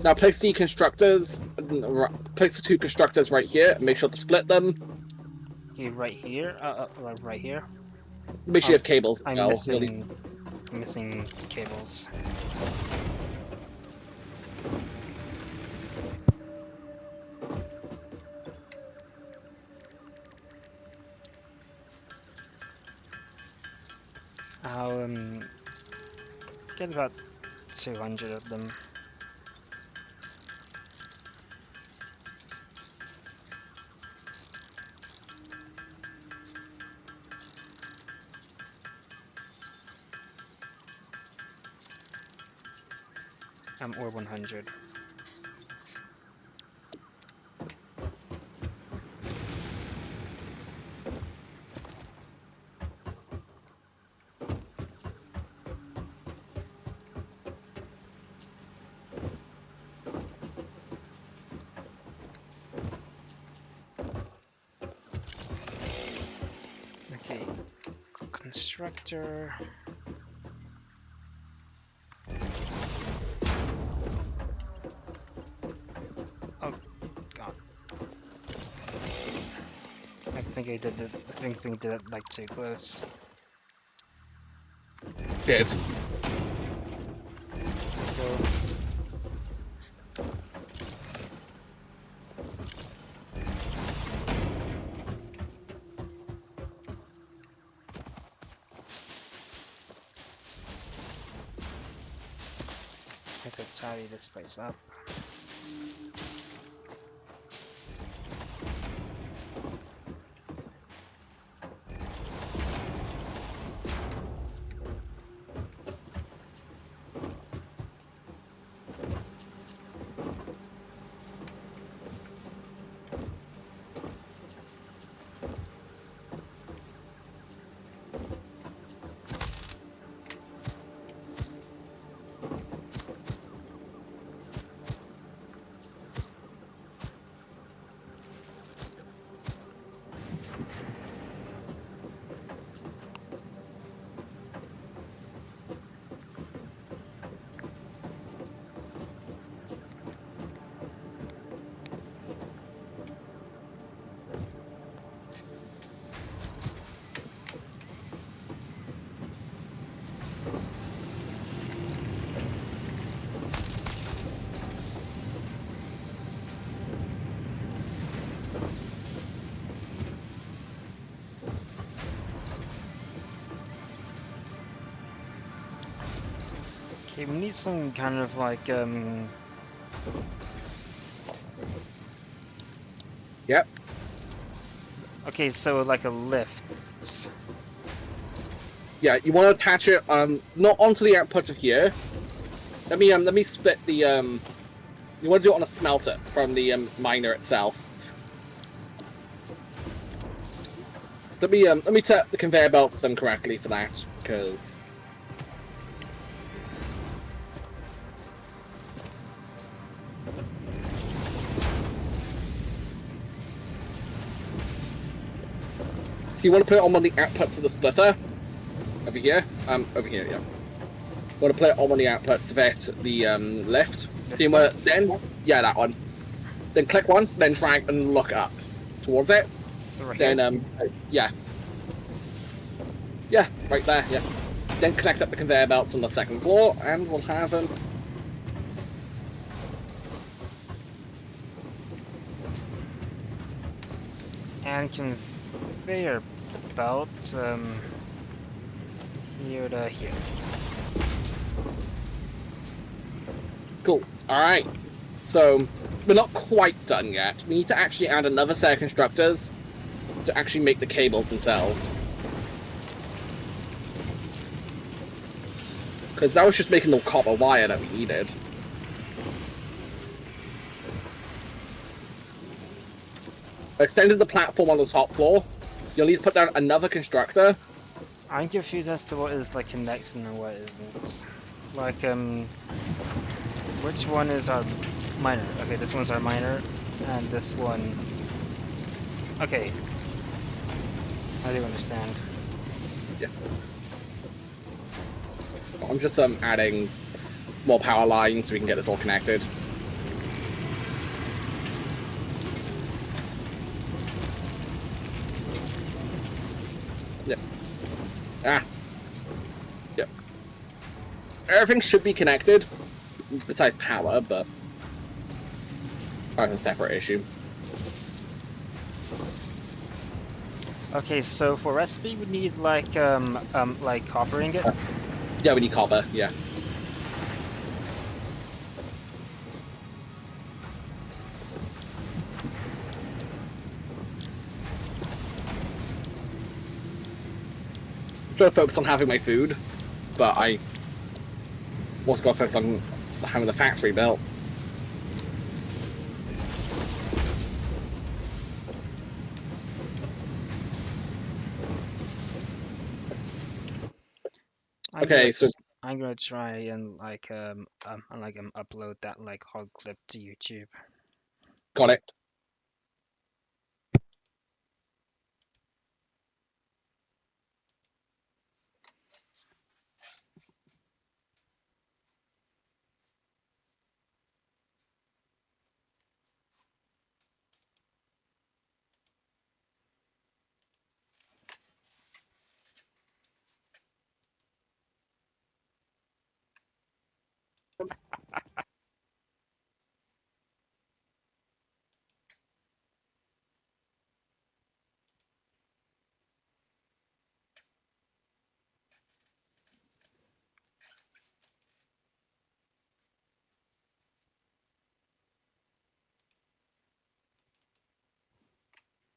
Now place the constructors. Place the two constructors right here. And make sure to split them. Okay, right here. Right here. Make sure you have cables. I'm missing cables. I'll get about 200 of them. Or 100. Okay, constructor. Oh god. I think I did it. I think we did it like too close. Dead. Go. I could tidy this place up. Okay, we need some kind of like Yep. Okay, so like a lift. Yeah, you want to attach it not onto the output of here. Let me split the you want to do it on a smelter from the miner itself. Let me set the conveyor belt system correctly for that, because so you want to put it on one of the outputs of the splitter. over here. Over here, yeah. Want to put it on one of the outputs of it, the left. See where, then, yeah, that one. Then click once, then drag and look up towards it. Right Then, here? yeah. Yeah, right there, yeah. Then connect up the conveyor belts on the second floor, and we'll have them. And conveyor belt, here to here. Cool. Alright. So, we're not quite done yet. We need to actually add another set of constructors to actually make the cables themselves. Because that was just making the copper wire that we needed. Extended the platform on the top floor. You'll need to put down another constructor. I'm confused as to what is like connecting and what isn't. Like, which one is our miner? Okay, this one's our miner, and this one... Okay. I do understand. Yeah. I'm just adding more power lines so we can get this all connected. Yep. Ah. Yep. Everything should be connected, besides power, but that's a separate issue. Okay, so for recipe we need like copper ingot. Yeah, we need copper. Yeah. I'm trying to focus on having my food, but I also got to focus on having the factory built. Okay, so I'm gonna try and upload that like hog clip to YouTube. got it.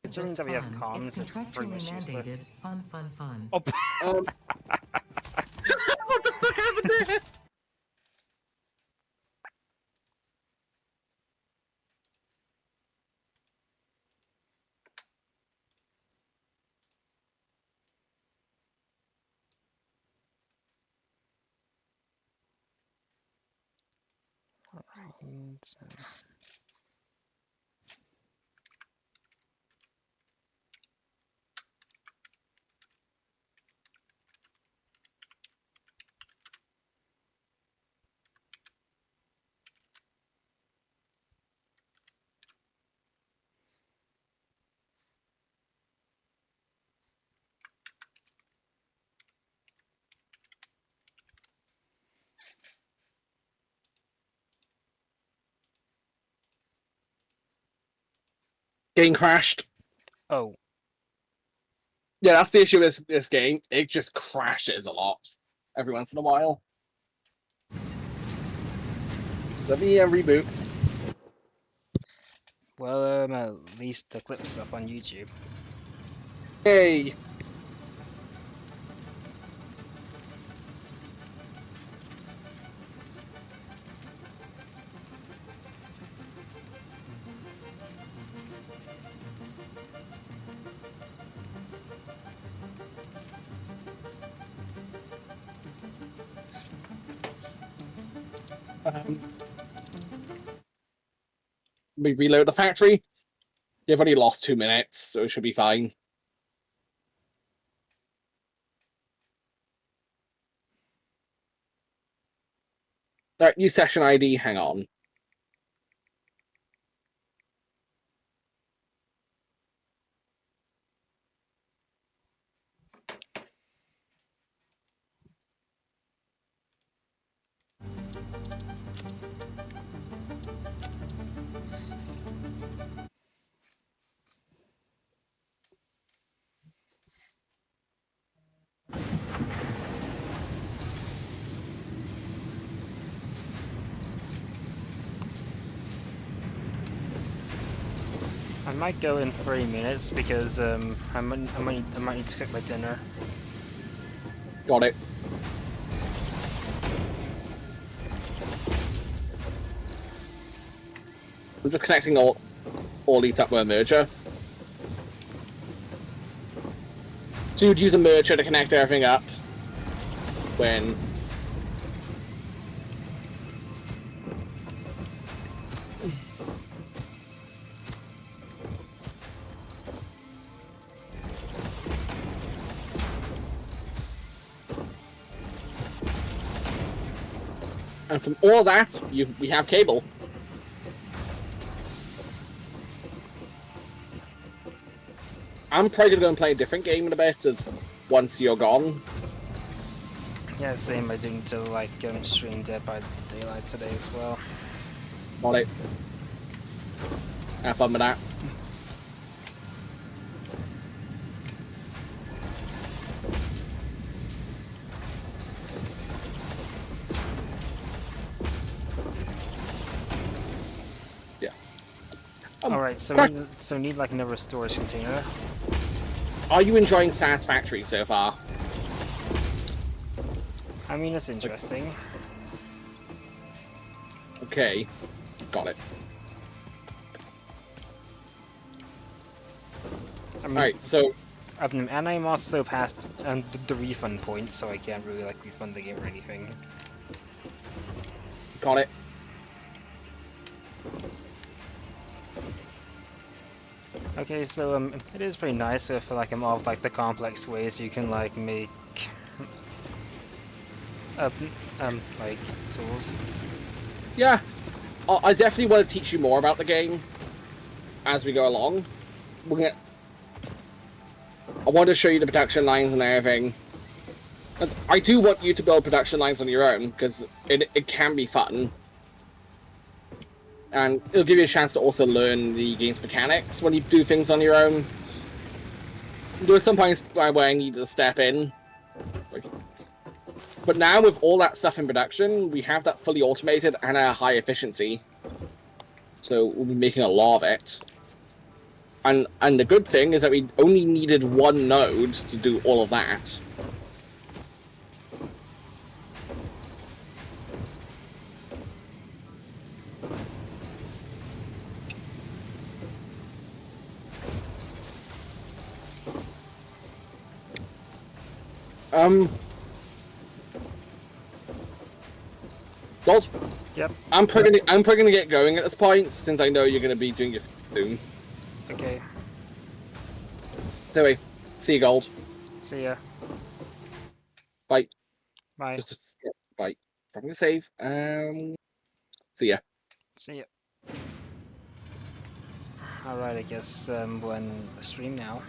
Considering Just that we have fun. comms, It's it's pretty contractually much mandated. useless. Fun, fun, fun. Oh. What the fuck happened there? Game crashed. Oh. Yeah, that's the issue with this game. It just crashes a lot every once in a while. So let me reboot. Well, at least the clip's up on YouTube. Hey. We reload the factory. You've only lost 2 minutes, so it should be fine. Alright, new session ID, hang on. I might go in 3 minutes because I might need to cook my dinner. Got it. I'm just connecting all these up with a merger. So you'd use a merger to connect everything up when... And from all that, we have cable. I'm probably gonna go and play a different game in a bit once you're gone. Yeah, same. I didn't like stream Dead by Daylight today as well. Got it. Have fun with that. Alright, so need like another storage container. Are you enjoying Satisfactory so far? I mean, it's interesting. Okay, got it. I mean, Alright, so... and I'm also past the refund point, so I can't really like refund the game or anything. Got it. Okay, so it is pretty nice if like all of like the complex ways you can like make like tools. Yeah, I definitely want to teach you more about the game as we go along. I want to show you the production lines and everything. And I do want you to build production lines on your own, because it can be fun. And it'll give you a chance to also learn the game's mechanics when you do things on your own. There are some points where I need to step in. But now with all that stuff in production, we have that fully automated and at a high efficiency. So we'll be making a lot of it. And the good thing is that we only needed one node to do all of that. Gold? Yep. I'm probably gonna get going at this point, since I know you're gonna be doing your soon. Okay. Anyway, see you, Gold. See ya. Bye. Bye. Just a skip. Bye. I'm gonna save. See ya. See ya. Alright, I guess when stream now.